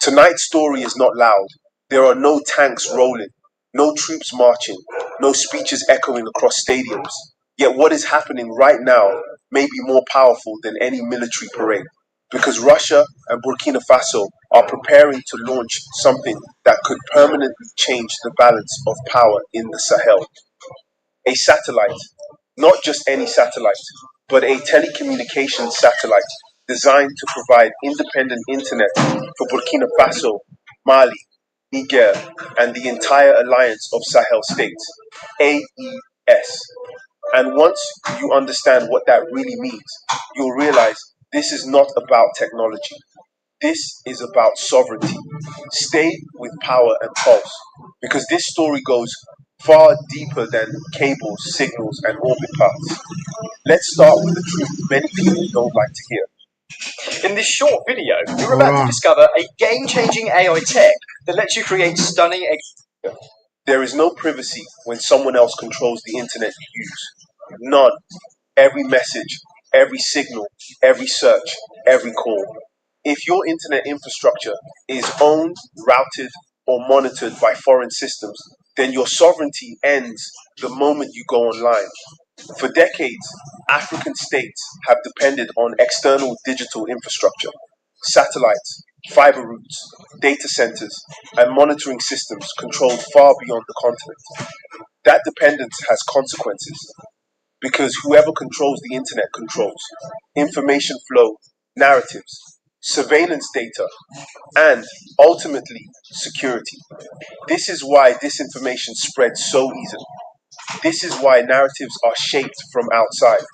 [SPEAKER 3] Tonight's story is not loud. There are no tanks rolling, no troops marching, no speeches echoing across stadiums. Yet what is happening right now may be more powerful than any military parade, because Russia and Burkina Faso are preparing to launch something that could permanently change the balance of power in the Sahel. A satellite, not just any satellite, but a telecommunications satellite designed to provide independent internet for Burkina Faso, Mali, Niger, and the entire alliance of Sahel states, AES. And once you understand what that really means, you'll realize this is not about technology. This is about sovereignty. Stay with Power and Pulse, because this story goes far deeper than cables, signals, and orbit paths. Let's start with the truth many people don't like to hear.
[SPEAKER 22] In this short video, you're about to discover a game-changing AI tech that lets you create stunning...
[SPEAKER 3] There is no privacy when someone else controls the internet you use. None. Every message, every signal, every search, every call. If your internet infrastructure is owned, routed, or monitored by foreign systems, then your sovereignty ends the moment you go online. For decades, African states have depended on external digital infrastructure, satellites, fiber routes, data centers, and monitoring systems controlled far beyond the continent. That dependence has consequences, because whoever controls the internet controls information flow, narratives, surveillance data, and ultimately security. This is why disinformation spreads so easily. This is why narratives are shaped from outside.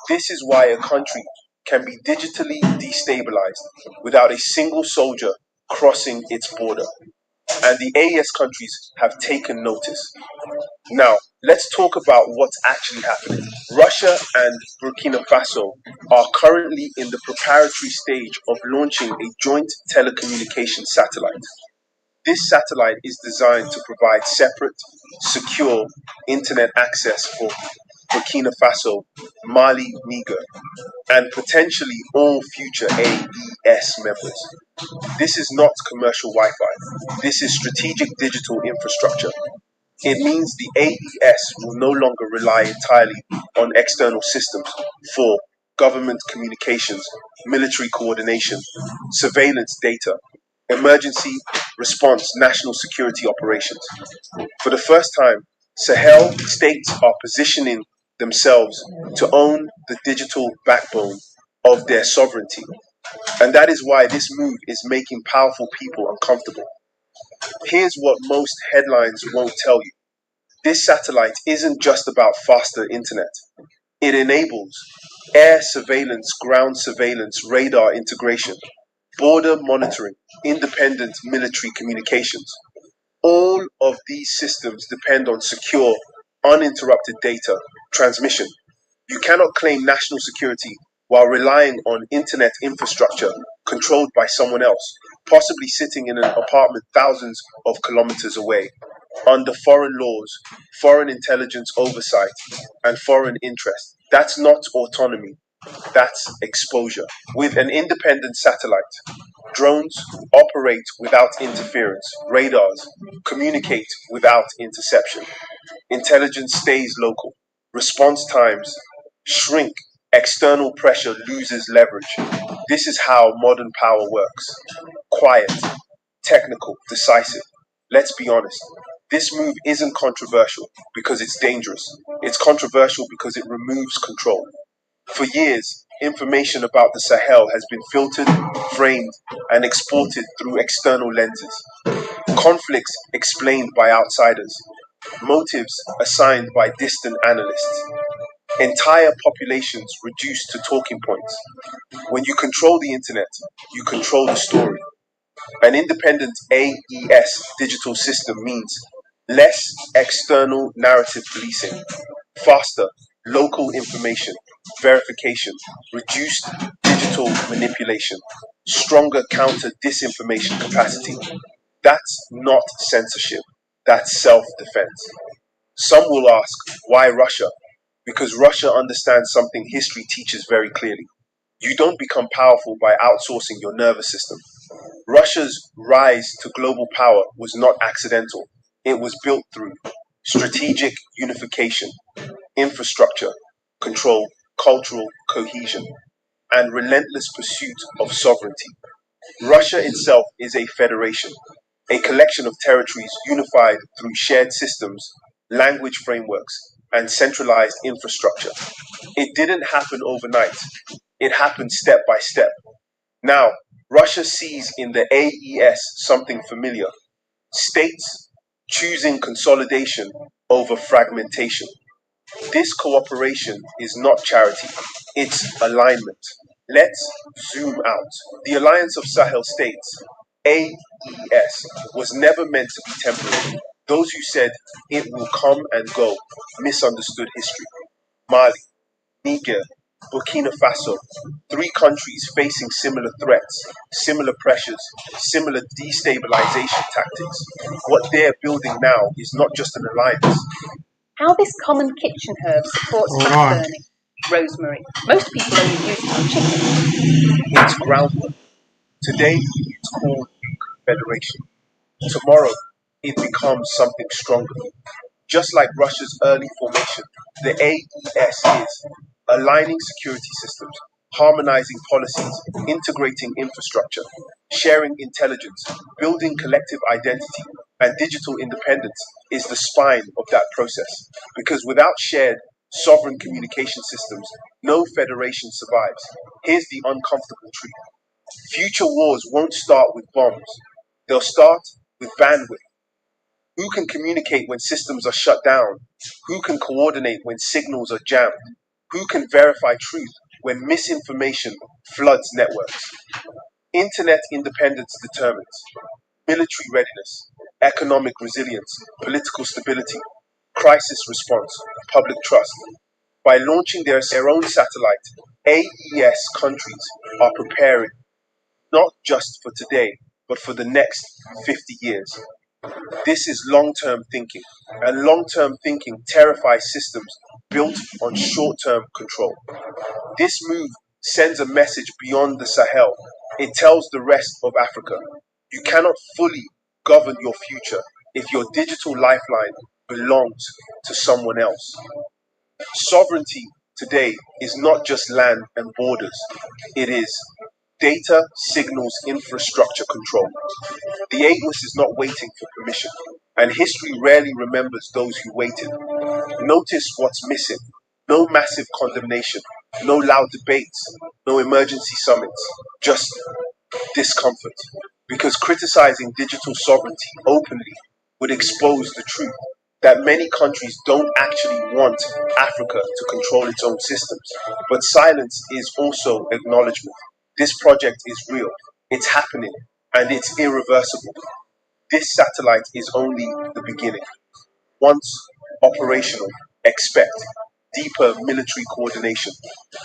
[SPEAKER 3] This is why a country can be digitally destabilized without a single soldier crossing its border. And the AES countries have taken notice. Now, let's talk about what's actually happening. Russia and Burkina Faso are currently in the preparatory stage of launching a joint telecommunications satellite. This satellite is designed to provide separate, secure internet access for Burkina Faso, Mali, Niger, and potentially all future AES members. This is not commercial Wi-Fi. This is strategic digital infrastructure. It means the AES will no longer rely entirely on external systems for government communications, military coordination, surveillance data, emergency response, national security operations. For the first time, Sahel states are positioning themselves to own the digital backbone of their sovereignty. And that is why this move is making powerful people uncomfortable. Here's what most headlines won't tell you. This satellite isn't just about faster internet. It enables air surveillance, ground surveillance, radar integration, border monitoring, independent military communications. All of these systems depend on secure, uninterrupted data transmission. You cannot claim national security while relying on internet infrastructure controlled by someone else, possibly sitting in an apartment thousands of kilometers away, under foreign laws, foreign intelligence oversight, and foreign interest. That's not autonomy, that's exposure. With an independent satellite, drones operate without interference, radars communicate without interception, intelligence stays local, response times shrink, external pressure loses leverage. This is how modern power works. Quiet, technical, decisive. Let's be honest. This move isn't controversial because it's dangerous. It's controversial because it removes control. For years, information about the Sahel has been filtered, framed, and exported through external lenses. Conflicts explained by outsiders, motives assigned by distant analysts, entire populations reduced to talking points. When you control the internet, you control the story. An independent AES digital system means less external narrative policing, faster local information verification, reduced digital manipulation, stronger counter disinformation capacity. That's not censorship, that's self defense. Some will ask, why Russia? Because Russia understands something history teaches very clearly. You don't become powerful by outsourcing your nervous system. Russia's rise to global power was not accidental. It was built through strategic unification, infrastructure, control, cultural cohesion, and relentless pursuit of sovereignty. Russia itself is a federation, a collection of territories unified through shared systems, language frameworks, and centralized infrastructure. It didn't happen overnight. It happened step by step. Now, Russia sees in the AES something familiar. States choosing consolidation over fragmentation. This cooperation is not charity, it's alignment. Let's zoom out. The Alliance of Sahel States, AES, was never meant to be temporary. Those who said it will come and go misunderstood history. Mali, Niger, Burkina Faso, three countries facing similar threats, similar pressures, similar destabilization tactics. What they're building now is not just an alliance.
[SPEAKER 7] How this common kitchen herb supports fat burning. Rosemary. Most people only use it on chicken.
[SPEAKER 3] It's groundwork. Today, it's called Confederation. Tomorrow, it becomes something stronger. Just like Russia's early formation, the AES is aligning security systems, harmonizing policies, integrating infrastructure, sharing intelligence, building collective identity, and digital independence is the spine of that process. Because without shared, sovereign communication systems, no federation survives. Here's the uncomfortable truth. Future wars won't start with bombs. They'll start with bandwidth. Who can communicate when systems are shut down? Who can coordinate when signals are jammed? Who can verify truth when misinformation floods networks? Internet independence determines military readiness, economic resilience, political stability, crisis response, public trust. By launching their own satellite, AES countries are preparing not just for today, but for the next 50 years. This is long-term thinking, and long-term thinking terrifies systems built on short-term control. This move sends a message beyond the Sahel. It tells the rest of Africa, you cannot fully govern your future if your digital lifeline belongs to someone else. Sovereignty today is not just land and borders. It is data, signals, infrastructure control. The AES is not waiting for permission, and history rarely remembers those who waited. Notice what's missing. No massive condemnation, no loud debates, no emergency summits, just discomfort. Because criticizing digital sovereignty openly would expose the truth that many countries don't actually want Africa to control its own systems. But silence is also acknowledgement. This project is real, it's happening, and it's irreversible. This satellite is only the beginning. Once operational, expect deeper military coordination,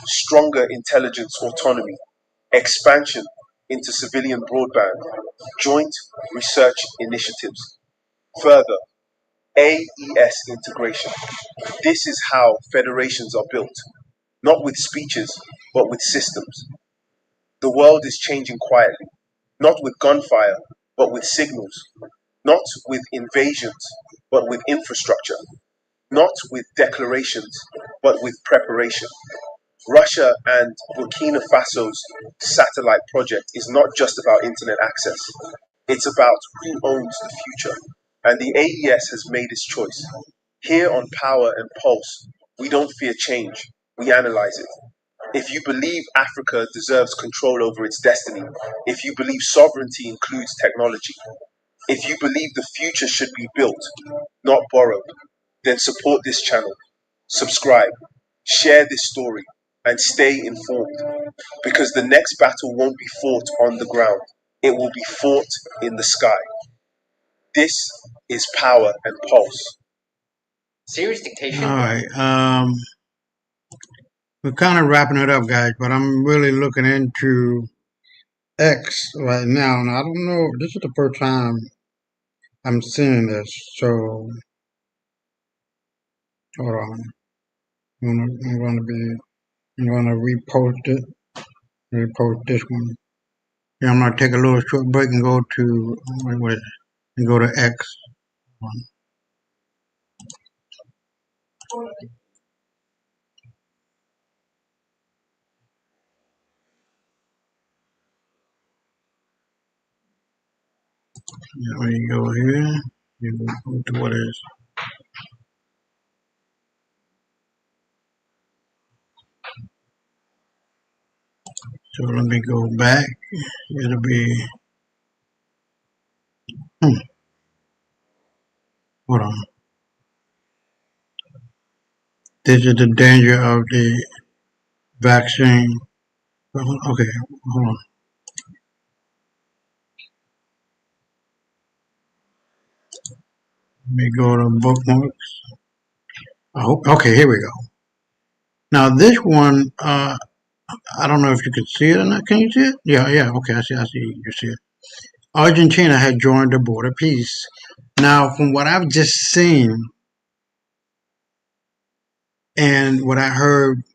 [SPEAKER 3] stronger intelligence autonomy, expansion into civilian broadband, joint research initiatives. Further, AES integration. This is how federations are built, not with speeches, but with systems. The world is changing quietly, not with gunfire, but with signals, not with invasions, but with infrastructure, not with declarations, but with preparation. Russia and Burkina Faso's satellite project is not just about internet access. It's about who owns the future. And the AES has made its choice. Here on Power and Pulse, we don't fear change, we analyze it. If you believe Africa deserves control over its destiny, if you believe sovereignty includes technology, if you believe the future should be built, not borrowed, then support this channel, subscribe, share this story, and stay informed. Because the next battle won't be fought on the ground, it will be fought in the sky. This is Power and Pulse.
[SPEAKER 1] Serious dictation. All right. We're kind of wrapping it up, guys, but I'm really looking into X right now, and I don't know. This is the first time I'm seeing this, so hold on. I'm gonna repost it. Repost this one. Yeah, I'm gonna take a little short break and go to and go to X. Yeah, when you go here, you go to what is. So let me go back. It'll be. Hold on. This is the danger of the vaccine. Okay, hold on. Let me go to bookmarks. Okay, here we go. Now this one, I don't know if you can see it or not. Can you see it? Yeah. Okay, I see. You see it. Argentina had joined the border peace. Now, from what I've just seen and what I heard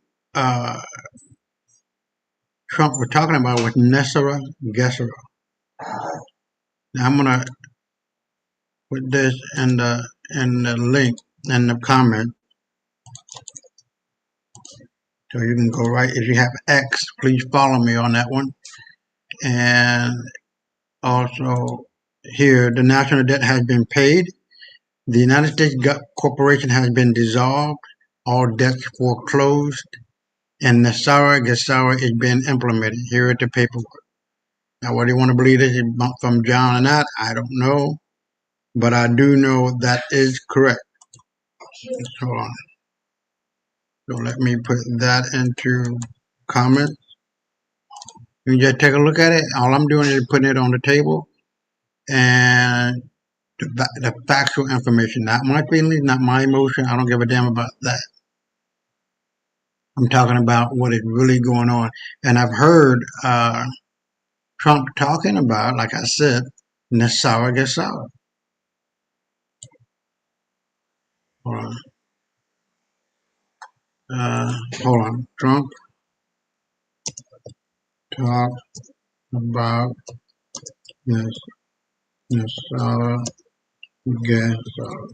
[SPEAKER 1] Trump was talking about with Nessara Gessera. Now I'm gonna put this in the link in the comment, so you can go right. If you have X, please follow me on that one. And also here, the national debt has been paid. The United States corporation has been dissolved. All debts foreclosed. And Nessara Gessera is being implemented. Here at the paperwork. Now, whether you want to believe this is from John or not, I don't know. But I do know that is correct. Hold on. So let me put that into comments. You just take a look at it. All I'm doing is putting it on the table. And the factual information, not my feelings, not my emotion. I don't give a damn about that. I'm talking about what is really going on. And I've heard Trump talking about, like I said, Nessara Gessera. Hold on. Hold on. Trump talk about Nessara Gessera.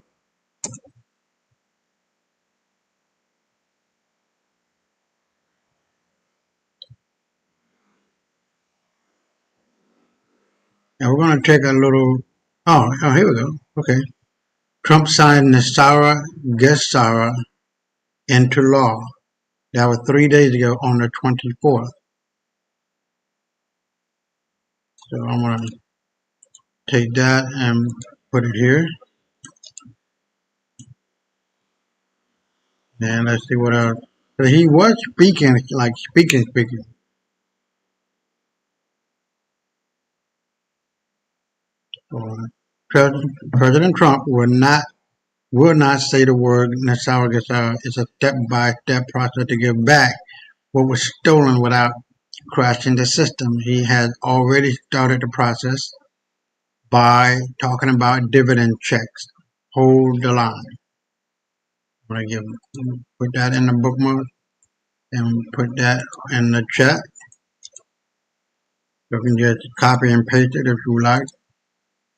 [SPEAKER 1] Now we're going to take a little. Oh, here we go. Okay. Trump signed Nessara Gessera into law. That was 3 days ago on the 24th. So I'm going to take that and put it here. And let's see what else. So he was speaking, like speaking. President Trump will not say the word Nassau Gassau. It's a step-by-step process to give back what was stolen without crashing the system. He has already started the process by talking about dividend checks. Hold the line. I'm going to put that in the bookmark and put that in the chat. You can just copy and paste it if you like.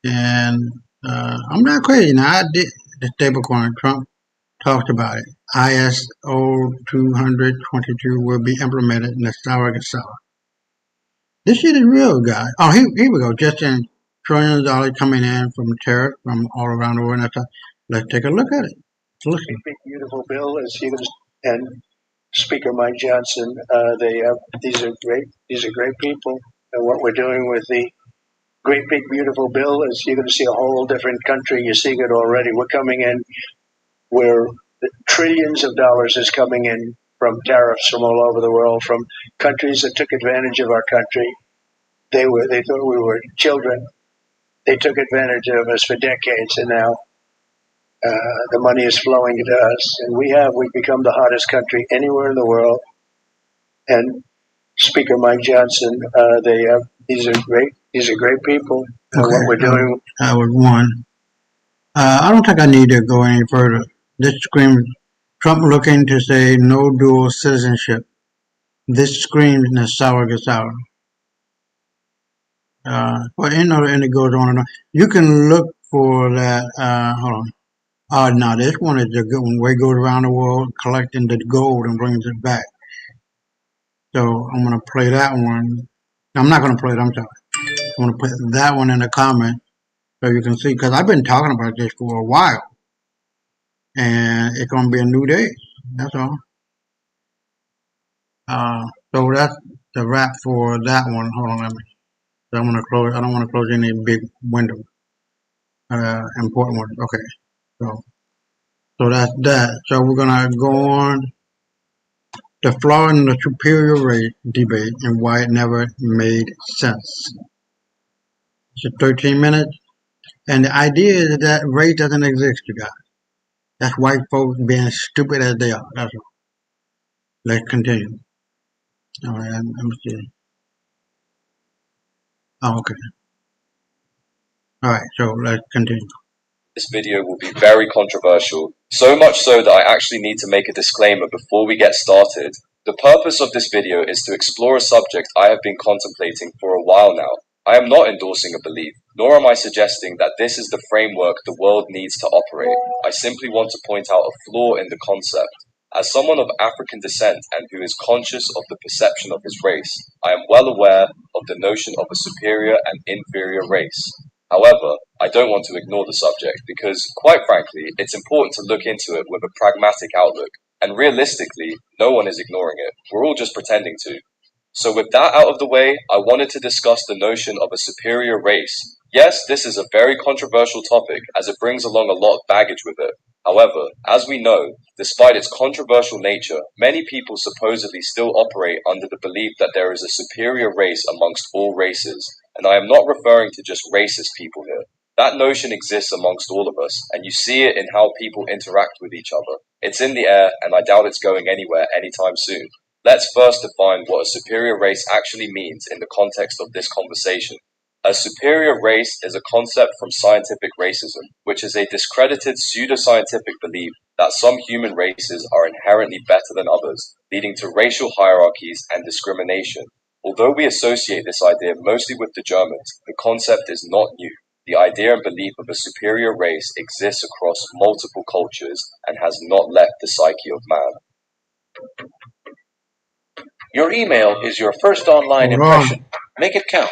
[SPEAKER 1] And I'm not crazy. Now, I did the stablecoin. Trump talked about it. ISO 222 will be implemented in the Nassau Gassau. This shit is real, guys. Oh, here we go. Just in trillions of dollars coming in from tariffs from all around the world. Let's take a look at it. Listen.
[SPEAKER 4] Big beautiful bill, as he was, and Speaker Mike Johnson. These are great people, and what we're doing with the great big beautiful bill is you're going to see a whole different country. You're seeing it already. We're coming in where trillions of dollars is coming in from tariffs from all over the world, from countries that took advantage of our country. They thought we were children. They took advantage of us for decades, and now the money is flowing to us, and we've become the hottest country anywhere in the world. And Speaker Mike Johnson, these are great people. And
[SPEAKER 1] Okay,
[SPEAKER 4] what we're doing.
[SPEAKER 1] that was one. I don't think I need to go any further. This screams Trump looking to say no dual citizenship. This screams Nassau Gassau. Well, and it goes on and on. You can look for that. Hold on. No, this one is a good one where he goes around the world collecting the gold and brings it back. So I'm going to play that one. I'm not going to play it, I'm sorry. I'm going to put that one in the comment so you can see, because I've been talking about this for a while. And it's going to be a new day. That's all. So that's the wrap for that one. Hold on, I don't want to close any big windows. Important ones. Okay. So that's that. So we're going to go on. The flaw in the superior race debate and why it never made sense. It's 13 minutes. And the idea is that race doesn't exist, you guys. That's white folks being stupid as they are. That's all. Let's continue. All right, let me see. Oh, okay. All right, so let's continue.
[SPEAKER 8] This video will be very controversial, so much so that I actually need to make a disclaimer before we get started. The purpose of this video is to explore a subject I have been contemplating for a while now. I am not endorsing a belief, nor am I suggesting that this is the framework the world needs to operate. I simply want to point out a flaw in the concept. As someone of African descent and who is conscious of the perception of his race, I am well aware of the notion of a superior and inferior race. However, I don't want to ignore the subject because, quite frankly, it's important to look into it with a pragmatic outlook. And realistically, no one is ignoring it. We're all just pretending to. So with that out of the way, I wanted to discuss the notion of a superior race. Yes, this is a very controversial topic as it brings along a lot of baggage with it. However, as we know, despite its controversial nature, many people supposedly still operate under the belief that there is a superior race amongst all races. And I am not referring to just racist people here. That notion exists amongst all of us, and you see it in how people interact with each other. It's in the air, and I doubt it's going anywhere anytime soon. Let's first define what a superior race actually means in the context of this conversation. A superior race is a concept from scientific racism, which is a discredited pseudoscientific belief that some human races are inherently better than others, leading to racial hierarchies and discrimination. Although we associate this idea mostly with the Germans, the concept is not new. The idea and belief of a superior race exists across multiple cultures and has not left the psyche of man. Your email is your first online impression. Make it count.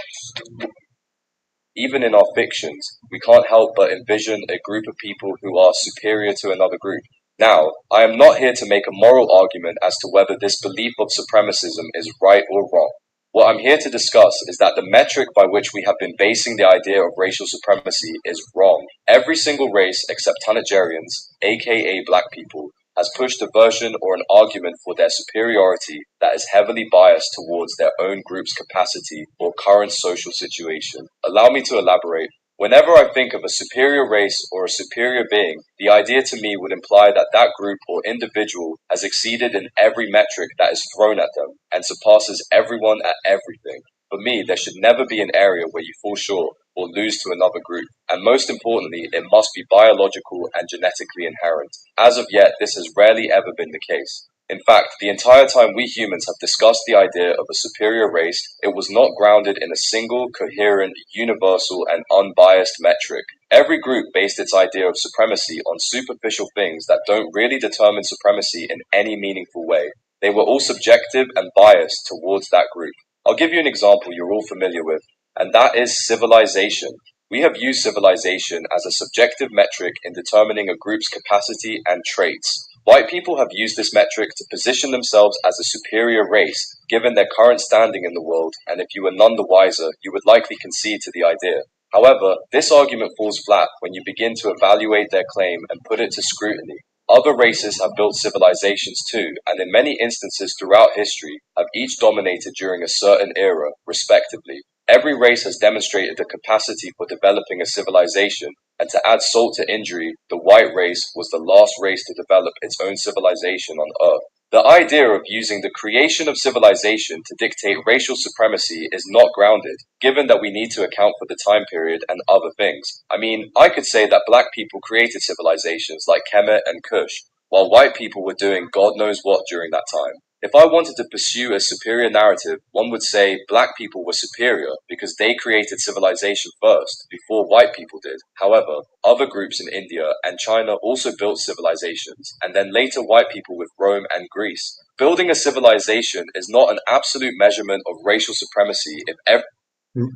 [SPEAKER 8] Even in our fictions, we can't help but envision a group of people who are superior to another group. Now, I am not here to make a moral argument as to whether this belief of supremacism is right or wrong. What I'm here to discuss is that the metric by which we have been basing the idea of racial supremacy is wrong. Every single race except Tanagerians, aka black people, has pushed a version or an argument for their superiority that is heavily biased towards their own group's capacity or current social situation. Allow me to elaborate. Whenever I think of a superior race or a superior being, the idea to me would imply that that group or individual has exceeded in every metric that is thrown at them and surpasses everyone at everything. For me, there should never be an area where you fall short or lose to another group, and most importantly, it must be biological and genetically inherent. As of yet, this has rarely ever been the case. In fact, the entire time we humans have discussed the idea of a superior race, it was not grounded in a single, coherent, universal, and unbiased metric. Every group based its idea of supremacy on superficial things that don't really determine supremacy in any meaningful way. They were all subjective and biased towards that group. I'll give you an example you're all familiar with, and that is civilization. We have used civilization as a subjective metric in determining a group's capacity and traits. White people have used this metric to position themselves as a superior race, given their current standing in the world, and if you were none the wiser, you would likely concede to the idea. However, this argument falls flat when you begin to evaluate their claim and put it to scrutiny. Other races have built civilizations too, and in many instances throughout history, have each dominated during a certain era, respectively. Every race has demonstrated the capacity for developing a civilization, and to add salt to injury, the white race was the last race to develop its own civilization on Earth. The idea of using the creation of civilization to dictate racial supremacy is not grounded, given that we need to account for the time period and other things. I mean, I could say that black people created civilizations like Kemet and Kush, while white people were doing God knows what during that time. If I wanted to pursue a superior narrative, one would say black people were superior because they created civilization first, before white people did. However, other groups in India and China also built civilizations, and then later white people with Rome and Greece. Building a civilization is not an absolute measurement of racial supremacy if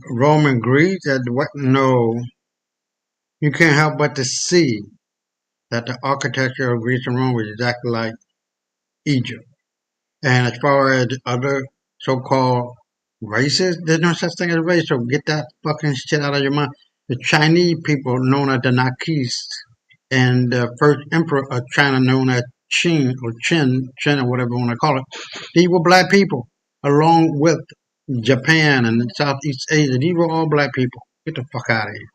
[SPEAKER 1] Roman Greek, what? No, you can't help but to see that the architecture of Greece and Rome was exactly like Egypt. And as far as other so-called races, there's no such thing as race. So get that fucking shit out of your mind. The Chinese people known as the Nakis and the first emperor of China known as Qin or Qin or whatever you want to call it. These were black people, along with Japan and Southeast Asia. These were all black people. Get the fuck out of here.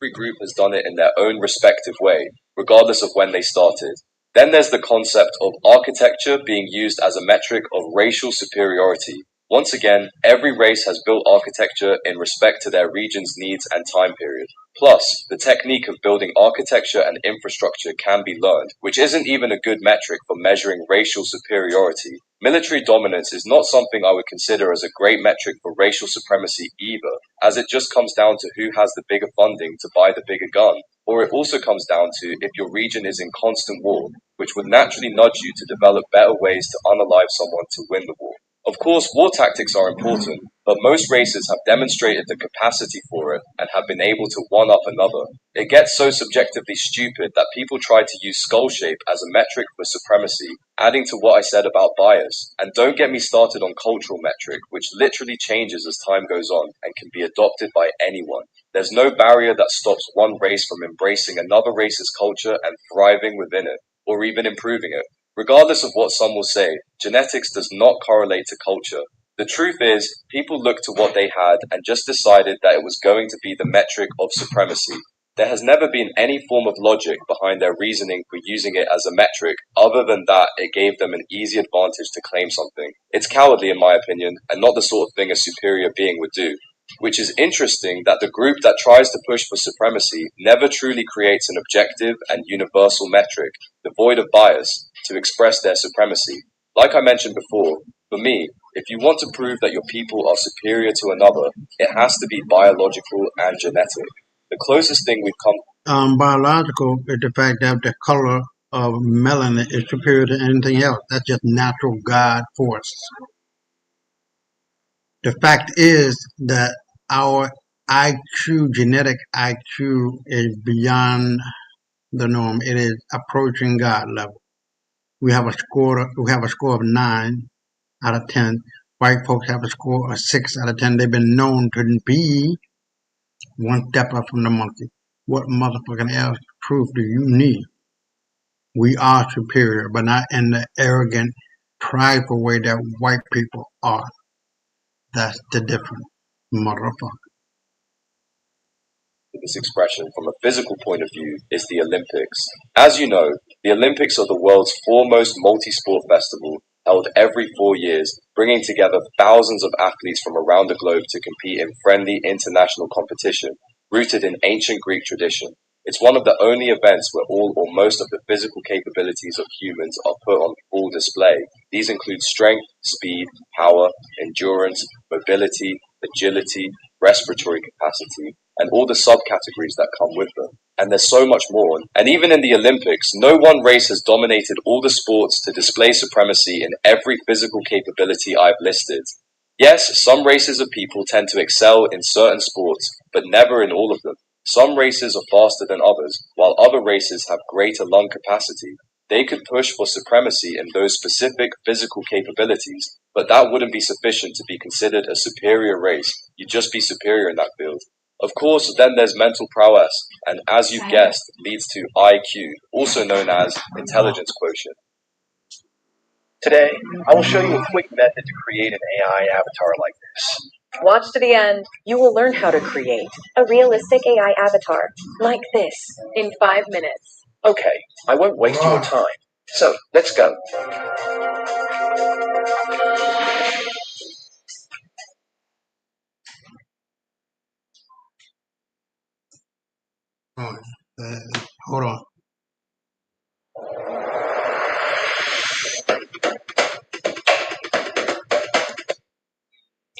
[SPEAKER 8] every group has done it in their own respective way, regardless of when they started. Then there's the concept of architecture being used as a metric of racial superiority. Once again, every race has built architecture in respect to their region's needs and time period. Plus, the technique of building architecture and infrastructure can be learned, which isn't even a good metric for measuring racial superiority. Military dominance is not something I would consider as a great metric for racial supremacy either, as it just comes down to who has the bigger funding to buy the bigger gun, or it also comes down to if your region is in constant war, which would naturally nudge you to develop better ways to unalive someone to win the war. Of course, war tactics are important, but most races have demonstrated the capacity for it and have been able to one-up another. It gets so subjectively stupid that people try to use skull shape as a metric for supremacy, adding to what I said about bias. And don't get me started on cultural metric, which literally changes as time goes on and can be adopted by anyone. There's no barrier that stops one race from embracing another race's culture and thriving within it, or even improving it. Regardless of what some will say, genetics does not correlate to culture. The truth is, people looked to what they had and just decided that it was going to be the metric of supremacy. There has never been any form of logic behind their reasoning for using it as a metric, other than that it gave them an easy advantage to claim something. It's cowardly in my opinion, and not the sort of thing a superior being would do. Which is interesting that the group that tries to push for supremacy never truly creates an objective and universal metric, devoid of bias, to express their supremacy. Like I mentioned before, for me, if you want to prove that your people are superior to another, it has to be biological and genetic. The closest thing we've come
[SPEAKER 1] Biological is the fact that the color of melanin is superior to anything else. That's just natural God force. The fact is that our IQ, genetic IQ, is beyond the norm. It is approaching God level. We have a score of 9 out of 10. White folks have a score of 6 out of 10. They've been known to be one step up from the monkey. What motherfucking else proof do you need? We are superior, but not in the arrogant, prideful way that white people are. That's the difference, motherfucker.
[SPEAKER 8] This expression from a physical point of view is the Olympics. As you know, the Olympics are the world's foremost multi-sport festival, held every 4 years, bringing together thousands of athletes from around the globe to compete in friendly international competition, rooted in ancient Greek tradition. It's one of the only events where all or most of the physical capabilities of humans are put on full display. These include strength, speed, power, endurance, mobility, agility, respiratory capacity, and all the subcategories that come with them. And there's so much more. And even in the Olympics, no one race has dominated all the sports to display supremacy in every physical capability I've listed. Yes, some races of people tend to excel in certain sports, but never in all of them. Some races are faster than others, while other races have greater lung capacity. They could push for supremacy in those specific physical capabilities, but that wouldn't be sufficient to be considered a superior race. You'd just be superior in that field. Of course, then there's mental prowess, and as you've guessed, leads to IQ, also known as intelligence quotient.
[SPEAKER 22] Today, I will show you a quick method to create an AI avatar like this.
[SPEAKER 2] Watch to the end. You will learn how to create a realistic AI avatar like this in 5 minutes.
[SPEAKER 22] Okay, I won't waste your time. So, let's go.
[SPEAKER 1] Hold on.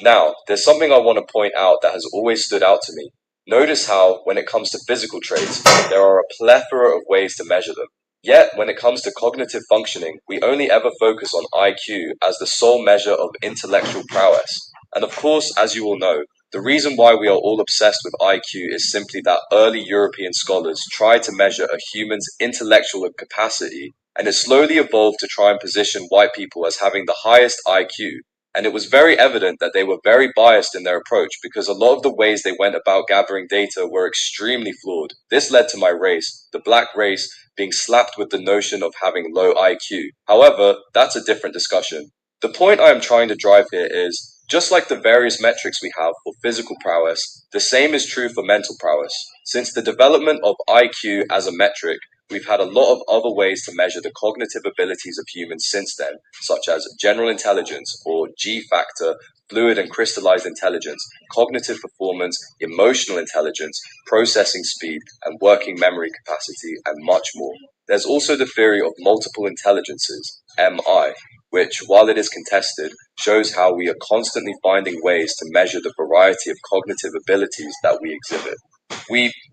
[SPEAKER 8] Now, there's something I want to point out that has always stood out to me. Notice how, when it comes to physical traits, there are a plethora of ways to measure them. Yet, when it comes to cognitive functioning, we only ever focus on IQ as the sole measure of intellectual prowess. And of course, as you all know, the reason why we are all obsessed with IQ is simply that early European scholars tried to measure a human's intellectual capacity, and it slowly evolved to try and position white people as having the highest IQ. And it was very evident that they were very biased in their approach because a lot of the ways they went about gathering data were extremely flawed. This led to my race, the black race, being slapped with the notion of having low IQ. However, that's a different discussion. The point I am trying to drive here is, just like the various metrics we have for physical prowess, the same is true for mental prowess. Since the development of IQ as a metric, we've had a lot of other ways to measure the cognitive abilities of humans since then, such as general intelligence, or G factor, fluid and crystallized intelligence, cognitive performance, emotional intelligence, processing speed, and working memory capacity, and much more. There's also the theory of multiple intelligences, MI, which, while it is contested, shows how we are constantly finding ways to measure the variety of cognitive abilities that we exhibit.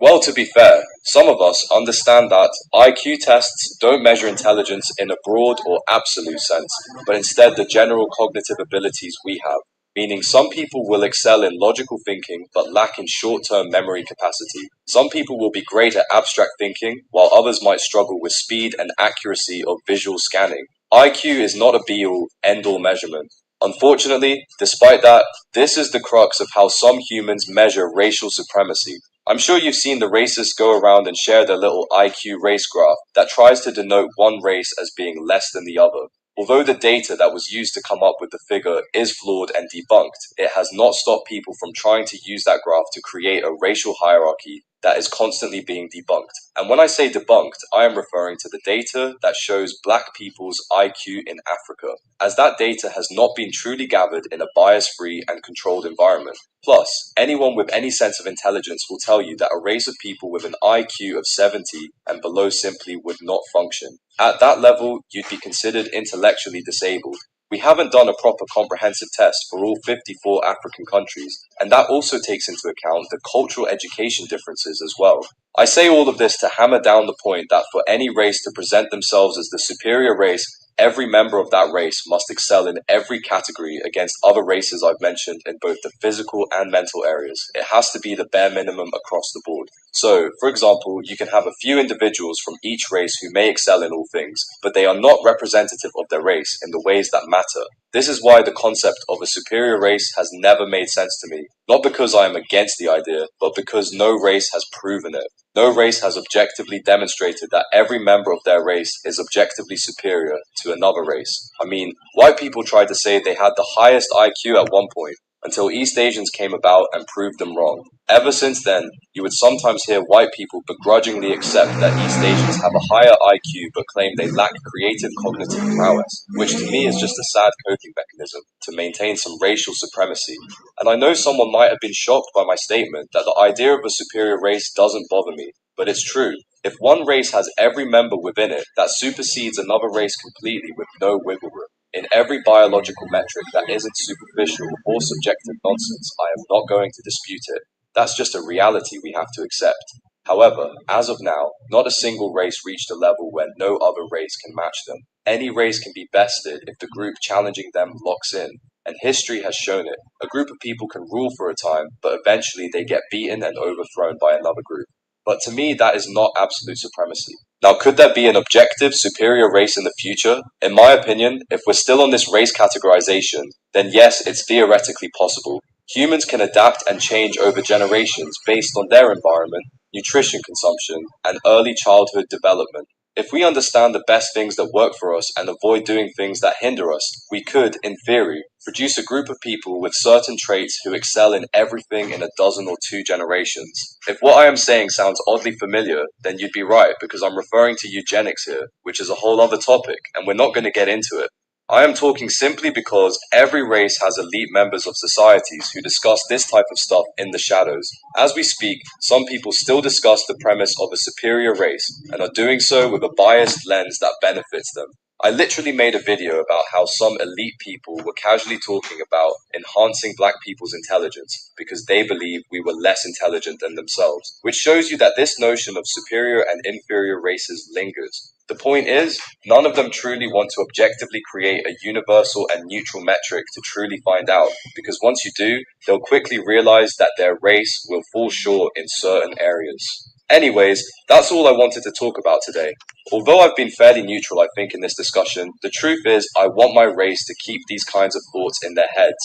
[SPEAKER 8] Well, to be fair, some of us understand that IQ tests don't measure intelligence in a broad or absolute sense, but instead the general cognitive abilities we have, meaning some people will excel in logical thinking but lack in short-term memory capacity. Some people will be great at abstract thinking, while others might struggle with speed and accuracy of visual scanning. IQ is not a be-all, end-all measurement. Unfortunately, despite that, this is the crux of how some humans measure racial supremacy. I'm sure you've seen the racists go around and share their little IQ race graph that tries to denote one race as being less than the other. Although the data that was used to come up with the figure is flawed and debunked, it has not stopped people from trying to use that graph to create a racial hierarchy that is constantly being debunked. And when I say debunked, I am referring to the data that shows black people's IQ in Africa, as that data has not been truly gathered in a bias-free and controlled environment. Plus, anyone with any sense of intelligence will tell you that a race of people with an IQ of 70 and below simply would not function. At that level, you'd be considered intellectually disabled. We haven't done a proper comprehensive test for all 54 African countries, and that also takes into account the cultural education differences as well. I say all of this to hammer down the point that for any race to present themselves as the superior race, every member of that race must excel in every category against other races I've mentioned in both the physical and mental areas. It has to be the bare minimum across the board. So, for example, you can have a few individuals from each race who may excel in all things, but they are not representative of their race in the ways that matter. This is why the concept of a superior race has never made sense to me. Not because I am against the idea, but because no race has proven it. No race has objectively demonstrated that every member of their race is objectively superior to another race. I mean, white people tried to say they had the highest IQ at one point, until East Asians came about and proved them wrong. Ever since then, you would sometimes hear white people begrudgingly accept that East Asians have a higher IQ but claim they lack creative cognitive prowess, which to me is just a sad coping mechanism to maintain some racial supremacy. And I know someone might have been shocked by my statement that the idea of a superior race doesn't bother me, but it's true. If one race has every member within it that supersedes another race completely with no wiggle room, in every biological metric that isn't superficial or subjective nonsense, I am not going to dispute it. That's just a reality we have to accept. However, as of now, not a single race reached a level where no other race can match them. Any race can be bested if the group challenging them locks in, and history has shown it. A group of people can rule for a time, but eventually they get beaten and overthrown by another group. But to me, that is not absolute supremacy. Now, could there be an objective, superior race in the future? In my opinion, if we're still on this race categorization, then yes, it's theoretically possible. Humans can adapt and change over generations based on their environment, nutrition consumption, and early childhood development. If we understand the best things that work for us and avoid doing things that hinder us, we could, in theory, produce a group of people with certain traits who excel in everything in a dozen or two generations. If what I am saying sounds oddly familiar, then you'd be right, because I'm referring to eugenics here, which is a whole other topic, and we're not going to get into it. I am talking simply because every race has elite members of societies who discuss this type of stuff in the shadows. As we speak, some people still discuss the premise of a superior race and are doing so with a biased lens that benefits them. I literally made a video about how some elite people were casually talking about enhancing black people's intelligence because they believe we were less intelligent than themselves, which shows you that this notion of superior and inferior races lingers. The point is, none of them truly want to objectively create a universal and neutral metric to truly find out, because once you do, they'll quickly realize that their race will fall short in certain areas. Anyways, that's all I wanted to talk about today. Although I've been fairly neutral, I think, in this discussion, the truth is I want my race to keep these kinds of thoughts in their heads,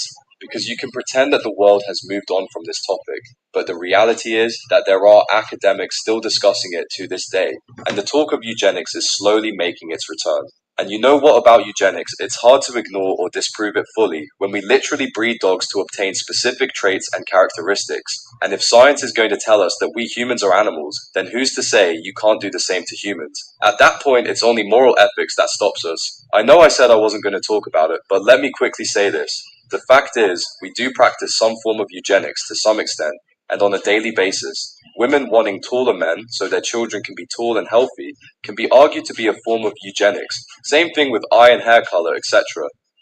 [SPEAKER 8] because you can pretend that the world has moved on from this topic, but the reality is that there are academics still discussing it to this day, and the talk of eugenics is slowly making its return. And you know what about eugenics? It's hard to ignore or disprove it fully when we literally breed dogs to obtain specific traits and characteristics. And if science is going to tell us that we humans are animals, then who's to say you can't do the same to humans? At that point, it's only moral ethics that stops us. I know I said I wasn't going to talk about it, but let me quickly say this. The fact is, we do practice some form of eugenics to some extent, and on a daily basis. Women wanting taller men so their children can be tall and healthy can be argued to be a form of eugenics. Same thing with eye and hair color, etc.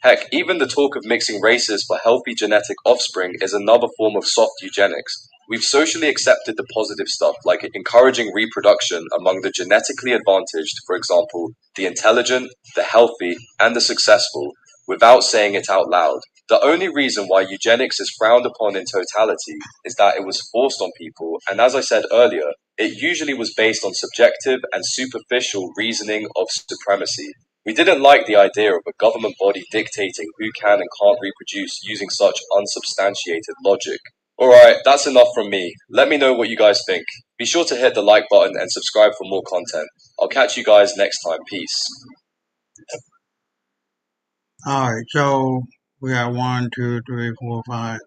[SPEAKER 8] Heck, even the talk of mixing races for healthy genetic offspring is another form of soft eugenics. We've socially accepted the positive stuff, like encouraging reproduction among the genetically advantaged, for example, the intelligent, the healthy, and the successful, without saying it out loud. The only reason why eugenics is frowned upon in totality is that it was forced on people, and as I said earlier, it usually was based on subjective and superficial reasoning of supremacy. We didn't like the idea of a government body dictating who can and can't reproduce using such unsubstantiated logic. Alright, that's enough from me. Let me know what you guys think. Be sure to hit the like button and subscribe for more content. I'll catch you guys next time. Peace.
[SPEAKER 1] All right, so we got 1, 2, 3, 4, 5.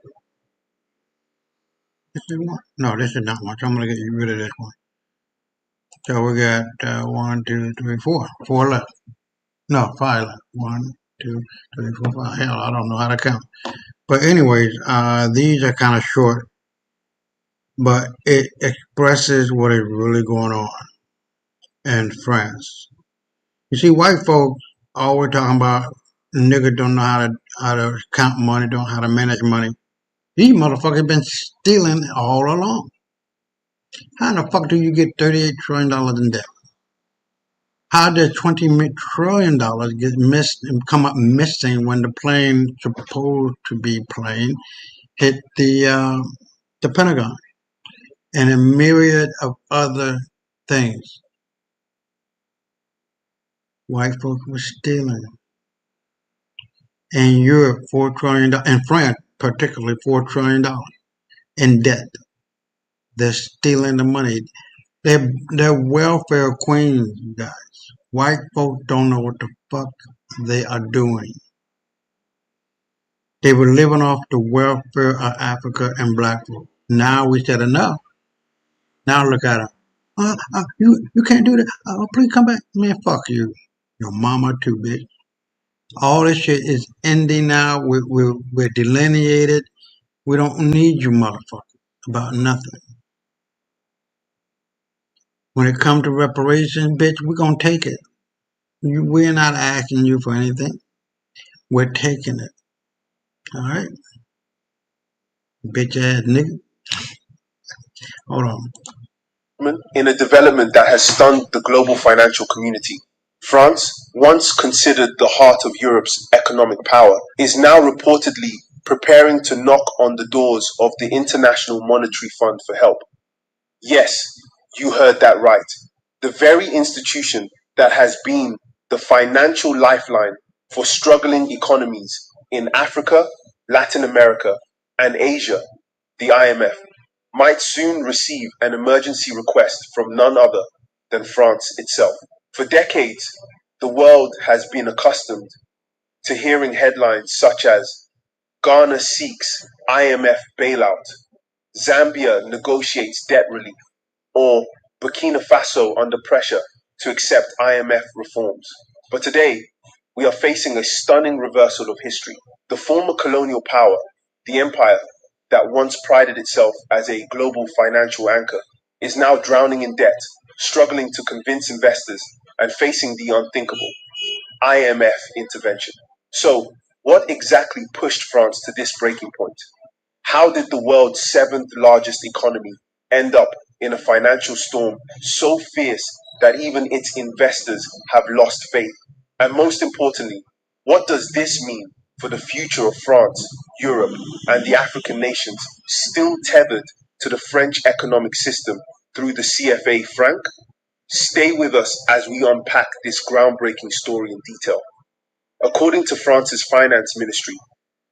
[SPEAKER 1] This is one. No, this is not one. So I'm gonna get rid of this one. So we got 1, 2, 3, 4. 4 left. No, 5 left. 1, 2, 3, 4, 5. Hell, I don't know how to count. But anyways, these are kind of short, but it expresses what is really going on in France. You see, white folks always talking about niggas don't know how to count money, don't know how to manage money. These motherfuckers been stealing all along. How in the fuck do you get $38 trillion in debt? How did $20 trillion get missed and come up missing when the plane supposed to be plane hit the Pentagon? and a myriad of other things. White folks were stealing. In Europe, $4 trillion, in France particularly, $4 trillion in debt. They're stealing the money. They're welfare queens, you guys. White folks don't know what the fuck they are doing. They were living off the welfare of Africa and black folk. Now we said enough. Now look at them. You can't do that. Please come back. Man, fuck you. Your mama too, bitch. All this shit is ending now. We're delineated. We don't need you motherfuckers about nothing. When it comes to reparations, bitch, we're going to take it. We're not asking you for anything. We're taking it. All right? Bitch ass nigga. Hold on.
[SPEAKER 3] In a development that has stunned the global financial community. France, once considered the heart of Europe's economic power, is now reportedly preparing to knock on the doors of the International Monetary Fund for help. Yes, you heard that right. The very institution that has been the financial lifeline for struggling economies in Africa, Latin America, and Asia, the IMF, might soon receive an emergency request from none other than France itself. For decades, the world has been accustomed to hearing headlines such as Ghana seeks IMF bailout, Zambia negotiates debt relief, or Burkina Faso under pressure to accept IMF reforms. But today, we are facing a stunning reversal of history. The former colonial power, the empire that once prided itself as a global financial anchor, is now drowning in debt, struggling to convince investors, and facing the unthinkable, IMF intervention. So, what exactly pushed France to this breaking point? How did the world's seventh largest economy end up in a financial storm so fierce that even its investors have lost faith? And most importantly, what does this mean for the future of France, Europe, and the African nations still tethered to the French economic system through the CFA franc? Stay with us as we unpack this groundbreaking story in detail. According to France's finance ministry,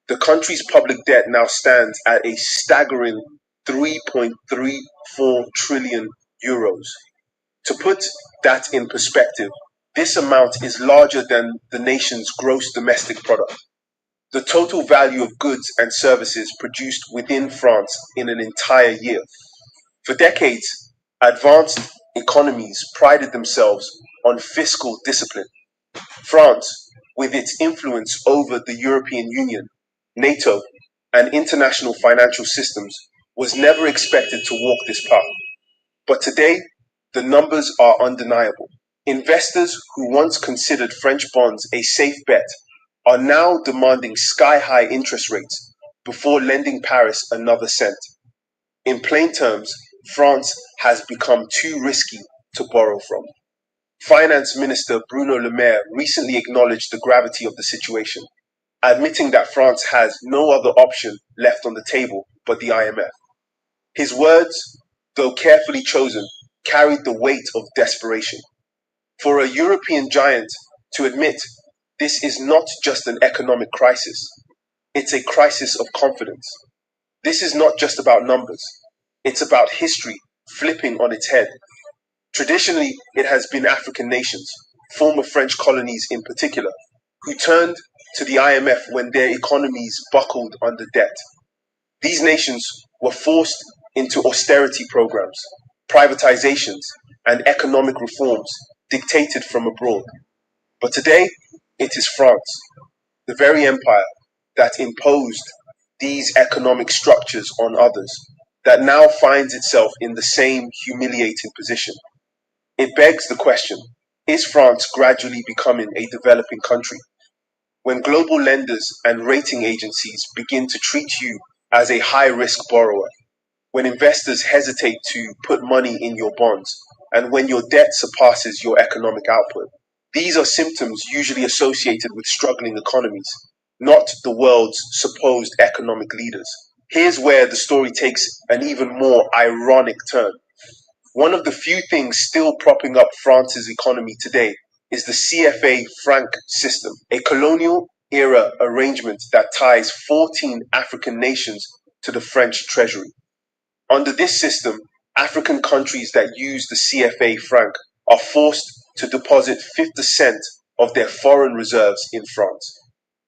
[SPEAKER 3] the country's public debt now stands at a staggering 3.34 trillion euros. To put that in perspective, this amount is larger than the nation's gross domestic product, the total value of goods and services produced within France in an entire year. For decades, advanced economies prided themselves on fiscal discipline. France, with its influence over the European Union, NATO, and international financial systems, was never expected to walk this path. But today, the numbers are undeniable. Investors who once considered French bonds a safe bet are now demanding sky-high interest rates before lending Paris another cent. In plain terms, France has become too risky to borrow from. Finance Minister Bruno Le Maire recently acknowledged the gravity of the situation, admitting that France has no other option left on the table but the IMF. His words, though carefully chosen, carried the weight of desperation. For a European giant to admit this is not just an economic crisis, it's a crisis of confidence. This is not just about numbers, it's about history flipping on its head. Traditionally, it has been African nations, former French colonies in particular, who turned to the IMF when their economies buckled under debt. These nations were forced into austerity programs, privatizations, and economic reforms dictated from abroad. But today, it is France, the very empire that imposed these economic structures on others, that now finds itself in the same humiliating position. It begs the question, is France gradually becoming a developing country? When global lenders and rating agencies begin to treat you as a high-risk borrower, when investors hesitate to put money in your bonds, and when your debt surpasses your economic output, these are symptoms usually associated with struggling economies, not the world's supposed economic leaders. Here's where the story takes an even more ironic turn. One of the few things still propping up France's economy today is the CFA franc system, a colonial era arrangement that ties 14 African nations to the French treasury. Under this system, African countries that use the CFA franc are forced to deposit 50% of their foreign reserves in France.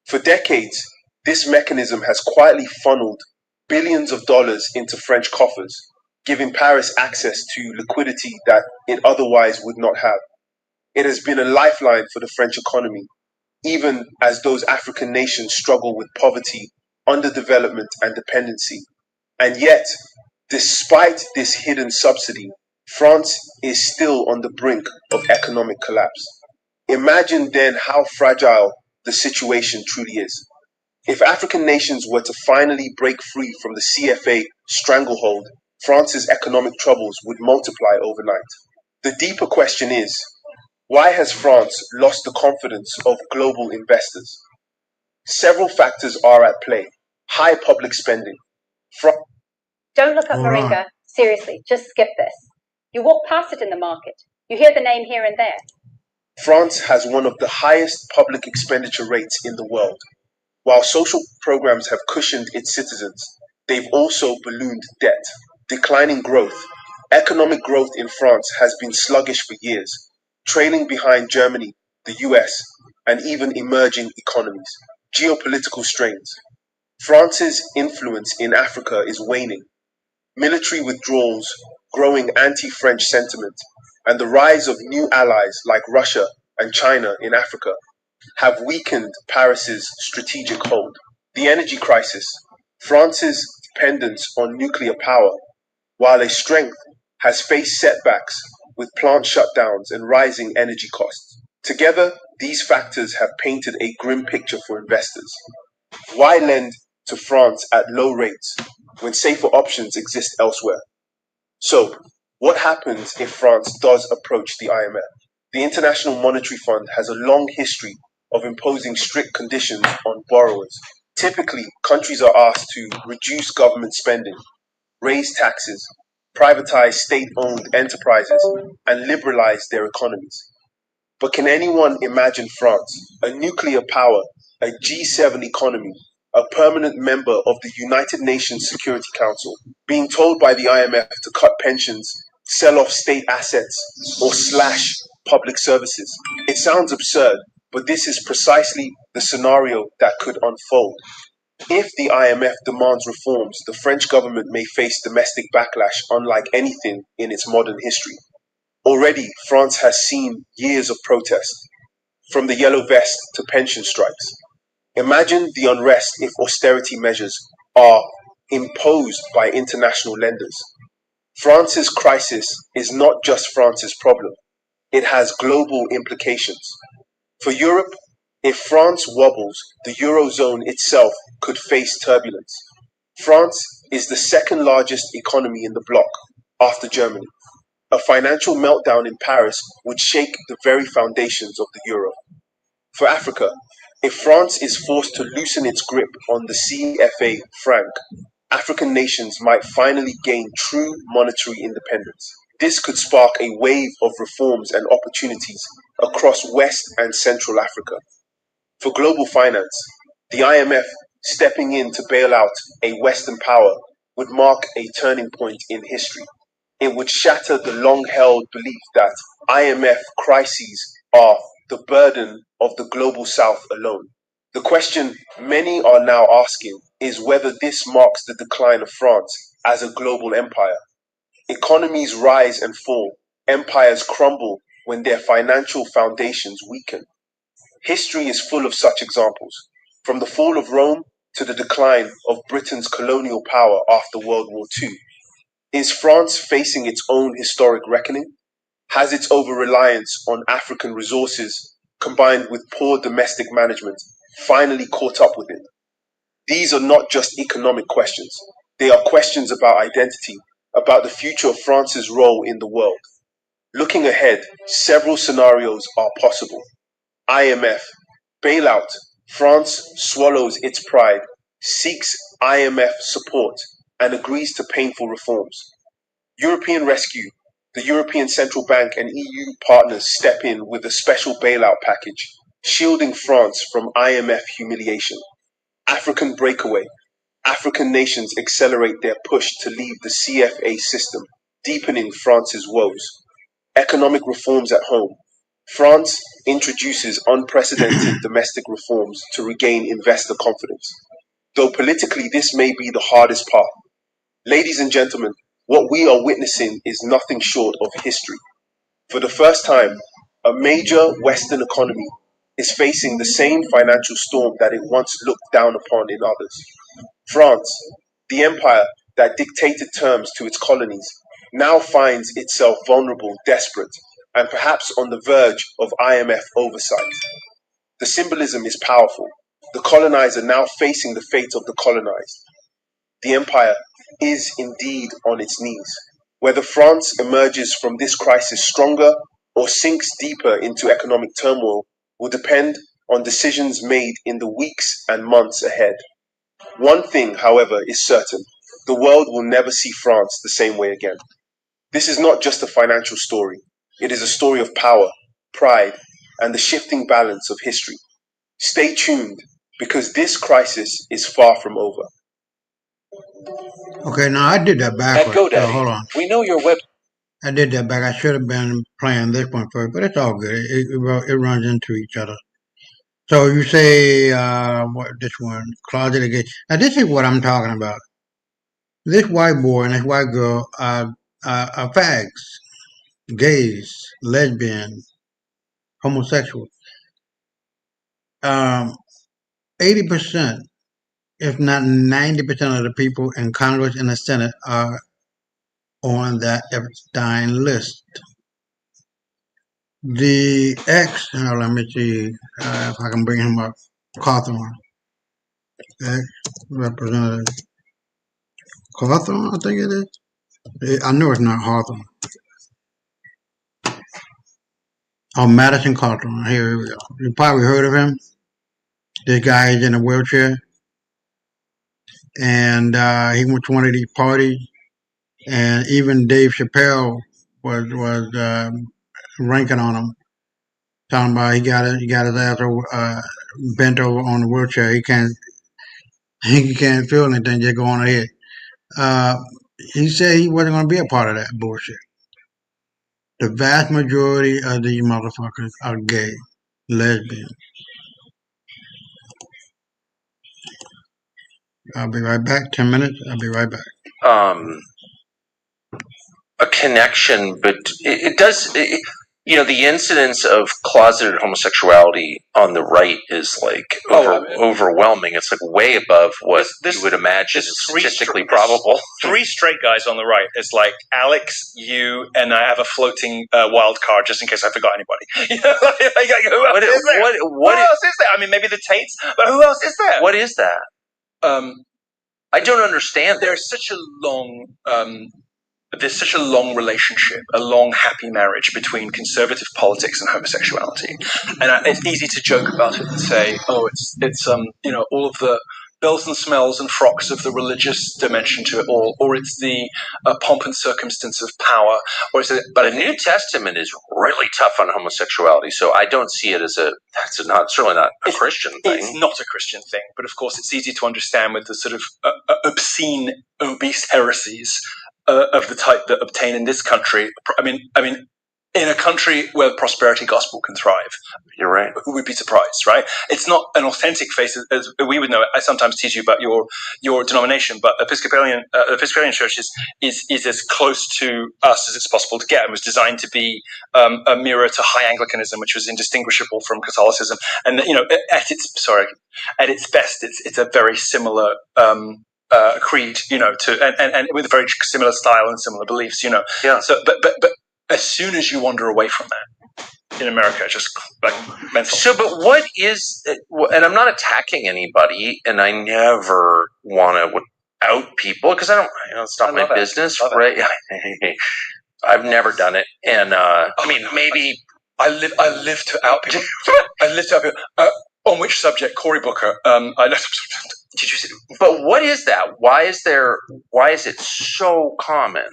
[SPEAKER 3] For decades, this mechanism has quietly funneled billions of dollars into French coffers, giving Paris access to liquidity that it otherwise would not have. It has been a lifeline for the French economy, even as those African nations struggle with poverty, underdevelopment, and dependency. And yet, despite this hidden subsidy, France is still on the brink of economic collapse. Imagine then how fragile the situation truly is. If African nations were to finally break free from the CFA stranglehold, France's economic troubles would multiply overnight. The deeper question is, why has France lost the confidence of global investors? Several factors are at play. High public spending.
[SPEAKER 2] Don't look up moringa. Seriously, just skip this. You walk past it in the market. You hear the name here and there.
[SPEAKER 3] France has one of the highest public expenditure rates in the world. While social programs have cushioned its citizens, they've also ballooned debt. Declining growth. Economic growth in France has been sluggish for years, trailing behind Germany, the US, and even emerging economies. Geopolitical strains. France's influence in Africa is waning. Military withdrawals, growing anti-French sentiment, and the rise of new allies like Russia and China in Africa have weakened Paris's strategic hold. The energy crisis. France's dependence on nuclear power, while a strength, has faced setbacks with plant shutdowns and rising energy costs. Together, these factors have painted a grim picture for investors. Why lend to France at low rates when safer options exist elsewhere? So, what happens if France does approach the IMF? The International Monetary Fund has a long history of imposing strict conditions on borrowers. Typically, countries are asked to reduce government spending, raise taxes, privatize state-owned enterprises, and liberalize their economies. But can anyone imagine France, a nuclear power, a G7 economy, a permanent member of the United Nations Security Council, being told by the IMF to cut pensions, sell off state assets, or slash public services? It sounds absurd, but this is precisely the scenario that could unfold. If the IMF demands reforms, the French government may face domestic backlash unlike anything in its modern history. Already, France has seen years of protest, from the yellow vest to pension strikes. Imagine the unrest if austerity measures are imposed by international lenders. France's crisis is not just France's problem, it has global implications. For Europe, if France wobbles, the Eurozone itself could face turbulence. France is the second largest economy in the bloc, after Germany. A financial meltdown in Paris would shake the very foundations of the euro. For Africa, if France is forced to loosen its grip on the CFA franc, African nations might finally gain true monetary independence. This could spark a wave of reforms and opportunities across West and Central Africa. For global finance, the IMF stepping in to bail out a Western power would mark a turning point in history. It would shatter the long-held belief that IMF crises are the burden of the global South alone. The question many are now asking is whether this marks the decline of France as a global empire. Economies rise and fall, empires crumble when their financial foundations weaken. History is full of such examples, from the fall of Rome to the decline of Britain's colonial power after World War II. Is France facing its own historic reckoning? Has its over-reliance on African resources, combined with poor domestic management, finally caught up with it? These are not just economic questions. They are questions about identity, about the future of France's role in the world. Looking ahead, several scenarios are possible. IMF, bailout, France swallows its pride, seeks IMF support and agrees to painful reforms. European Rescue, the European Central Bank and EU partners step in with a special bailout package, shielding France from IMF humiliation. African breakaway. African nations accelerate their push to leave the CFA system, deepening France's woes. Economic reforms at home. France introduces unprecedented domestic reforms to regain investor confidence. Though politically this may be the hardest part. Ladies and gentlemen, what we are witnessing is nothing short of history. For the first time, a major Western economy is facing the same financial storm that it once looked down upon in others. France, the empire that dictated terms to its colonies, now finds itself vulnerable, desperate, and perhaps on the verge of IMF oversight. The symbolism is powerful. The colonizer now facing the fate of the colonized. The empire is indeed on its knees. Whether France emerges from this crisis stronger or sinks deeper into economic turmoil will depend on decisions made in the weeks and months ahead. One thing, however, is certain. The world will never see France the same way again. This is not just a financial story. It is a story of power, pride, and the shifting balance of history. Stay tuned, because this crisis is far from over.
[SPEAKER 1] Okay, now I did that
[SPEAKER 5] At
[SPEAKER 1] backwards. So
[SPEAKER 5] GoDaddy,
[SPEAKER 1] hold on.
[SPEAKER 5] we know your web.
[SPEAKER 1] I did that back. I should have been playing this one first, but it's all good. It runs into each other. So you say what this one closeted gay. Now this is what I'm talking about. This white boy and this white girl are fags, gays, lesbians, homosexuals. 80%, if not 90% of the people in Congress and the Senate are on that Epstein list. The ex, let me see if I can bring him up, Cawthorn, ex-representative Cawthorn, I think it is. I know it's not Hawthorne. Oh, Madison Cawthorn. Here we go. You probably heard of him. This guy is in a wheelchair, and he went to one of these parties, and even Dave Chappelle was ranking on him, talking about he got his ass over, bent over on the wheelchair. He can't feel anything. Just go on ahead. He said he wasn't going to be a part of that bullshit. The vast majority of these motherfuckers are gay, lesbian. I'll be right back. 10 minutes. I'll be right back.
[SPEAKER 6] A connection, but it does. The incidence of closeted homosexuality on the right is like overwhelming. It's like way above what you would imagine is statistically probable.
[SPEAKER 11] Three straight guys on the right. It's like Alex, you, and I have a floating wild card just in case I forgot anybody. Who else is there? Who else is there? I mean, maybe the Tates, but who else is there?
[SPEAKER 6] What is that? I don't understand.
[SPEAKER 5] There's such a long. There's such a long relationship, a long happy marriage between conservative politics and homosexuality, and it's easy to joke about it and say, "Oh, it's all of the bells and smells and frocks of the religious dimension to it all, or it's the pomp and circumstance of power, or is it?"
[SPEAKER 6] But the New Testament is really tough on homosexuality, so I don't see it as certainly not a Christian thing.
[SPEAKER 5] It's not a Christian thing, but of course, it's easy to understand with the sort of obscene, obese heresies of the type that obtain in this country. I mean, in a country where the prosperity gospel can thrive,
[SPEAKER 6] you're right.
[SPEAKER 5] Who would be surprised, right? It's not an authentic faith as we would know it. I sometimes tease you about your denomination, but Episcopalian Church is as close to us as it's possible to get, and was designed to be a mirror to High Anglicanism, which was indistinguishable from Catholicism. And at its best, it's a very similar. Creed, and with a very similar style and similar beliefs,
[SPEAKER 6] Yeah.
[SPEAKER 5] So, but as soon as you wander away from that, in America, just like mental.
[SPEAKER 6] So, but what is? And I'm not attacking anybody, and I never want to out people because I don't. It's not my business, right? I've never done it, and maybe
[SPEAKER 5] I live to out people. I live to out people. On which subject? Cory Booker. I know. Did you see?
[SPEAKER 10] But what is that? Why is it so common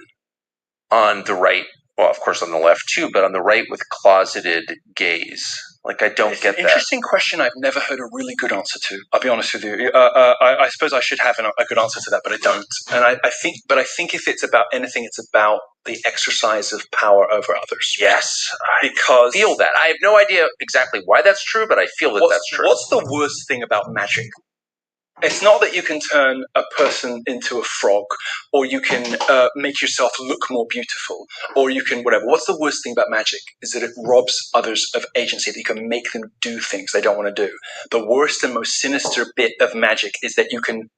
[SPEAKER 10] on the right? Well, of course on the left too, but on the right with closeted gays. Like, I don't get that.
[SPEAKER 5] Interesting question. I've never heard a really good answer to. I'll be honest with you. I suppose I should have a good answer to that, but I don't. And I think if it's about anything, it's about the exercise of power over others.
[SPEAKER 10] Yes,
[SPEAKER 5] because
[SPEAKER 10] I feel that. I have no idea exactly why that's true, but I feel that's true.
[SPEAKER 5] What's the worst thing about magic? It's not that you can turn a person into a frog, or you can make yourself look more beautiful, or you can whatever. What's the worst thing about magic is that it robs others of agency, that you can make them do things they don't want to do. The worst and most sinister bit of magic is that you can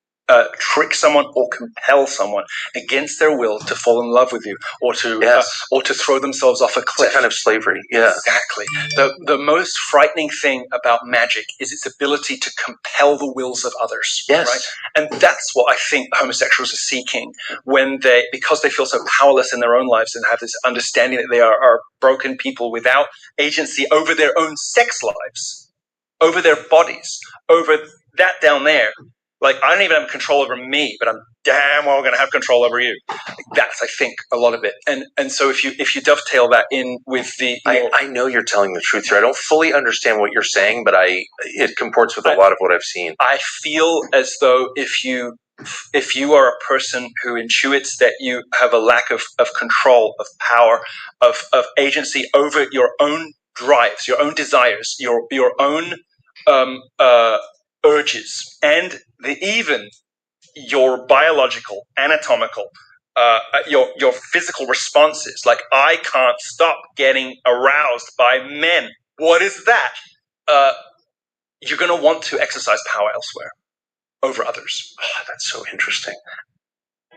[SPEAKER 5] trick someone or compel someone against their will to fall in love with you, or to throw themselves off a cliff.
[SPEAKER 10] It's a kind of slavery. Yeah,
[SPEAKER 5] exactly. The most frightening thing about magic is its ability to compel the wills of others.
[SPEAKER 10] Yes,
[SPEAKER 5] right? And that's what I think homosexuals are seeking because they feel so powerless in their own lives and have this understanding that they are broken people without agency over their own sex lives, over their bodies, over that down there. Like, I don't even have control over me, but I'm damn well going to have control over you. That's, I think, a lot of it. And so if you dovetail that in with the...
[SPEAKER 10] I know you're telling the truth here. I don't fully understand what you're saying, but it comports with a lot of what I've seen.
[SPEAKER 5] I feel as though if you are a person who intuits that you have a lack of control, of power, of agency over your own drives, your own desires, your own urges, and even your biological, anatomical, your physical responses. Like, I can't stop getting aroused by men. What is that? You're going to want to exercise power elsewhere over others.
[SPEAKER 10] Oh, that's so interesting.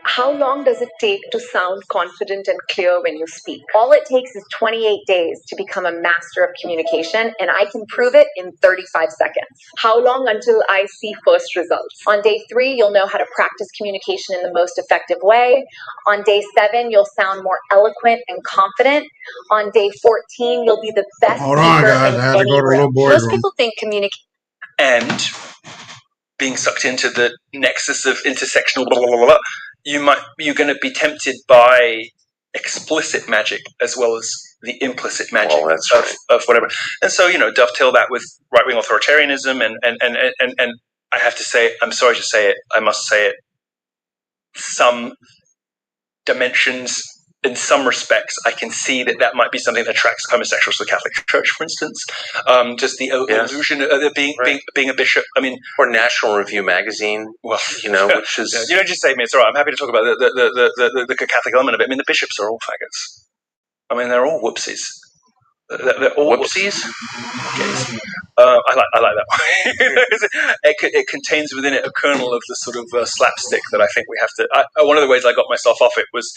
[SPEAKER 2] How long does it take to sound confident and clear when you speak? All it takes is 28 days to become a master of communication, and I can prove it in 35 seconds. How long until I see first results? On day 3, you'll know how to practice communication in the most effective way. On day 7, you'll sound more eloquent and confident. On day 14, you'll be the best
[SPEAKER 1] Hold on,
[SPEAKER 2] speaker
[SPEAKER 1] guys.
[SPEAKER 2] in
[SPEAKER 1] I had to
[SPEAKER 2] any
[SPEAKER 1] go to
[SPEAKER 2] room.
[SPEAKER 1] little boys'
[SPEAKER 2] Most
[SPEAKER 1] room.
[SPEAKER 2] people think communication...
[SPEAKER 5] And being sucked into the nexus of intersectional blah, blah, blah, blah, you're going to be tempted by explicit magic as well as the implicit magic of whatever. And so, dovetail that with right-wing authoritarianism and I have to say, I'm sorry to say it, I must say it, some dimensions, in some respects, I can see that might be something that attracts homosexuals to the Catholic Church, for instance. Just the illusion of being a bishop. I mean,
[SPEAKER 10] or National Review magazine. Well, which is
[SPEAKER 5] just say me. It's all right. I'm happy to talk about the Catholic element of it. I mean, the bishops are all faggots. I mean, they're all whoopsies. They're all
[SPEAKER 10] whoopsies.
[SPEAKER 5] Gays. I like that one. It contains within it a kernel of the sort of slapstick that I think we have to. One of the ways I got myself off it was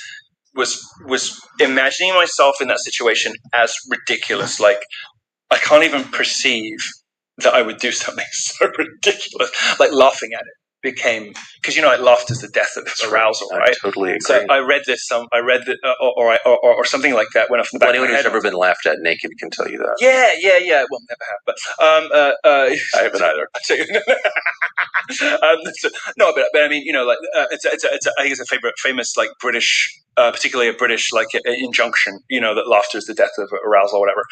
[SPEAKER 5] imagining myself in that situation as ridiculous. Like, I can't even perceive that I would do something so ridiculous. Like, laughing at it became, because laughter is the death of arousal, right?
[SPEAKER 10] I totally agree.
[SPEAKER 5] So I read this. Or something like that went off in the back.
[SPEAKER 10] Anyone who's ever been laughed at naked can tell you that.
[SPEAKER 5] Yeah. Well, never have, but
[SPEAKER 10] I haven't either.
[SPEAKER 5] No, but I mean, it's I think it's a famous like British, particularly a British like injunction, that laughter is the death of arousal or whatever.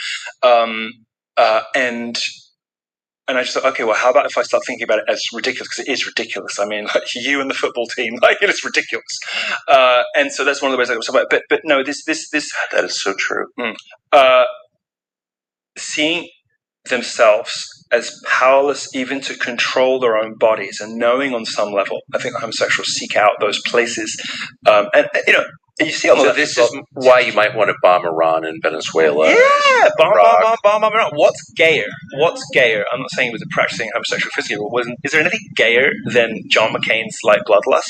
[SPEAKER 5] And I just thought, okay, well, how about if I start thinking about it as ridiculous? Because it is ridiculous. I mean, like, you and the football team, like, it's ridiculous. And so that's one of the ways I was talking about. But no, this
[SPEAKER 10] that is so true.
[SPEAKER 5] Seeing themselves as powerless even to control their own bodies, and knowing on some level, I think homosexuals seek out those places, and you see.
[SPEAKER 10] So this is why you might want to bomb Iran and Venezuela.
[SPEAKER 5] Yeah, bomb Iran. What's gayer? I'm not saying he was a practicing homosexual physically, but is there anything gayer than John McCain's like bloodlust?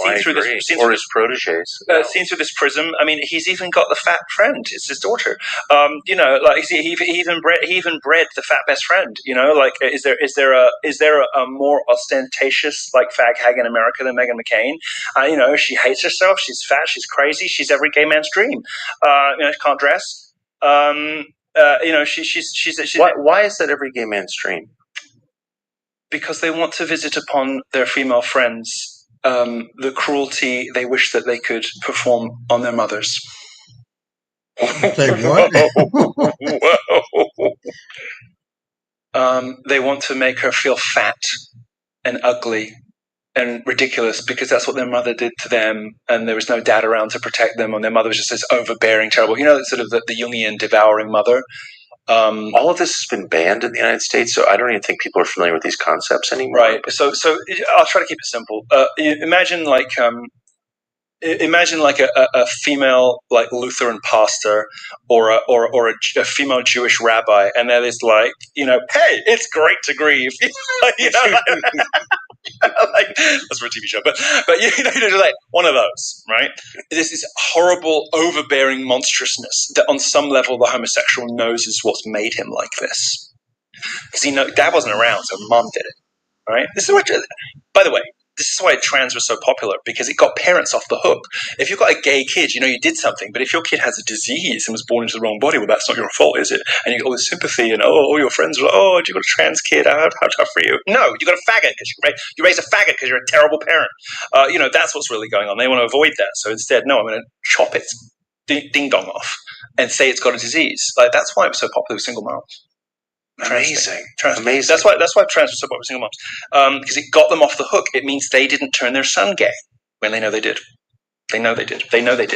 [SPEAKER 5] Seen through
[SPEAKER 10] his proteges.
[SPEAKER 5] Seen through this prism. I mean, he's even got the fat friend. It's his daughter. Like he even bred the fat best friend. Like is there a more ostentatious like fag hag in America than Meghan McCain? She hates herself. She's fat. She's crazy. She's every gay man's dream. She can't dress.
[SPEAKER 10] she's why is that every gay man's dream?
[SPEAKER 11] Because they want to visit upon their female friends the cruelty they wish that they could perform on their mothers.
[SPEAKER 1] Say what?
[SPEAKER 11] They want to make her feel fat and ugly and ridiculous because that's what their mother did to them, and there was no dad around to protect them, and their mother was just this overbearing, terrible, sort of the Jungian devouring mother.
[SPEAKER 10] All of this has been banned in the United States, so I don't even think people are familiar with these concepts anymore.
[SPEAKER 11] Right. So I'll try to keep it simple. Imagine like a female like Lutheran pastor or a female Jewish rabbi, and they're this like, hey, it's great to grieve. Like, that's for a TV show, but like one of those, right? This is horrible, overbearing monstrousness that on some level the homosexual knows is what's made him like this. Because dad wasn't around, so mom did it, right? This is what, by the way, this is why trans was so popular, because it got parents off the hook. If you've got a gay kid, you did something, but if your kid has a disease and was born into the wrong body, well, that's not your fault, is it? And you get all this sympathy, and all your friends are like, oh, you got a trans kid, how tough for you? No, you got a faggot because you raised a faggot because you're a terrible parent. That's what's really going on. They want to avoid that, so instead, no, I'm going to chop its ding dong off and say it's got a disease. Like, that's why it was so popular with single moms.
[SPEAKER 10] Amazing.
[SPEAKER 11] That's why trans was so popular with single moms, because it got them off the hook. It means they didn't turn their son gay when they know they did. They know they did,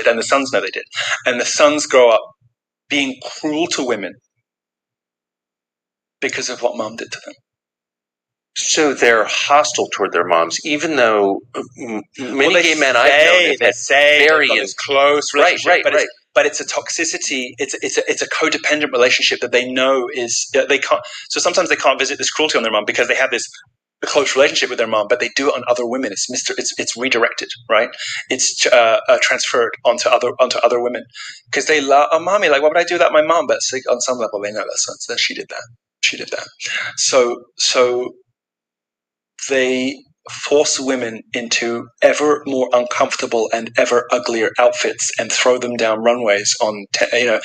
[SPEAKER 11] and the sons know they did. And the sons grow up being cruel to women because of what mom did to them.
[SPEAKER 10] So they're hostile toward their moms, even though many gay men I've known have had very
[SPEAKER 11] close relationship.
[SPEAKER 10] Right.
[SPEAKER 11] But it's a toxicity. It's a codependent relationship that they know is they can't. So sometimes they can't visit this cruelty on their mom because they have this close relationship with their mom, but they do it on other women. It's redirected, right? It's transferred onto other women because they love. Oh, mommy, like, why would I do that? My mom, but on some level they know that she did that. She did that. So they force women into ever more uncomfortable and ever uglier outfits and throw them down runways on, in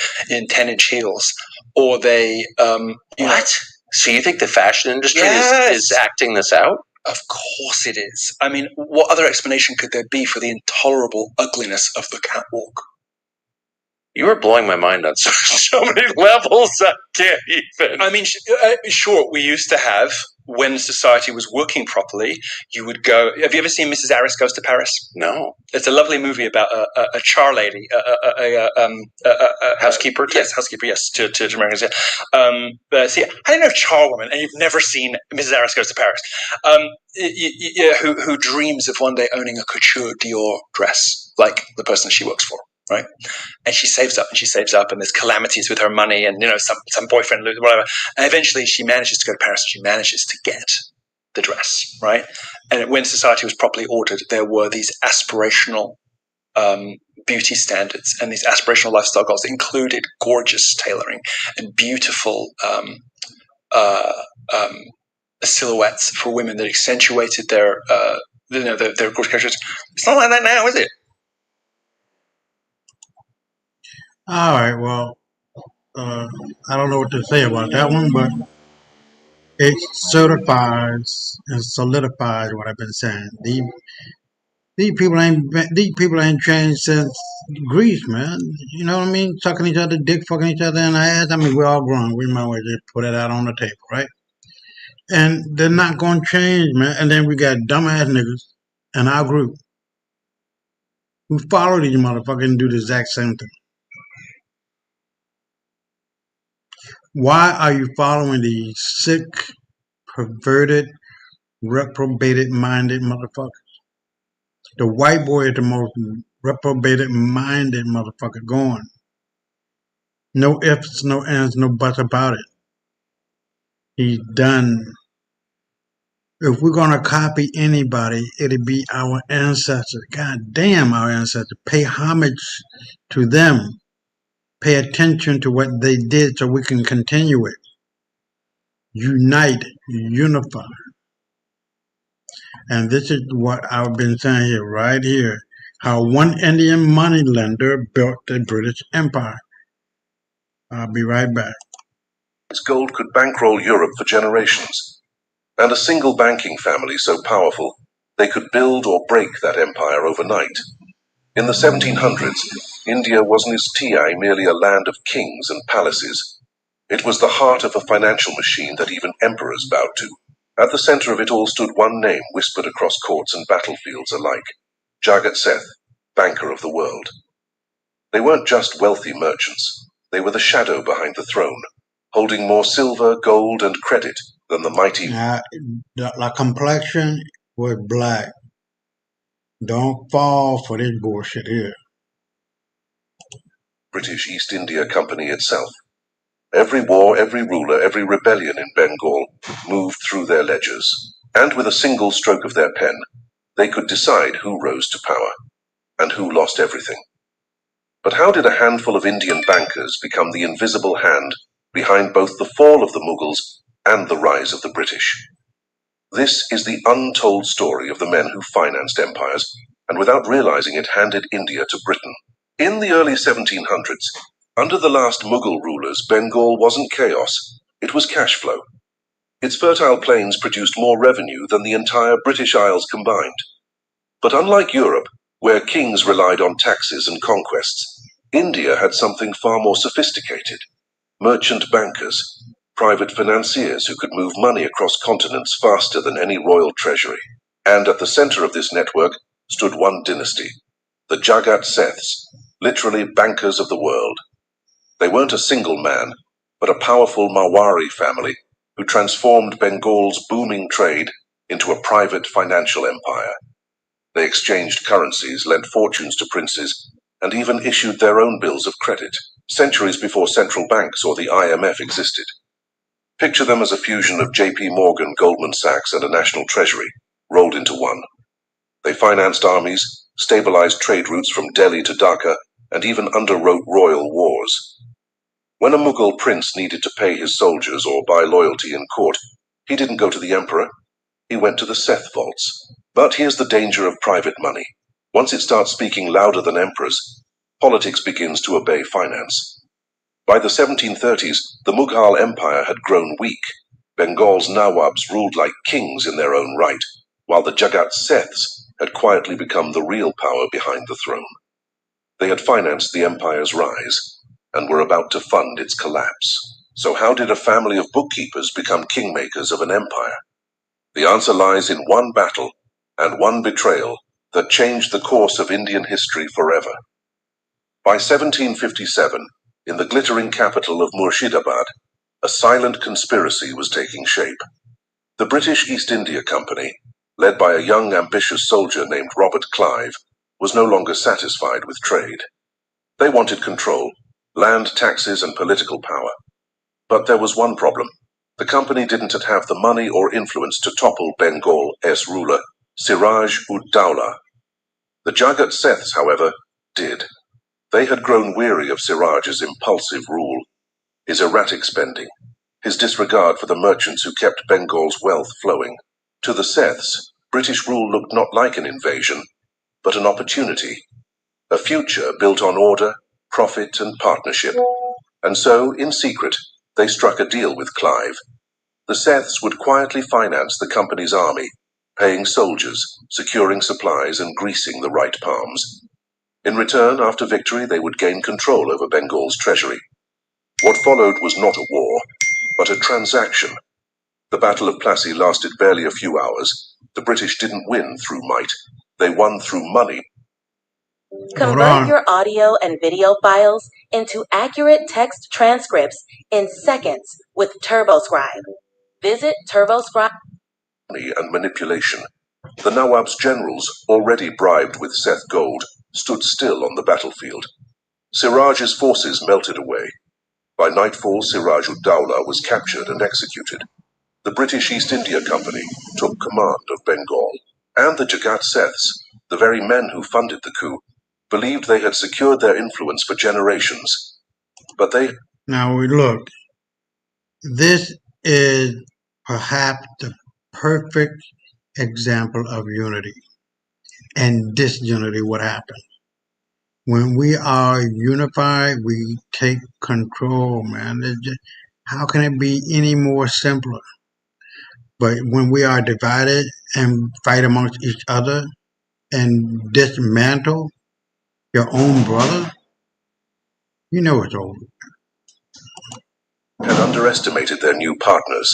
[SPEAKER 11] 10-inch heels, or they.
[SPEAKER 10] What? So you think the fashion industry is acting this out?
[SPEAKER 11] Of course it is. I mean, what other explanation could there be for the intolerable ugliness of the catwalk?
[SPEAKER 10] You are blowing my mind on so many levels. I can't even.
[SPEAKER 11] I mean, sure, we used to have, when society was working properly, you would go. Have you ever seen Mrs. Aris Goes to Paris?
[SPEAKER 10] No.
[SPEAKER 11] It's a lovely movie about a char lady, a
[SPEAKER 10] housekeeper.
[SPEAKER 11] Yes, housekeeper. Yes, to Americans. Yeah. See, I don't know charwoman, and you've never seen Mrs. Aris Goes to Paris. Who dreams of one day owning a couture Dior dress like the person she works for. Right, and she saves up and there's calamities with her money, and some boyfriend, whatever, and eventually she manages to go to Paris and she manages to get the dress, right? And when society was properly ordered, there were these aspirational beauty standards and these aspirational lifestyle goals that included gorgeous tailoring and beautiful silhouettes for women that accentuated their gorgeous characters. It's not like that now, is it?
[SPEAKER 1] All right, well, I don't know what to say about that one, but it certifies and solidifies what I've been saying. These people ain't changed since Greece, man. You know what I mean? Sucking each other, dick, fucking each other in the ass. I mean, we're all grown. We might as well just put it out on the table, right? And they're not going to change, man. And then we got dumbass niggas in our group who follow these motherfuckers and do the exact same thing. Why are you following these sick, perverted, reprobated-minded motherfuckers? The white boy is the most reprobated-minded motherfucker going. No ifs, no ands, no buts about it. He's done. If we're going to copy anybody, it'll be our ancestors. God damn, our ancestors. Pay homage to them. Pay attention to what they did so we can continue it. Unite, unify. And this is what I've been saying here, right here. How one Indian moneylender built the British Empire. I'll be right back.
[SPEAKER 12] Gold could bankroll Europe for generations, and a single banking family so powerful they could build or break that empire overnight. In the 1700s, India wasn't as TI merely a land of kings and palaces. It was the heart of a financial machine that even emperors bowed to. At the center of it all stood one name whispered across courts and battlefields alike: Jagat Seth, banker of the world. They weren't just wealthy merchants. They were the shadow behind the throne, holding more silver, gold, and credit than the mighty.
[SPEAKER 1] The complexion was black. Don't fall for this bullshit here.
[SPEAKER 12] British East India Company itself. Every war, every ruler, every rebellion in Bengal moved through their ledgers, and with a single stroke of their pen, they could decide who rose to power and who lost everything. But how did a handful of Indian bankers become the invisible hand behind both the fall of the Mughals and the rise of the British? This is the untold story of the men who financed empires, and without realizing it, handed India to Britain. In the early 1700s, under the last Mughal rulers, Bengal wasn't chaos, it was cash flow. Its fertile plains produced more revenue than the entire British Isles combined. But unlike Europe, where kings relied on taxes and conquests, India had something far more sophisticated: merchant bankers, private financiers who could move money across continents faster than any royal treasury. And at the center of this network stood one dynasty, the Jagat Seths, literally bankers of the world. They weren't a single man, but a powerful Marwari family who transformed Bengal's booming trade into a private financial empire. They exchanged currencies, lent fortunes to princes, and even issued their own bills of credit, centuries before central banks or the IMF existed. Picture them as a fusion of JP Morgan, Goldman Sachs, and a national treasury, rolled into one. They financed armies, stabilized trade routes from Delhi to Dhaka, and even underwrote royal wars. When a Mughal prince needed to pay his soldiers or buy loyalty in court, he didn't go to the emperor, he went to the Seth vaults. But here's the danger of private money. Once it starts speaking louder than emperors, politics begins to obey finance. By the 1730s, the Mughal Empire had grown weak. Bengal's Nawabs ruled like kings in their own right, while the Jagat Seths had quietly become the real power behind the throne. They had financed the empire's rise, and were about to fund its collapse. So how did a family of bookkeepers become kingmakers of an empire? The answer lies in one battle and one betrayal that changed the course of Indian history forever. By 1757, in the glittering capital of Murshidabad, a silent conspiracy was taking shape. The British East India Company, led by a young ambitious soldier named Robert Clive, was no longer satisfied with trade. They wanted control, land taxes and political power. But there was one problem. The company didn't have the money or influence to topple Bengal's ruler, Siraj-ud-Dowlah. The Jagat Seths, however, did. They had grown weary of Siraj's impulsive rule, his erratic spending, his disregard for the merchants who kept Bengal's wealth flowing. To the Seths, British rule looked not like an invasion, but an opportunity, a future built on order, profit, and partnership. And so, in secret, they struck a deal with Clive. The Seths would quietly finance the company's army, paying soldiers, securing supplies, and greasing the right palms. In return, after victory, they would gain control over Bengal's treasury. What followed was not a war, but a transaction. The Battle of Plassey lasted barely a few hours. The British didn't win through might. They won through money.
[SPEAKER 21] Convert your audio and video files into accurate text transcripts in seconds with TurboScribe. Visit TurboScribe.
[SPEAKER 12] And manipulation. The Nawab's generals, already bribed with Seth gold, stood still on the battlefield. Siraj's forces melted away. By nightfall, Siraj-ud-Dowlah was captured and executed. The British East India Company took command of Bengal, and the Jagat Seths, the very men who funded the coup, believed they had secured their influence for generations. But they...
[SPEAKER 1] Now we look. This is perhaps the perfect example of unity. And disunity, what happens? When we are unified, we take control, man. How can it be any more simpler? But when we are divided and fight amongst each other and dismantle your own brother, you know it's over.
[SPEAKER 12] Had underestimated their new partners.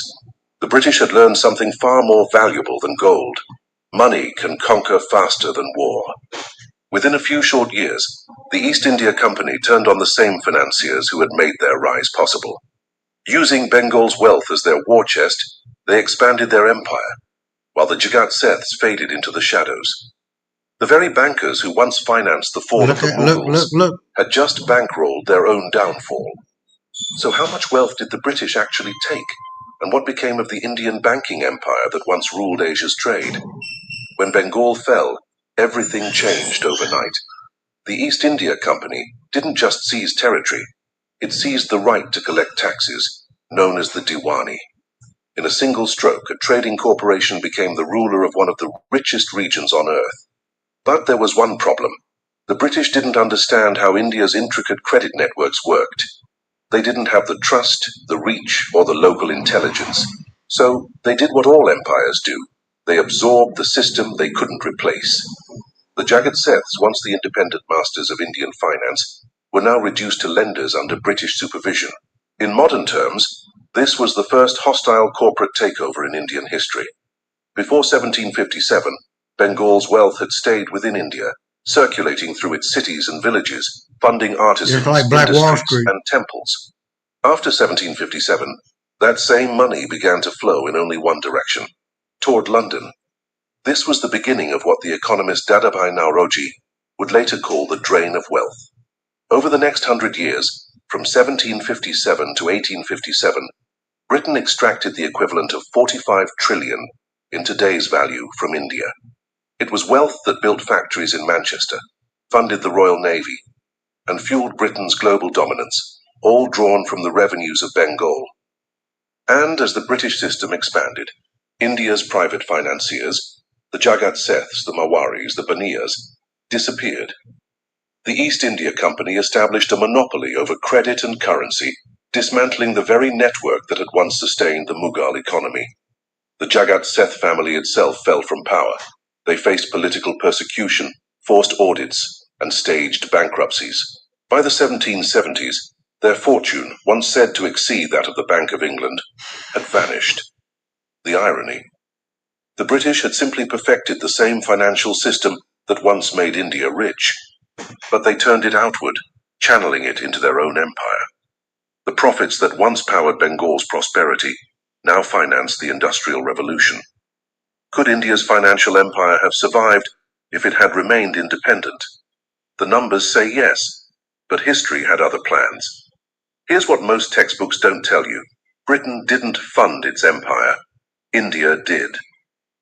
[SPEAKER 12] The British had learned something far more valuable than gold. Money can conquer faster than war. Within a few short years, the East India Company turned on the same financiers who had made their rise possible. Using Bengal's wealth as their war chest, they expanded their empire, while the Jagat Seths faded into the shadows. The very bankers who once financed the fall of the Mughals had just bankrolled their own downfall. So how much wealth did the British actually take? And what became of the Indian banking empire that once ruled Asia's trade? When Bengal fell, everything changed overnight. The East India Company didn't just seize territory, it seized the right to collect taxes, known as the Diwani. In a single stroke, a trading corporation became the ruler of one of the richest regions on earth. But there was one problem. The British didn't understand how India's intricate credit networks worked. They didn't have the trust, the reach, or the local intelligence. So they did what all empires do. They absorbed the system they couldn't replace. The Jagat Seths, once the independent masters of Indian finance, were now reduced to lenders under British supervision. In modern terms, this was the first hostile corporate takeover in Indian history. Before 1757, Bengal's wealth had stayed within India, circulating through its cities and villages, funding artisans, industries, and temples. After 1757, that same money began to flow in only one direction, toward London. This was the beginning of what the economist Dadabhai Nauroji would later call the drain of wealth. Over the next 100 years, from 1757 to 1857, Britain extracted the equivalent of 45 trillion in today's value from India. It was wealth that built factories in Manchester, funded the Royal Navy, and fueled Britain's global dominance, all drawn from the revenues of Bengal. And as the British system expanded, India's private financiers, the Jagat Seths, the Mawaris, the Baniyas, disappeared. The East India Company established a monopoly over credit and currency, dismantling the very network that had once sustained the Mughal economy. The Jagat Seth family itself fell from power. They faced political persecution, forced audits, and staged bankruptcies. By the 1770s, their fortune, once said to exceed that of the Bank of England, had vanished. The irony. The British had simply perfected the same financial system that once made India rich, but they turned it outward, channeling it into their own empire. The profits that once powered Bengal's prosperity now financed the Industrial Revolution. Could India's financial empire have survived if it had remained independent? The numbers say yes, but history had other plans. Here's what most textbooks don't tell you. Britain didn't fund its empire. India did.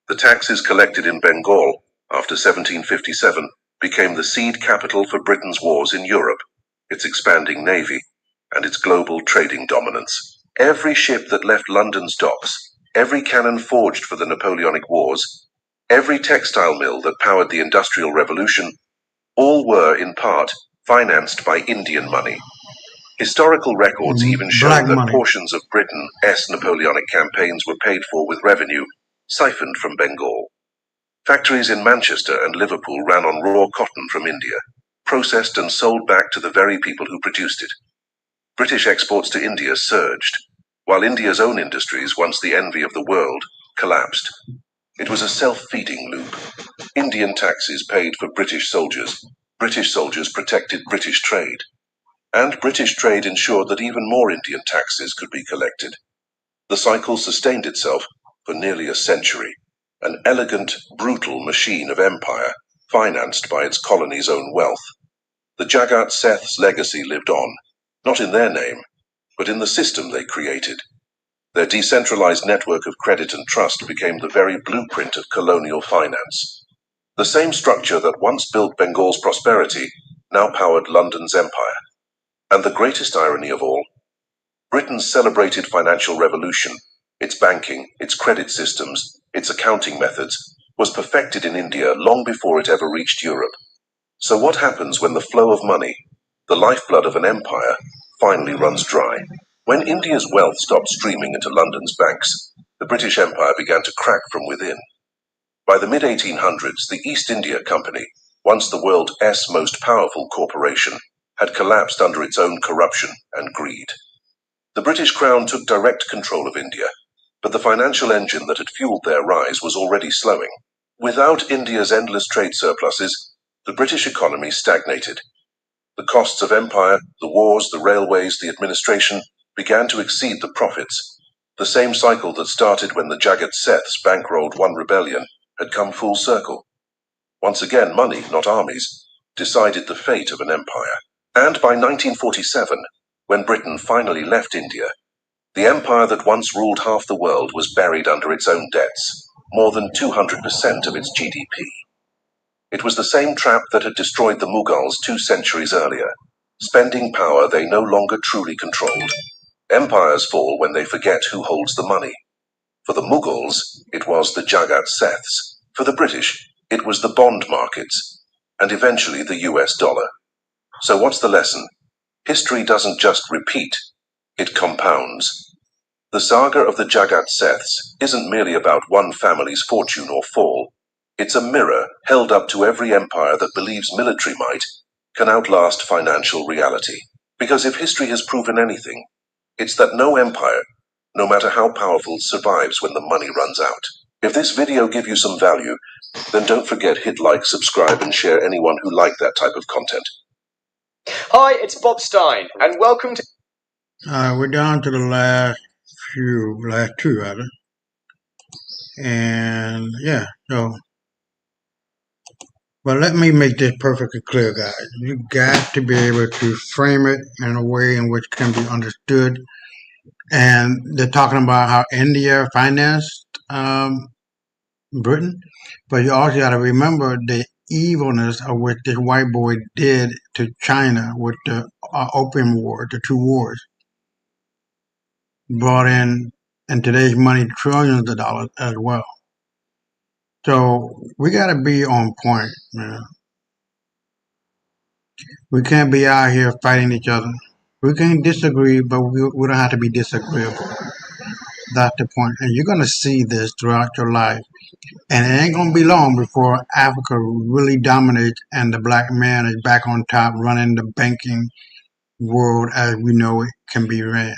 [SPEAKER 12] The taxes collected in Bengal after 1757 became the seed capital for Britain's wars in Europe, its expanding navy, and its global trading dominance. Every ship that left London's docks, every cannon forged for the Napoleonic Wars, every textile mill that powered the Industrial Revolution, all were, in part, financed by Indian money. Historical records even show that portions of Britain's Napoleonic campaigns were paid for with revenue siphoned from Bengal. Factories in Manchester and Liverpool ran on raw cotton from India, processed and sold back to the very people who produced it. British exports to India surged, while India's own industries, once the envy of the world, collapsed. It was a self-feeding loop. Indian taxes paid for British soldiers protected British trade, and British trade ensured that even more Indian taxes could be collected. The cycle sustained itself for nearly a century, an elegant, brutal machine of empire, financed by its colony's own wealth. The Jagat Seth's legacy lived on, not in their name, but in the system they created. Their decentralized network of credit and trust became the very blueprint of colonial finance. The same structure that once built Bengal's prosperity now powered London's empire. And the greatest irony of all, Britain's celebrated financial revolution, its banking, its credit systems, its accounting methods, was perfected in India long before it ever reached Europe. So what happens when the flow of money, the lifeblood of an empire, finally runs dry. When India's wealth stopped streaming into London's banks, the British Empire began to crack from within. By the mid-1800s, the East India Company, once the world's most powerful corporation, had collapsed under its own corruption and greed. The British Crown took direct control of India, but the financial engine that had fueled their rise was already slowing. Without India's endless trade surpluses, the British economy stagnated. The costs of empire, the wars, the railways, the administration began to exceed the profits. The same cycle that started when the Jagat Seths bankrolled one rebellion had come full circle. Once again, money, not armies, decided the fate of an empire. And by 1947, when Britain finally left India, the empire that once ruled half the world was buried under its own debts, more than 200% of its GDP. It was the same trap that had destroyed the Mughals 2 centuries earlier, spending power they no longer truly controlled. Empires fall when they forget who holds the money. For the Mughals, it was the Jagat Seths. For the British, it was the bond markets, and eventually the US dollar. So what's the lesson? History doesn't just repeat, it compounds. The saga of the Jagat Seths isn't merely about one family's fortune or fall. It's a mirror held up to every empire that believes military might can outlast financial reality. Because if history has proven anything, it's that no empire, no matter how powerful, survives when the money runs out. If this video gave you some value, then don't forget hit like, subscribe, and share anyone who liked that type of content.
[SPEAKER 22] Hi, it's Bob Stein, and welcome to...
[SPEAKER 1] We're down to the last two rather. And yeah, so, but let me make this perfectly clear, guys. You got to be able to frame it in a way in which can be understood. And they're talking about how India financed Britain, but you also got to remember the evilness of what this white boy did to China with the Opium War, the 2 wars. Brought in today's money trillions of dollars as well. So we got to be on point, man. We can't be out here fighting each other. We can disagree, but we don't have to be disagreeable. That's the point. And you're going to see this throughout your life. And it ain't going to be long before Africa really dominates and the black man is back on top running the banking world as we know it can be ran.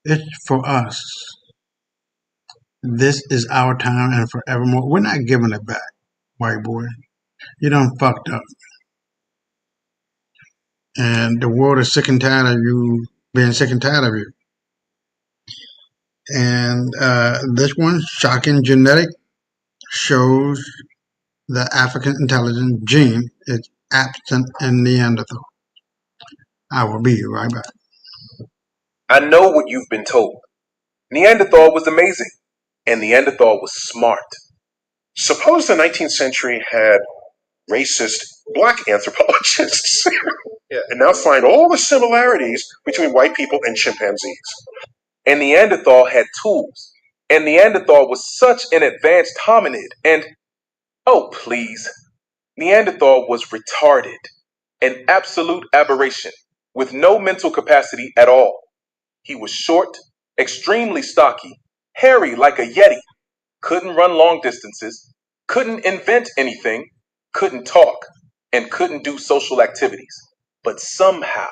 [SPEAKER 1] It's for us. This is our time and forevermore. We're not giving it back, white boy. You done fucked up. And the world is sick and tired of you being sick and tired of you. And this one, shocking genetic, shows the African intelligence gene is absent in Neanderthal. I will be right back.
[SPEAKER 13] I know what you've been told. Neanderthal was amazing, and Neanderthal was smart.
[SPEAKER 15] Suppose the 19th century had racist black anthropologists and now find all the similarities between white people and chimpanzees.
[SPEAKER 13] And Neanderthal had tools, and Neanderthal was such an advanced hominid, and oh please, Neanderthal was retarded, an absolute aberration, with no mental capacity at all. He was short, extremely stocky, hairy like a yeti, couldn't run long distances, couldn't invent anything, couldn't talk, and couldn't do social activities. But somehow,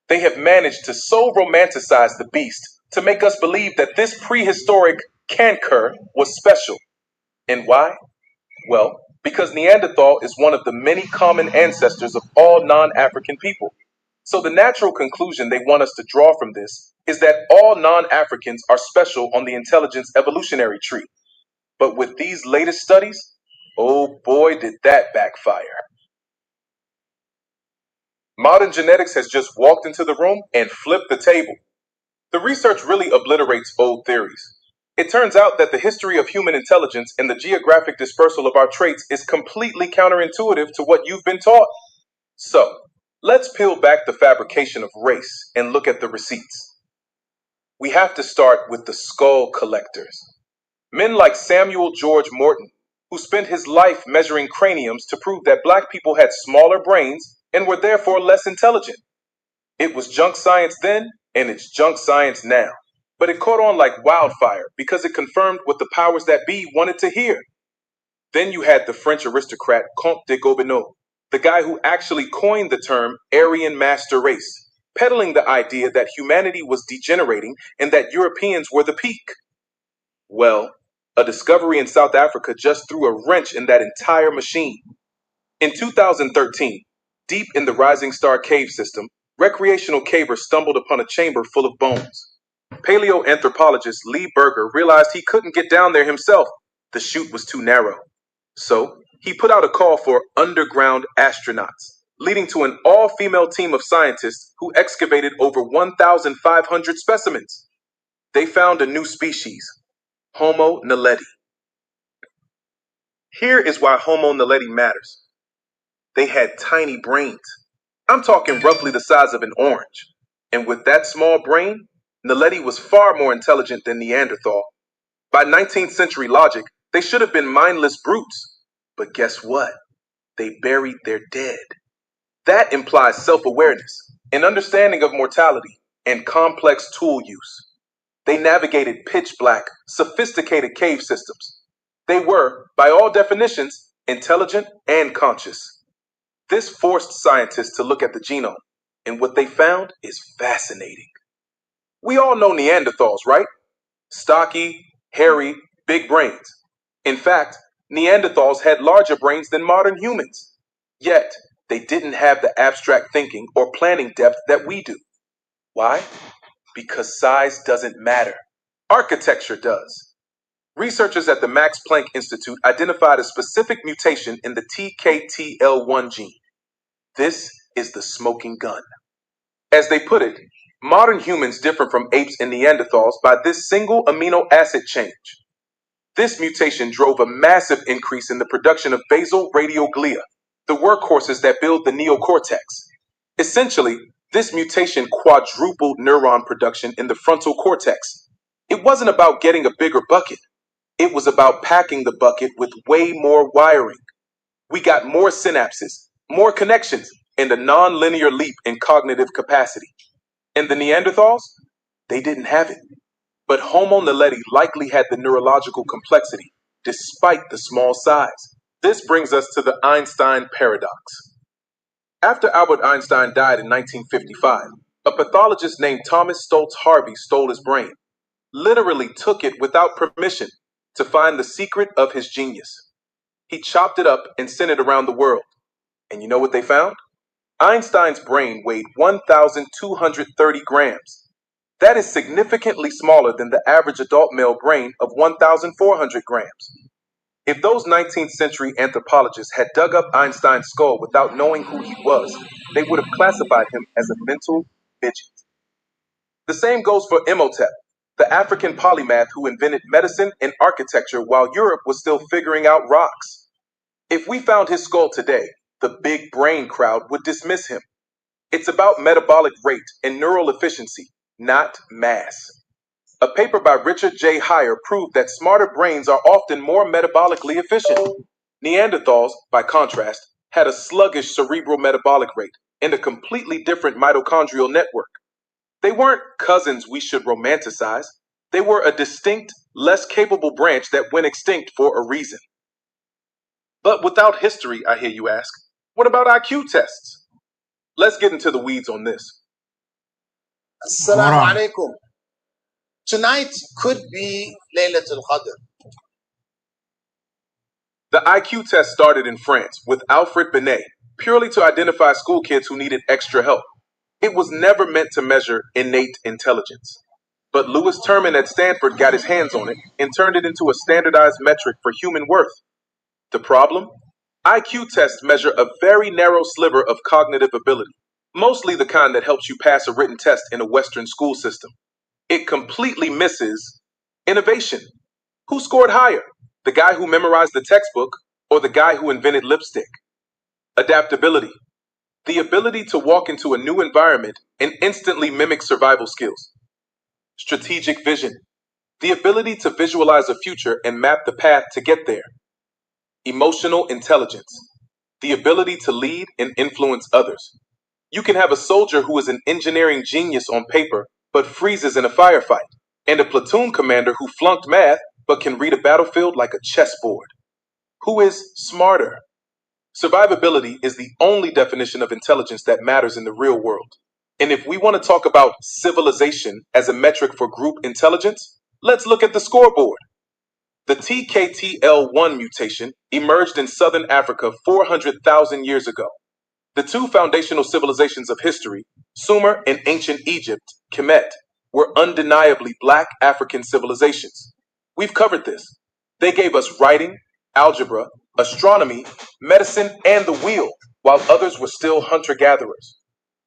[SPEAKER 13] they have managed to so romanticize the beast to make us believe that this prehistoric canker was special. And why? Well, because Neanderthal is one of the many common ancestors of all non-African people. So the natural conclusion they want us to draw from this is that all non-Africans are special on the intelligence evolutionary tree. But with these latest studies, oh boy, did that backfire. Modern genetics has just walked into the room and flipped the table. The research really obliterates old theories. It turns out that the history of human intelligence and the geographic dispersal of our traits is completely counterintuitive to what you've been taught. So, let's peel back the fabrication of race and look at the receipts. We have to start with the skull collectors. Men like Samuel George Morton, who spent his life measuring craniums to prove that black people had smaller brains and were therefore less intelligent. It was junk science then, and it's junk science now. But it caught on like wildfire because it confirmed what the powers that be wanted to hear. Then you had the French aristocrat Comte de Gobineau, the guy who actually coined the term Aryan master race, peddling the idea that humanity was degenerating and that Europeans were the peak. Well, a discovery in South Africa just threw a wrench in that entire machine. In 2013, deep in the Rising Star cave system, recreational cavers stumbled upon a chamber full of bones. Paleoanthropologist Lee Berger realized he couldn't get down there himself. The chute was too narrow. So he put out a call for underground astronauts, leading to an all-female team of scientists who excavated over 1,500 specimens. They found a new species, Homo naledi. Here is why Homo naledi matters. They had tiny brains. I'm talking roughly the size of an orange. And with that small brain, Naledi was far more intelligent than Neanderthal. By 19th century logic, they should have been mindless brutes. But guess what? They buried their dead. That implies self-awareness, an understanding of mortality, and complex tool use. They navigated pitch black, sophisticated cave systems. They were, by all definitions, intelligent and conscious. This forced scientists to look at the genome, and what they found is fascinating. We all know Neanderthals, right? Stocky, hairy, big brains. In fact, Neanderthals had larger brains than modern humans. Yet, they didn't have the abstract thinking or planning depth that we do. Why? Because size doesn't matter. Architecture does. Researchers at the Max Planck Institute identified a specific mutation in the TKTL1 gene. This is the smoking gun. As they put it, modern humans differ from apes and Neanderthals by this single amino acid change. This mutation drove a massive increase in the production of basal radioglia, the workhorses that build the neocortex. Essentially, this mutation quadrupled neuron production in the frontal cortex. It wasn't about getting a bigger bucket. It was about packing the bucket with way more wiring. We got more synapses, more connections, and a non-linear leap in cognitive capacity. And the Neanderthals? They didn't have it. But Homo naledi likely had the neurological complexity, despite the small size. This brings us to the Einstein paradox. After Albert Einstein died in 1955, a pathologist named Thomas Stoltz Harvey stole his brain, literally took it without permission to find the secret of his genius. He chopped it up and sent it around the world. And you know what they found? Einstein's brain weighed 1,230 grams. That is significantly smaller than the average adult male brain of 1,400 grams. If those 19th century anthropologists had dug up Einstein's skull without knowing who he was, they would have classified him as a mental midget. The same goes for Imhotep, the African polymath who invented medicine and architecture while Europe was still figuring out rocks. If we found his skull today, the big brain crowd would dismiss him. It's about metabolic rate and neural efficiency, not mass. A paper by Richard J. Heyer proved that smarter brains are often more metabolically efficient. Neanderthals, by contrast, had a sluggish cerebral metabolic rate and a completely different mitochondrial network. They weren't cousins we should romanticize. They were a distinct, less capable branch that went extinct for a reason. But without history, I hear you ask, what about IQ tests? Let's get into the weeds on this.
[SPEAKER 9] Assalamu alaikum. Tonight could be Laylatul Qadr.
[SPEAKER 13] The IQ test started in France with Alfred Binet, purely to identify school kids who needed extra help. It was never meant to measure innate intelligence. But Lewis Terman at Stanford got his hands on it and turned it into a standardized metric for human worth. The problem? IQ tests measure a very narrow sliver of cognitive ability, mostly the kind that helps you pass a written test in a Western school system. It completely misses innovation. Who scored higher? The guy who memorized the textbook or the guy who invented lipstick? Adaptability. The ability to walk into a new environment and instantly mimic survival skills. Strategic vision. The ability to visualize a future and map the path to get there. Emotional intelligence. the ability to lead and influence others. You can have a soldier who is an engineering genius on paper but freezes in a firefight, and a platoon commander who flunked math but can read a battlefield like a chessboard. Who is smarter? Survivability is the only definition of intelligence that matters in the real world. And if we want to talk about civilization as a metric for group intelligence, let's look at the scoreboard. The TKTL1 mutation emerged in southern Africa 400,000 years ago. The two foundational civilizations of history, Sumer and ancient Egypt, Kemet, were undeniably black African civilizations. We've covered this. They gave us writing, algebra, astronomy, medicine, and the wheel, while others were still hunter-gatherers.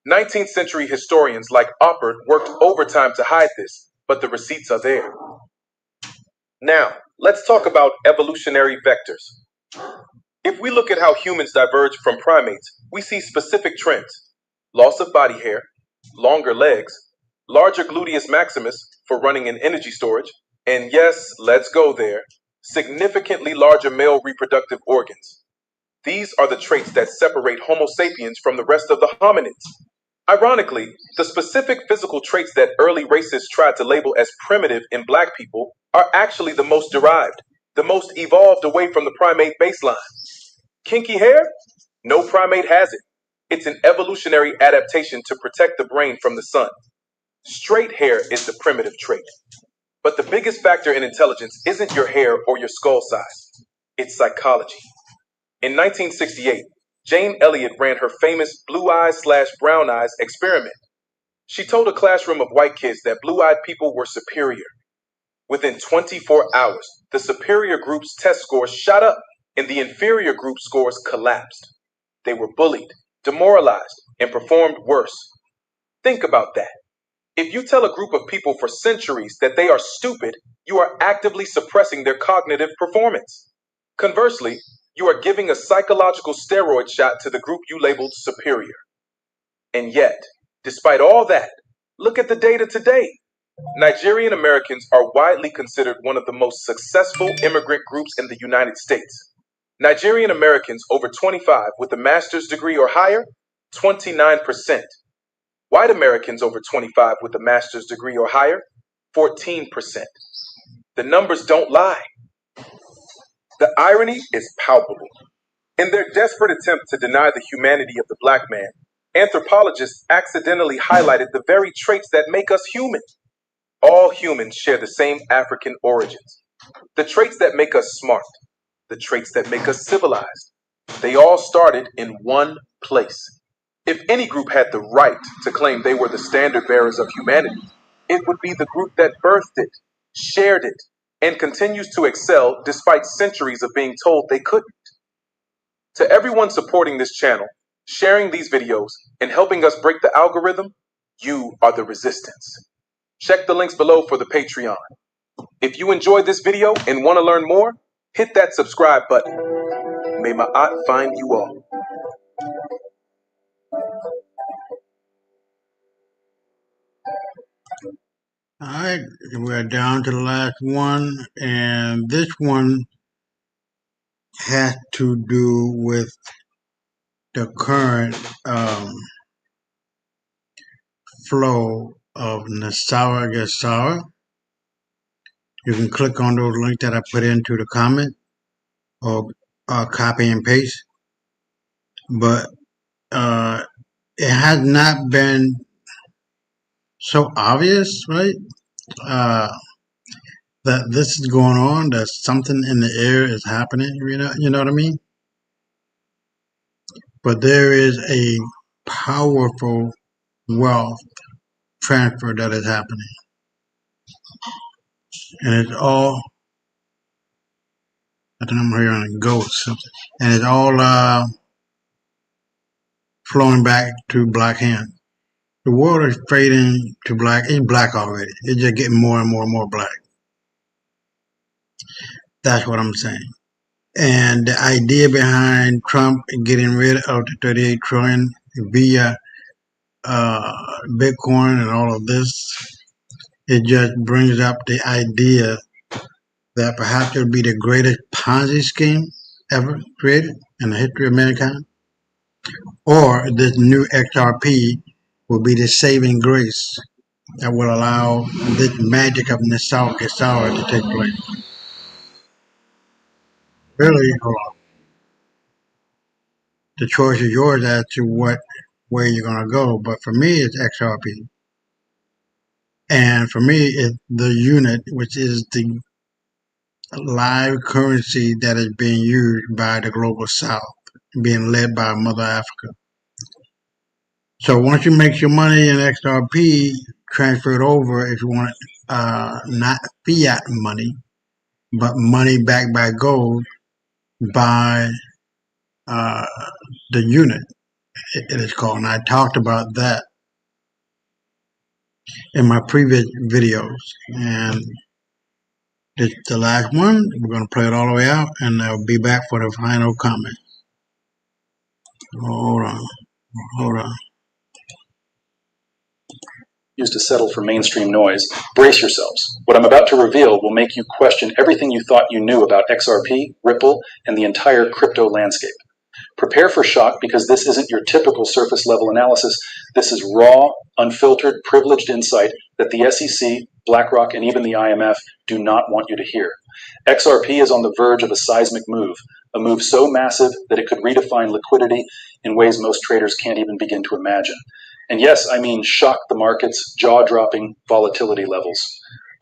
[SPEAKER 13] 19th century historians like Oppert worked overtime to hide this, but the receipts are there. Now, let's talk about evolutionary vectors. If we look at how humans diverge from primates, we see specific trends. Loss of body hair, longer legs, larger gluteus maximus for running and energy storage, and yes, let's go there, significantly larger male reproductive organs. These are the traits that separate Homo sapiens from the rest of the hominids. Ironically, the specific physical traits that early racists tried to label as primitive in black people are actually the most derived, the most evolved away from the primate baseline. Kinky hair? No primate has it. It's an evolutionary adaptation to protect the brain from the sun. Straight hair is the primitive trait. But the biggest factor in intelligence isn't your hair or your skull size. It's psychology. In 1968, Jane Elliott ran her famous blue eyes/brown eyes experiment. She told a classroom of white kids that blue-eyed people were superior. Within 24 hours, the superior group's test scores shot up and the inferior group scores collapsed. They were bullied, demoralized, and performed worse. Think about that. If you tell a group of people for centuries that they are stupid, you are actively suppressing their cognitive performance. Conversely, you are giving a psychological steroid shot to the group you labeled superior. And yet, despite all that, look at the data today. Nigerian Americans are widely considered one of the most successful immigrant groups in the United States. Nigerian Americans over 25 with a master's degree or higher, 29%. White Americans over 25 with a master's degree or higher, 14%. The numbers don't lie. The irony is palpable. In their desperate attempt to deny the humanity of the black man, anthropologists accidentally highlighted the very traits that make us human. All humans share the same African origins. The traits that make us smart, the traits that make us civilized, they all started in one place. If any group had the right to claim they were the standard bearers of humanity, it would be the group that birthed it, shared it, and continues to excel despite centuries of being told they couldn't. To everyone supporting this channel, sharing these videos, and helping us break the algorithm, you are the resistance. Check the links below for the Patreon. If you enjoyed this video and want to learn more, hit that subscribe button. May Ma'at find you all.
[SPEAKER 1] All right, we're down to the last one, and this one has to do with the current flow of Nassau against Sour. You can click on those links that I put into the comment or copy and paste. But it has not been so obvious, right? That this is going on, that something in the air is happening, you know what I mean? But there is a powerful wealth transfer that is happening. And it's all, I think I'm hearing a ghost, something. And it's all flowing back to black hands. The world is fading to black. It's black already. It's just getting more and more and more black. That's what I'm saying. And the idea behind Trump getting rid of the 38 trillion via Bitcoin and all of this, it just brings up the idea that perhaps it'll be the greatest Ponzi scheme ever created in the history of mankind, or this new XRP will be the saving grace that will allow this magic of Nassau to take place. Really, the choice is yours as to what way you're going to go, but for me, it's XRP. And for me, it's the unit, which is the live currency that is being used by the global south, being led by Mother Africa. So once you make your money in XRP, transfer it over if you want not fiat money, but money backed by gold by the unit, it is called. And I talked about that in my previous videos. And this is the last one. We're going to play it all the way out, and I'll be back for the final comment. Hold on.
[SPEAKER 17] Used to settle for mainstream noise. Brace yourselves. What I'm about to reveal will make you question everything you thought you knew about XRP, Ripple, and the entire crypto landscape. Prepare for shock because this isn't your typical surface level analysis. This is raw, unfiltered, privileged insight that the SEC, BlackRock, and even the IMF do not want you to hear. XRP is on the verge of a seismic move, a move so massive that it could redefine liquidity in ways most traders can't even begin to imagine. And yes, I mean shock the markets, jaw-dropping volatility levels.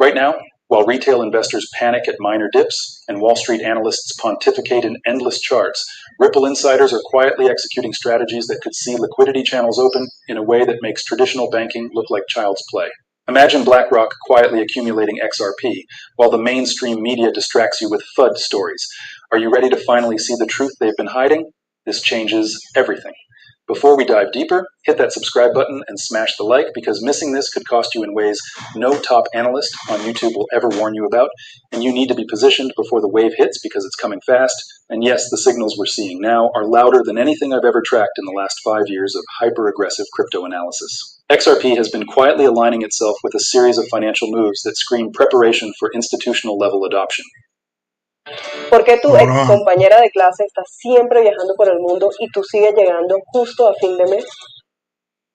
[SPEAKER 17] Right now, while retail investors panic at minor dips and Wall Street analysts pontificate in endless charts, Ripple insiders are quietly executing strategies that could see liquidity channels open in a way that makes traditional banking look like child's play. Imagine BlackRock quietly accumulating XRP while the mainstream media distracts you with FUD stories. Are you ready to finally see the truth they've been hiding? This changes everything. Before we dive deeper, hit that subscribe button and smash the like because missing this could cost you in ways no top analyst on YouTube will ever warn you about, and you need to be positioned before the wave hits because it's coming fast, and yes, the signals we're seeing now are louder than anything I've ever tracked in the last 5 years of hyper-aggressive crypto analysis. XRP has been quietly aligning itself with a series of financial moves that scream preparation for institutional level adoption.
[SPEAKER 18] ¿Por qué tu ex compañera de clase está siempre viajando por el mundo y tú sigues llegando justo a fin de mes?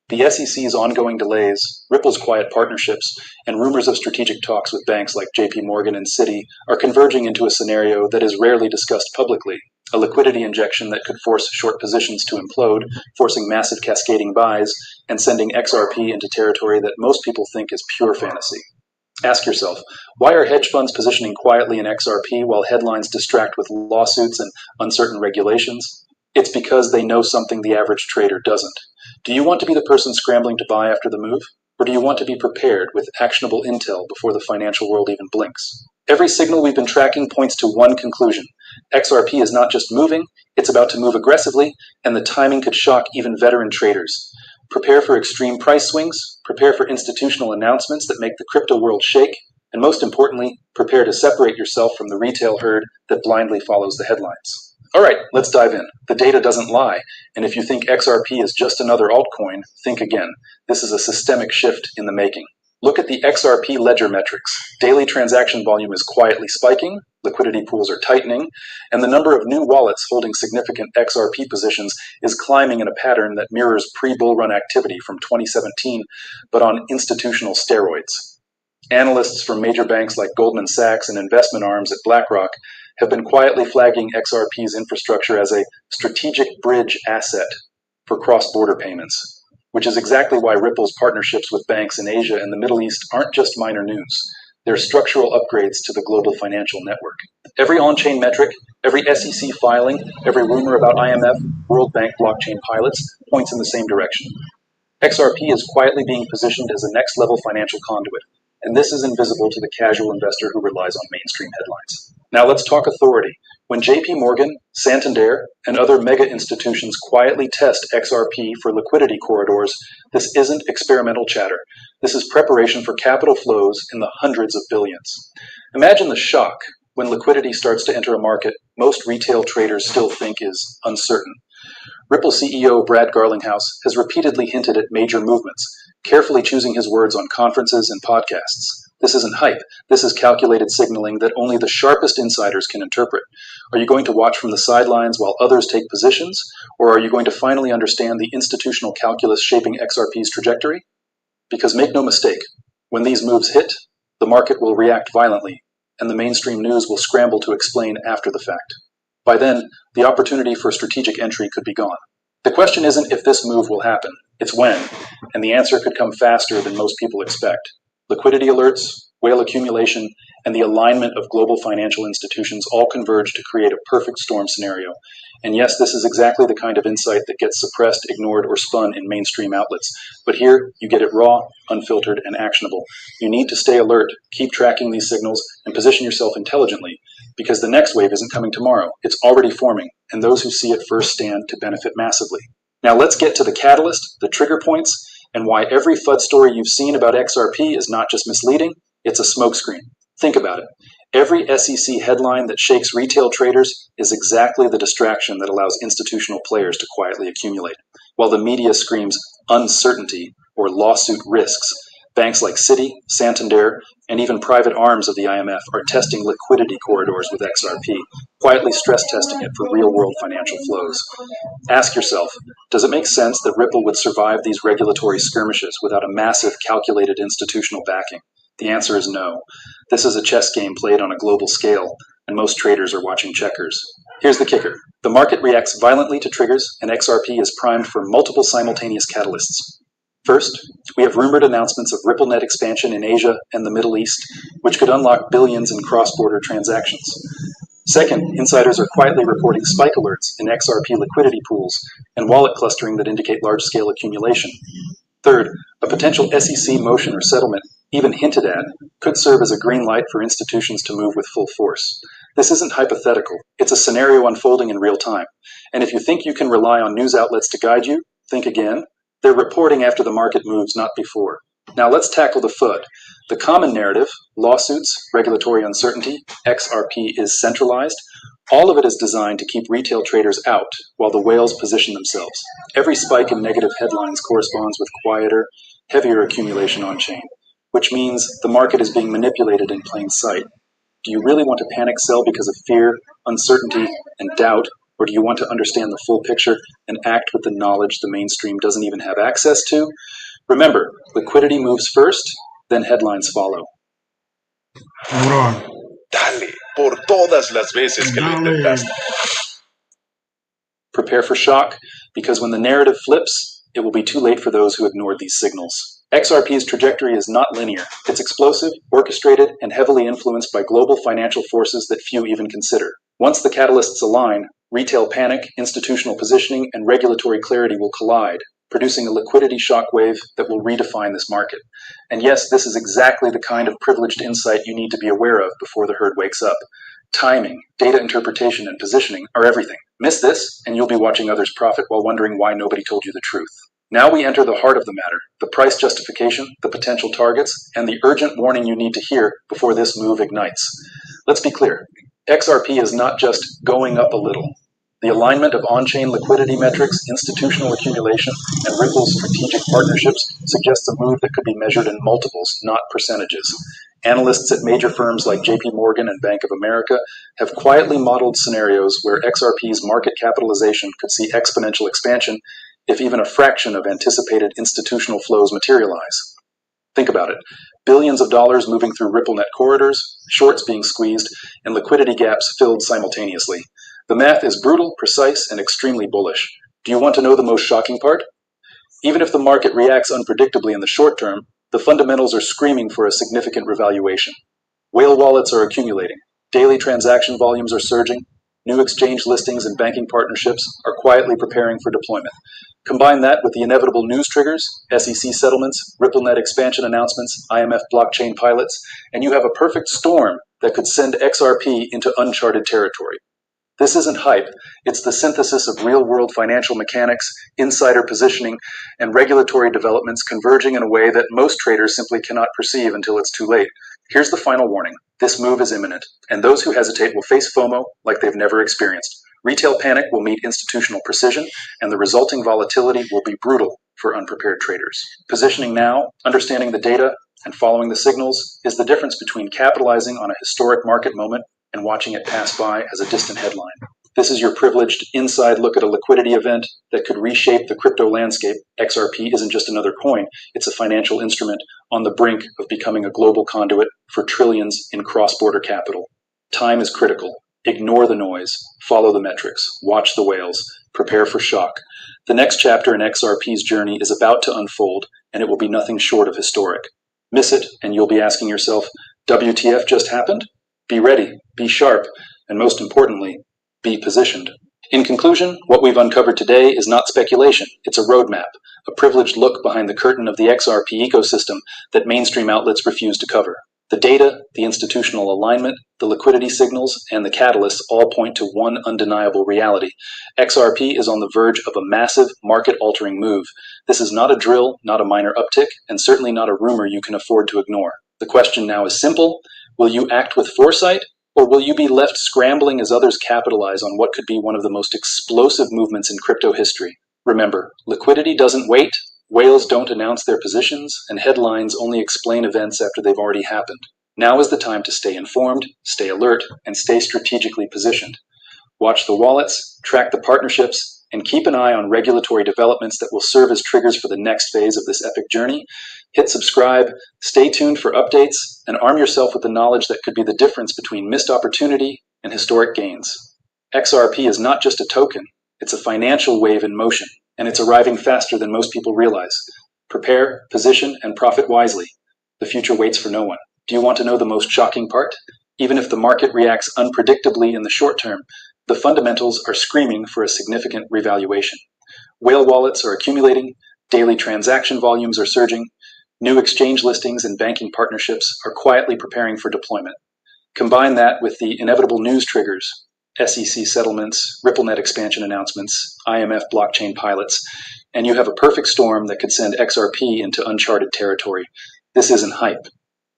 [SPEAKER 17] The SEC's ongoing delays, Ripple's quiet partnerships, and rumors of strategic talks with banks like JP Morgan and Citi are converging into a scenario that is rarely discussed publicly, a liquidity injection that could force short positions to implode, forcing massive cascading buys, and sending XRP into territory that most people think is pure fantasy. Ask yourself, why are hedge funds positioning quietly in XRP while headlines distract with lawsuits and uncertain regulations? It's because they know something the average trader doesn't. Do you want to be the person scrambling to buy after the move? Or do you want to be prepared with actionable intel before the financial world even blinks? Every signal we've been tracking points to one conclusion. XRP is not just moving, it's about to move aggressively, and the timing could shock even veteran traders. Prepare for extreme price swings, prepare for institutional announcements that make the crypto world shake, and most importantly, prepare to separate yourself from the retail herd that blindly follows the headlines. All right, let's dive in. The data doesn't lie, and if you think XRP is just another altcoin, think again. This is a systemic shift in the making. Look at the XRP ledger metrics. Daily transaction volume is quietly spiking, liquidity pools are tightening, and the number of new wallets holding significant XRP positions is climbing in a pattern that mirrors pre-bull run activity from 2017, but on institutional steroids. Analysts from major banks like Goldman Sachs and investment arms at BlackRock have been quietly flagging XRP's infrastructure as a strategic bridge asset for cross-border payments, which is exactly why Ripple's partnerships with banks in Asia and the Middle East aren't just minor news. They're structural upgrades to the global financial network. Every on-chain metric, every SEC filing, every rumor about IMF, World Bank blockchain pilots points in the same direction. XRP is quietly being positioned as a next-level financial conduit, and this is invisible to the casual investor who relies on mainstream headlines. Now let's talk authority. When JP Morgan, Santander, and other mega institutions quietly test XRP for liquidity corridors, this isn't experimental chatter. This is preparation for capital flows in the hundreds of billions. Imagine the shock when liquidity starts to enter a market most retail traders still think is uncertain. Ripple CEO Brad Garlinghouse has repeatedly hinted at major movements, carefully choosing his words on conferences and podcasts. This isn't hype. This is calculated signaling that only the sharpest insiders can interpret. Are you going to watch from the sidelines while others take positions, or are you going to finally understand the institutional calculus shaping XRP's trajectory? Because make no mistake, when these moves hit, the market will react violently, and the mainstream news will scramble to explain after the fact. By then, the opportunity for strategic entry could be gone. The question isn't if this move will happen, it's when, and the answer could come faster than most people expect. Liquidity alerts, whale accumulation, and the alignment of global financial institutions all converge to create a perfect storm scenario. And yes, this is exactly the kind of insight that gets suppressed, ignored, or spun in mainstream outlets. But here, you get it raw, unfiltered, and actionable. You need to stay alert, keep tracking these signals, and position yourself intelligently, because the next wave isn't coming tomorrow. It's already forming, and those who see it first stand to benefit massively. Now let's get to the catalyst, the trigger points, and why every FUD story you've seen about XRP is not just misleading, it's a smokescreen. Think about it. Every SEC headline that shakes retail traders is exactly the distraction that allows institutional players to quietly accumulate. While the media screams uncertainty or lawsuit risks, banks like Citi, Santander, and even private arms of the IMF are testing liquidity corridors with XRP, quietly stress testing it for real-world financial flows. Ask yourself, does it make sense that Ripple would survive these regulatory skirmishes without a massive calculated institutional backing? The answer is no. This is a chess game played on a global scale, and most traders are watching checkers. Here's the kicker. The market reacts violently to triggers, and XRP is primed for multiple simultaneous catalysts. First, we have rumored announcements of RippleNet expansion in Asia and the Middle East, which could unlock billions in cross-border transactions. Second, insiders are quietly reporting spike alerts in XRP liquidity pools and wallet clustering that indicate large-scale accumulation. Third, a potential SEC motion or settlement, even hinted at, could serve as a green light for institutions to move with full force. This isn't hypothetical. It's a scenario unfolding in real time. And if you think you can rely on news outlets to guide you, think again. They're reporting after the market moves, not before. Now let's tackle the FUD. The common narrative, lawsuits, regulatory uncertainty, XRP is centralized, all of it is designed to keep retail traders out while the whales position themselves. Every spike in negative headlines corresponds with quieter, heavier accumulation on-chain, which means the market is being manipulated in plain sight. Do you really want to panic sell because of fear, uncertainty, and doubt, or do you want to understand the full picture and act with the knowledge the mainstream doesn't even have access to? Remember, liquidity moves first, then headlines follow.
[SPEAKER 15] Dale, por todas las veces que lo intentaste.
[SPEAKER 17] Prepare for shock, because when the narrative flips, it will be too late for those who ignored these signals. XRP's trajectory is not linear. It's explosive, orchestrated, and heavily influenced by global financial forces that few even consider. Once the catalysts align, retail panic, institutional positioning, and regulatory clarity will collide, producing a liquidity shockwave that will redefine this market. And yes, this is exactly the kind of privileged insight you need to be aware of before the herd wakes up. Timing, data interpretation, and positioning are everything. Miss this, and you'll be watching others profit while wondering why nobody told you the truth. Now we enter the heart of the matter, the price justification, the potential targets, and the urgent warning you need to hear before this move ignites. Let's be clear. XRP is not just going up a little. The alignment of on-chain liquidity metrics, institutional accumulation, and Ripple's strategic partnerships suggests a move that could be measured in multiples, not percentages. Analysts at major firms like JP Morgan and Bank of America have quietly modeled scenarios where XRP's market capitalization could see exponential expansion if even a fraction of anticipated institutional flows materialize. Think about it. Billions of dollars moving through RippleNet corridors, shorts being squeezed, and liquidity gaps filled simultaneously. The math is brutal, precise, and extremely bullish. Do you want to know the most shocking part? Even if the market reacts unpredictably in the short term, the fundamentals are screaming for a significant revaluation. Whale wallets are accumulating. Daily transaction volumes are surging. New exchange listings and banking partnerships are quietly preparing for deployment. Combine that with the inevitable news triggers, SEC settlements, RippleNet expansion announcements, IMF blockchain pilots, and you have a perfect storm that could send XRP into uncharted territory. This isn't hype. It's the synthesis of real-world financial mechanics, insider positioning, and regulatory developments converging in a way that most traders simply cannot perceive until it's too late. Here's the final warning. This move is imminent, and those who hesitate will face FOMO like they've never experienced. Retail panic will meet institutional precision, and the resulting volatility will be brutal for unprepared traders. Positioning now, understanding the data, and following the signals is the difference between capitalizing on a historic market moment and watching it pass by as a distant headline. This is your privileged inside look at a liquidity event that could reshape the crypto landscape. XRP isn't just another coin, it's a financial instrument on the brink of becoming a global conduit for trillions in cross-border capital. Time is critical. Ignore the noise, follow the metrics, watch the whales, prepare for shock. The next chapter in XRP's journey is about to unfold, and it will be nothing short of historic. Miss it, and you'll be asking yourself, WTF just happened? Be ready, be sharp, and most importantly, be positioned. In conclusion, what we've uncovered today is not speculation, it's a roadmap, a privileged look behind the curtain of the XRP ecosystem that mainstream outlets refuse to cover. The data, the institutional alignment, the liquidity signals, and the catalysts all point to one undeniable reality. XRP is on the verge of a massive, market-altering move. This is not a drill, not a minor uptick, and certainly not a rumor you can afford to ignore. The question now is simple. Will you act with foresight, or will you be left scrambling as others capitalize on what could be one of the most explosive movements in crypto history? Remember, liquidity doesn't wait, whales don't announce their positions, and headlines only explain events after they've already happened. Now is the time to stay informed, stay alert, and stay strategically positioned. Watch the wallets, track the partnerships, and keep an eye on regulatory developments that will serve as triggers for the next phase of this epic journey. Hit subscribe, stay tuned for updates, and arm yourself with the knowledge that could be the difference between missed opportunity and historic gains. XRP is not just a token, it's a financial wave in motion, and it's arriving faster than most people realize. Prepare, position, and profit wisely. The future waits for no one. Do you want to know the most shocking part? Even if the market reacts unpredictably in the short term, the fundamentals are screaming for a significant revaluation. Whale wallets are accumulating, daily transaction volumes are surging, new exchange listings and banking partnerships are quietly preparing for deployment. Combine that with the inevitable news triggers, SEC settlements, RippleNet expansion announcements, IMF blockchain pilots, and you have a perfect storm that could send XRP into uncharted territory. This isn't hype.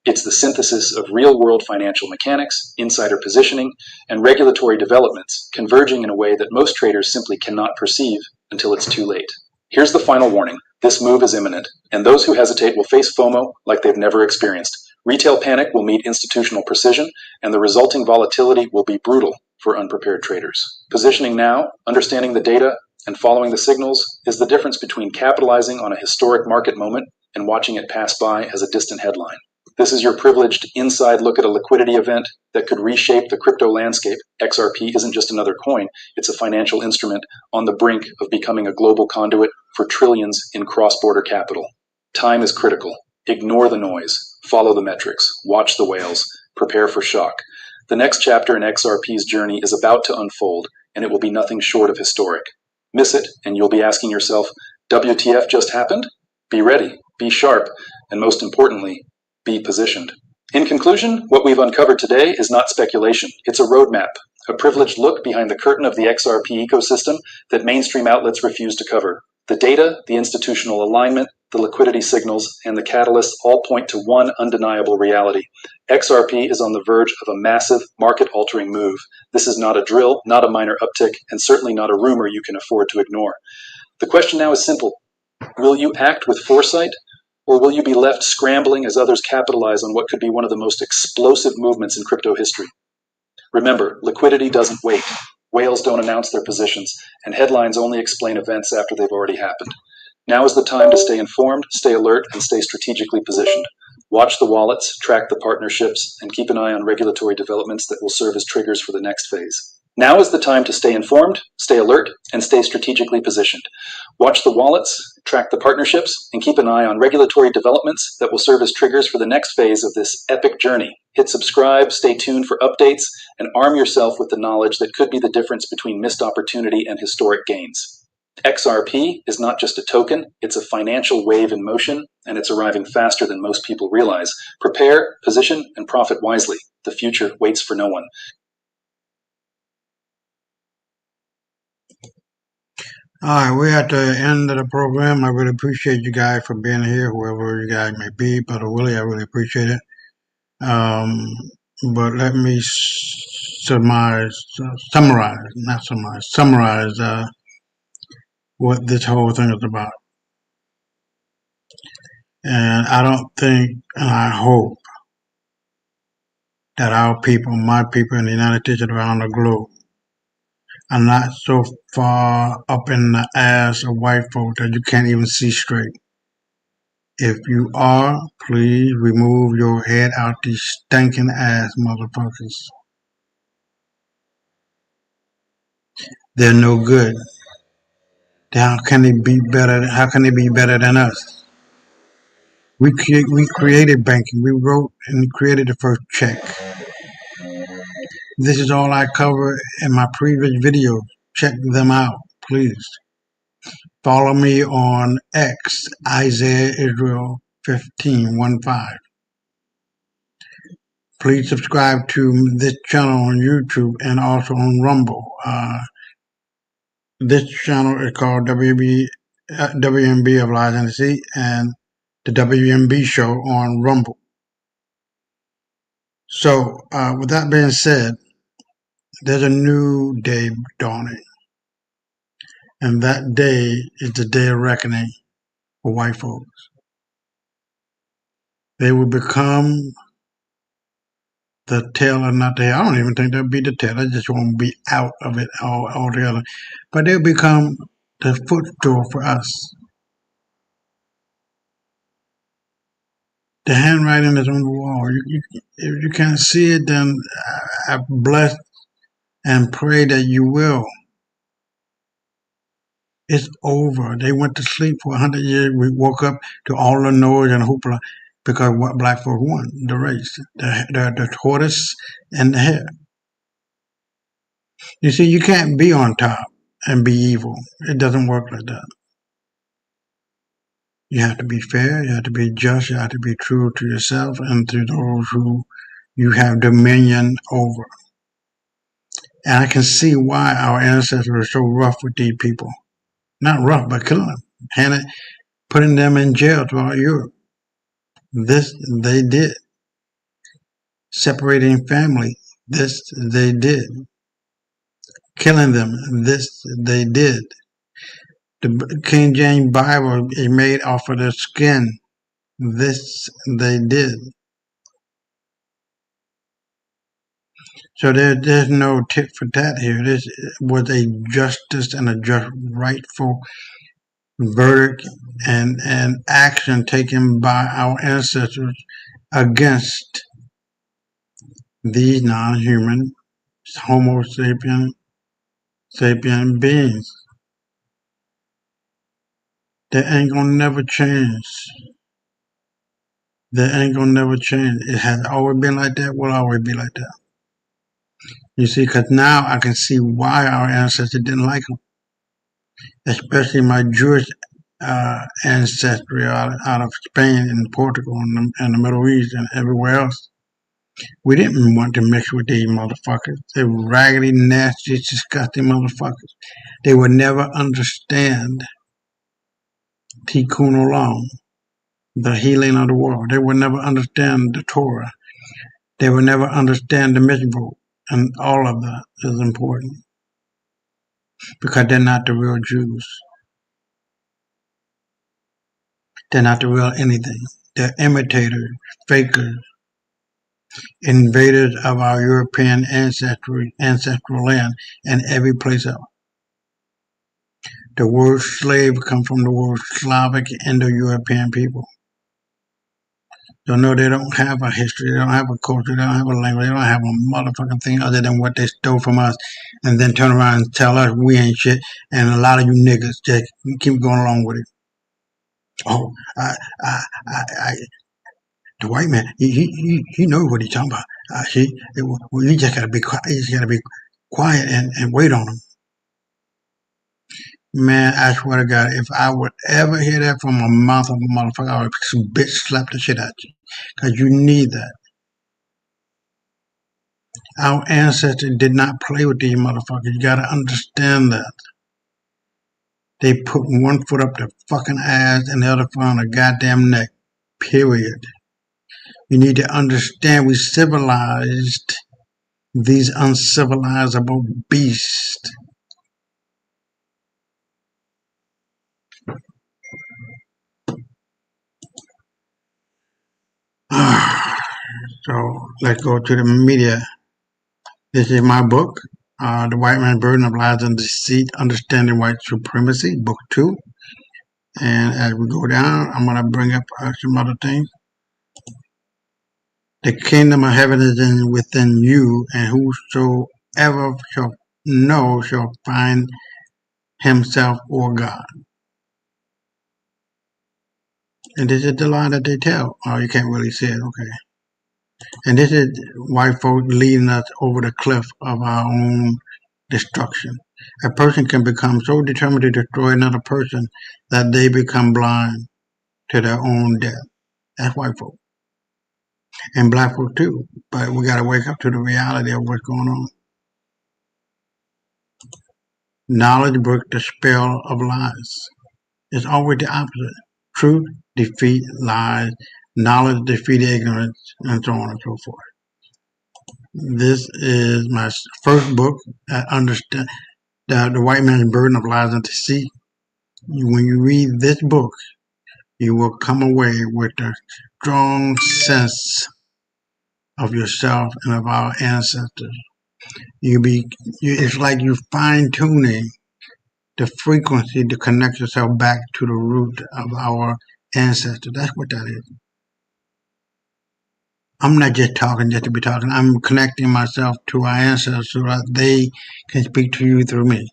[SPEAKER 17] It's the synthesis of real-world financial mechanics, insider positioning, and regulatory developments converging in a way that most traders simply cannot perceive until it's too late. Here's the final warning. This move is imminent, and those who hesitate will face FOMO like they've never experienced. Retail panic will meet institutional precision, and the resulting volatility will be brutal for unprepared traders. Positioning now, understanding the data, and following the signals is the difference between capitalizing on a historic market moment and watching it pass by as a distant headline. This is your privileged inside look at a liquidity event that could reshape the crypto landscape. XRP isn't just another coin, it's a financial instrument on the brink of becoming a global conduit for trillions in cross-border capital. Time is critical. Ignore the noise, follow the metrics, watch the whales, prepare for shock. The next chapter in XRP's journey is about to unfold, and it will be nothing short of historic. Miss it, and you'll be asking yourself, WTF just happened? Be ready, be sharp, and most importantly, be positioned. In conclusion, what we've uncovered today is not speculation. It's a roadmap, a privileged look behind the curtain of the XRP ecosystem that mainstream outlets refuse to cover. The data, the institutional alignment, the liquidity signals, and the catalysts all point to one undeniable reality. XRP is on the verge of a massive, market-altering move. This is not a drill, not a minor uptick, and certainly not a rumor you can afford to ignore. The question now is simple. Will you act with foresight, or will you be left scrambling as others capitalize on what could be one of the most explosive movements in crypto history? Remember, liquidity doesn't wait. Whales don't announce their positions, and headlines only explain events after they've already happened. Now is the time to stay informed, stay alert, and stay strategically positioned. Watch the wallets, track the partnerships, and keep an eye on regulatory developments that will serve as triggers for the next phase. Now is the time to stay informed, stay alert, and stay strategically positioned. Watch the wallets, track the partnerships, and keep an eye on regulatory developments that will serve as triggers for the next phase of this epic journey. Hit subscribe, stay tuned for updates, and arm yourself with the knowledge that could be the difference between missed opportunity and historic gains. XRP is not just a token, it's a financial wave in motion, and it's arriving faster than most people realize. Prepare, position, and profit wisely. The future waits for no one.
[SPEAKER 1] All right, we're at the end of the program. I really appreciate you guys for being here, whoever you guys may be. Brother Willie, I really appreciate it. But let me summarize what this whole thing is about. And I don't think, and I hope that our people, my people in the United States and around the globe, are not so far up in the ass of white folk that you can't even see straight. If you are, please remove your head out these stinking ass motherfuckers. They're no good. How can they be better? How can they be better than us? We created banking. We wrote and created the first check. This is all I cover in my previous videos. Check them out, please. Follow me on X, Isaiah Israel 1515. Please subscribe to this channel on YouTube and also on Rumble. This channel is called WMB of Lies and Deceit, and the WMB show on Rumble. So, with that being said, there's a new day dawning, and that day is the day of reckoning for white folks. They will become the tail or not the tail. I don't even think they'll be the tail. They just won't be out of it altogether. But they'll become the footstool for us. The handwriting is on the wall. If you can't see it, then I bless and pray that you will. It's over. They went to sleep for 100 years. We woke up to all the noise and hoopla because what black folk won, the race, the tortoise and the hare. You see, you can't be on top and be evil. It doesn't work like that. You have to be fair, you have to be just, you have to be true to yourself and to those who you have dominion over. And I can see why our ancestors were so rough with these people. Not rough, but killing them. Putting them in jail throughout Europe. This they did. Separating family. This they did. Killing them. This they did. The King James Bible is made off of their skin. This they did. So there's no tit for tat here. This was a justice and a just rightful verdict and action taken by our ancestors against these non-human Homo sapien beings. That ain't gonna never change. That ain't gonna never change. It has always been like that, will always be like that. You see, because now I can see why our ancestors didn't like them. Especially my Jewish ancestry out of Spain and Portugal and the Middle East and everywhere else. We didn't want to mix with these motherfuckers. They were raggedy, nasty, disgusting motherfuckers. They would never understand Tikkun Olam, the healing of the world. They would never understand the Torah. They would never understand the mitzvot. And all of that is important. Because they're not the real Jews. They're not the real anything. They're imitators, fakers, invaders of our European ancestral land and every place else. The word slave comes from the word Slavic Indo-European people. So no, they don't have a history, they don't have a culture, they don't have a language, they don't have a motherfucking thing other than what they stole from us and then turn around and tell us we ain't shit and a lot of you niggas just keep going along with it. Oh, the white man, he knows what he's talking about. See, you just gotta be quiet. You just gotta be quiet and wait on him. Man, I swear to God, if I would ever hear that from a mouth of a motherfucker, I would bitch slap the shit out you. Cause you need that. Our ancestors did not play with these motherfuckers. You gotta understand that. They put one foot up their fucking ass and the other foot on their goddamn neck. Period. You need to understand we civilized these uncivilizable beasts. So let's go to the media. This is my book, The White Man's Burden of Lies and Deceit, Understanding White Supremacy, Book 2. And as we go down, I'm going to bring up some other things. The kingdom of heaven is within you, and whosoever shall know shall find himself or God. And this is the line that they tell. Oh, you can't really see it. Okay. And this is white folk leading us over the cliff of our own destruction. A person can become so determined to destroy another person that they become blind to their own death. That's white folk. And black folk too. But we got to wake up to the reality of what's going on. Knowledge breaks the spell of lies. It's always the opposite. Truth defeat lies. Knowledge defeat ignorance, and so on and so forth. This is my first book. Understand the White Man's Burden of Lies and Deceit. When you read this book, you will come away with a strong sense of yourself and of our ancestors. It's like you fine tuning the frequency to connect yourself back to the root of our ancestors. That's what that is. I'm not just talking just to be talking. I'm connecting myself to our ancestors so that they can speak to you through me.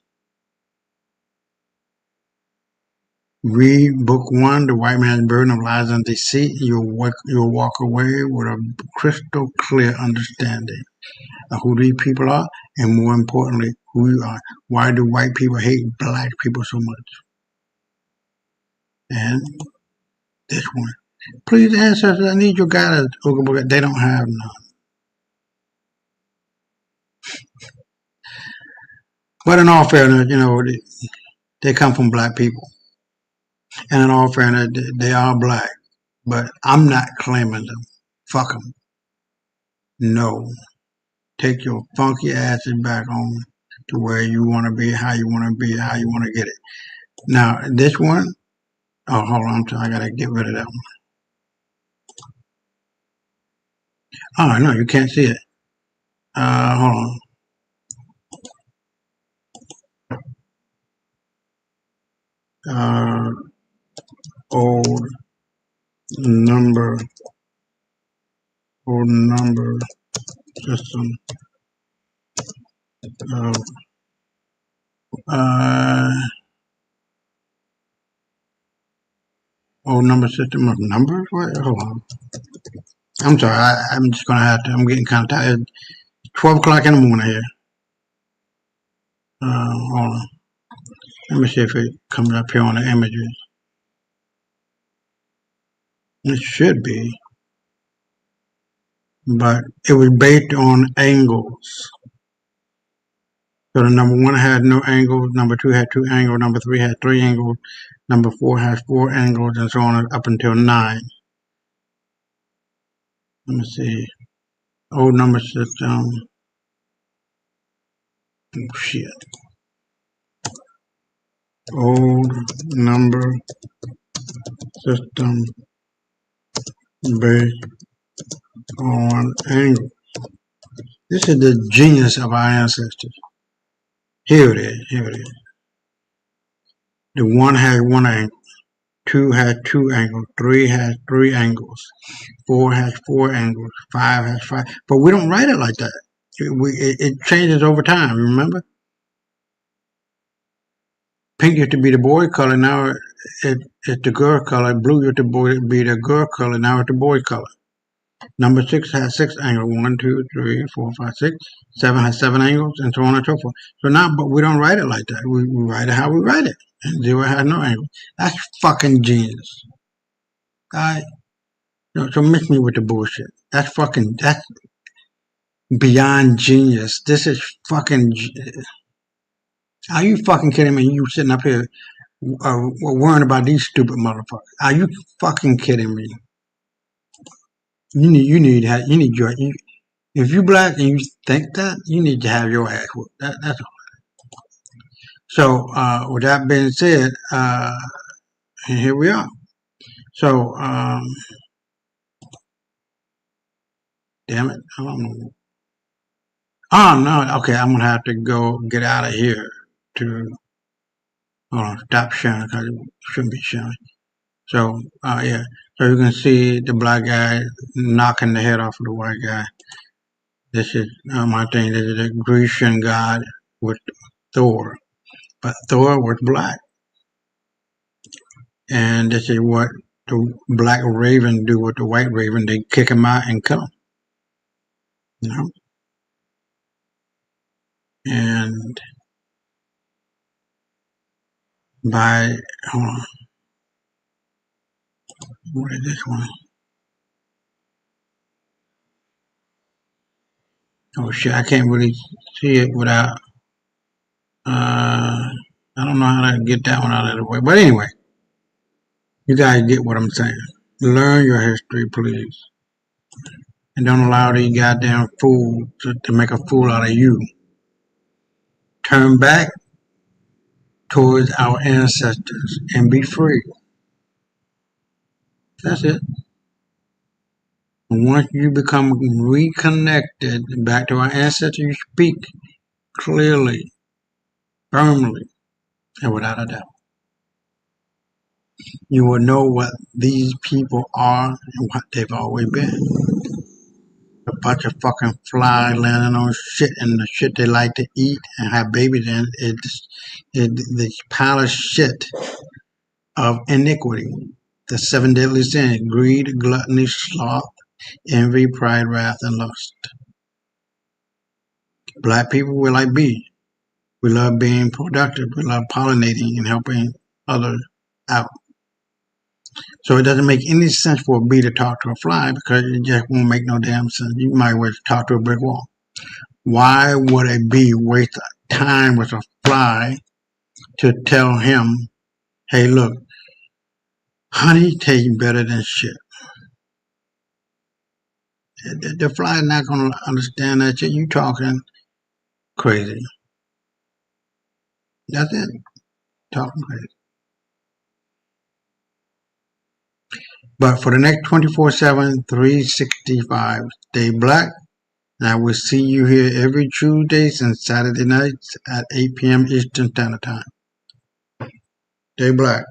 [SPEAKER 1] Read Book 1, The White Man's Burden of Lies and Deceit. You'll walk away with a crystal clear understanding of who these people are, and more importantly, who you are. Why do white people hate black people so much? And this one. Please, ancestors, I need your guidance. They don't have none. But in all fairness, they come from black people. And in all fairness, they are black. But I'm not claiming them. Fuck them. No. Take your funky asses back on to where you want to be, how you want to be, how you want to get it. Now, this one, oh, hold on, I got to get rid of that one. Oh, no, you can't see it. Hold on. Old number system of old number system of numbers? What? Hold on. I'm sorry. I'm just gonna have to. I'm getting kind of tired. It's 12 o'clock in the morning here. Hold on. Let me see if it comes up here on the images. It should be, but it was based on angles. So the number 1 had no angles, number 2 had 2 angles, number 3 had 3 angles, number 4 has 4 angles, and so on up until 9. Let me see. Old number system. Oh, shit. Old number system based on angles. This is the genius of our ancestors. Here it is. The 1 has 1 angle, 2 has 2 angles, 3 has 3 angles, 4 has 4 angles, 5 has 5. But we don't write it like that. It changes over time, remember? Pink used to be the boy color, now it's the girl color. Blue used to be the girl color, now it's the boy color. Number 6 has 6 angles. 1, 2, 3, 4, 5, 6. 7 has 7 angles, and so on and so forth. So now, but we don't write it like that. We write it how we write it. And 0 has no angle. That's fucking genius. Alright? So mix me with the bullshit. That's beyond genius. This is fucking. Are you fucking kidding me? You sitting up here worrying about these stupid motherfuckers. Are you fucking kidding me? If you black and you think that, you need to have your ass whooped. That's all. So, with that being said, here we are. So, Damn it. I don't know. Oh, no. Okay, I'm going to have to go get out of here to stop sharing because it shouldn't be sharing. So, yeah. So you can see the black guy knocking the head off of the white guy. This is my thing. This is a Grecian god with Thor. But Thor was black. And this is what the black raven do with the white raven. They kick him out and kill him. You know? And by, hold on. What is this one? Oh shit, I can't really see it without, I don't know how to get that one out of the way. But anyway, you guys get what I'm saying. Learn your history, please. And don't allow these goddamn fools to make a fool out of you. Turn back towards our ancestors and be free. That's it. And once you become reconnected back to our ancestors, you speak clearly, firmly, and without a doubt. You will know what these people are and what they've always been. A bunch of fucking flies landing on shit and the shit they like to eat and have babies in. It's this pile of shit of iniquity. The 7 deadly sins: greed, gluttony, sloth, envy, pride, wrath, and lust. Black people, we're like bees. We love being productive. We love pollinating and helping others out. So it doesn't make any sense for a bee to talk to a fly because it just won't make no damn sense. You might as well talk to a brick wall. Why would a bee waste time with a fly to tell him, hey, look, honey tastes better than shit? The fly is not going to understand that shit. You talking crazy. That's it. Talking crazy. But for the next 24/7, 365, stay black. And I will see you here every Tuesdays and Saturday nights at 8 p.m. Eastern Standard Time. Stay black.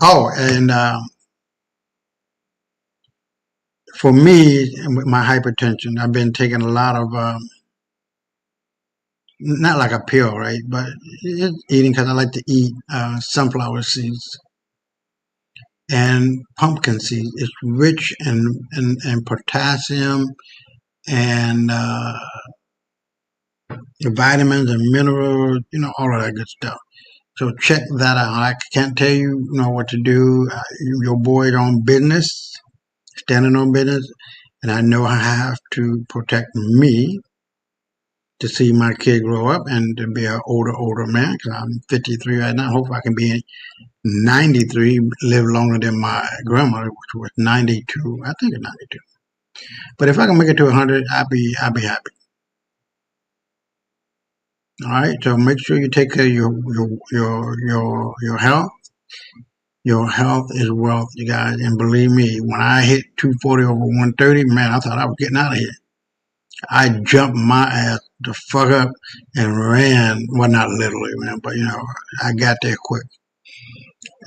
[SPEAKER 1] Oh, and for me, with my hypertension, I've been taking a lot of, not like a pill, right? But it's eating because I like to eat sunflower seeds and pumpkin seeds. It's rich in potassium and vitamins and minerals, all of that good stuff. So check that out. I can't tell you, what to do. Your boy's on business, standing on business, and I know I have to protect me to see my kid grow up and to be an older man, because I'm 53 right now. Hopefully I can be 93, live longer than my grandmother, which was 92. I think it's 92. But if I can make it to 100, I'll be happy. All right, so make sure you take care of your health. Your health is wealth, you guys. And believe me, when I hit 240 over 130, man, I thought I was getting out of here. I jumped my ass the fuck up and ran. Well, not literally, man, but I got there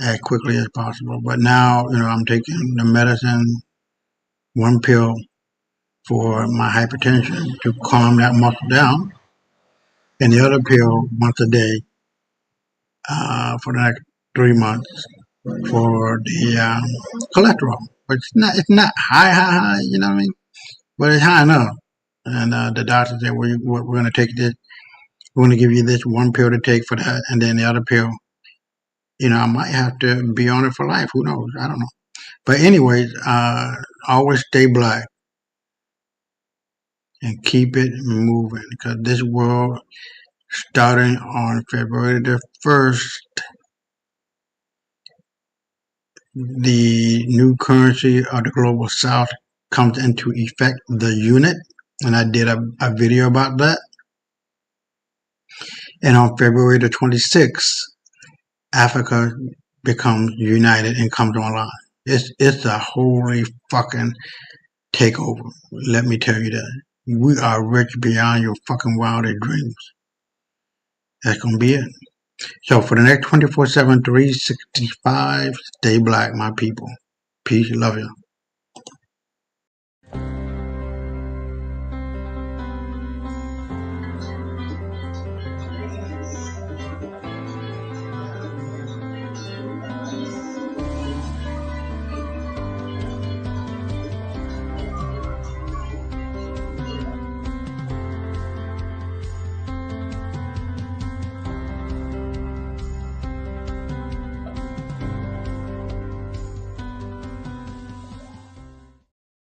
[SPEAKER 1] as quickly as possible. But now, I'm taking the medicine, one pill for my hypertension to calm that muscle down, and the other pill once a day for the next 3 months for the cholesterol. But it's not high, you know what I mean? But it's high enough. And the doctor said, we're going to take this. We're going to give you this one pill to take for that, and then the other pill, I might have to be on it for life. Who knows? I don't know. But anyways, always stay black and keep it moving, because this world, starting on February the 1st, the new currency of the global south comes into effect, the unit, and I did a video about that. And on February the 26th, Africa becomes united and comes online. It's a holy fucking take over. Let me tell you that. We are rich beyond your fucking wildest dreams. That's gonna be it. So for the next 24/7, 365, stay black, my people. Peace, love you.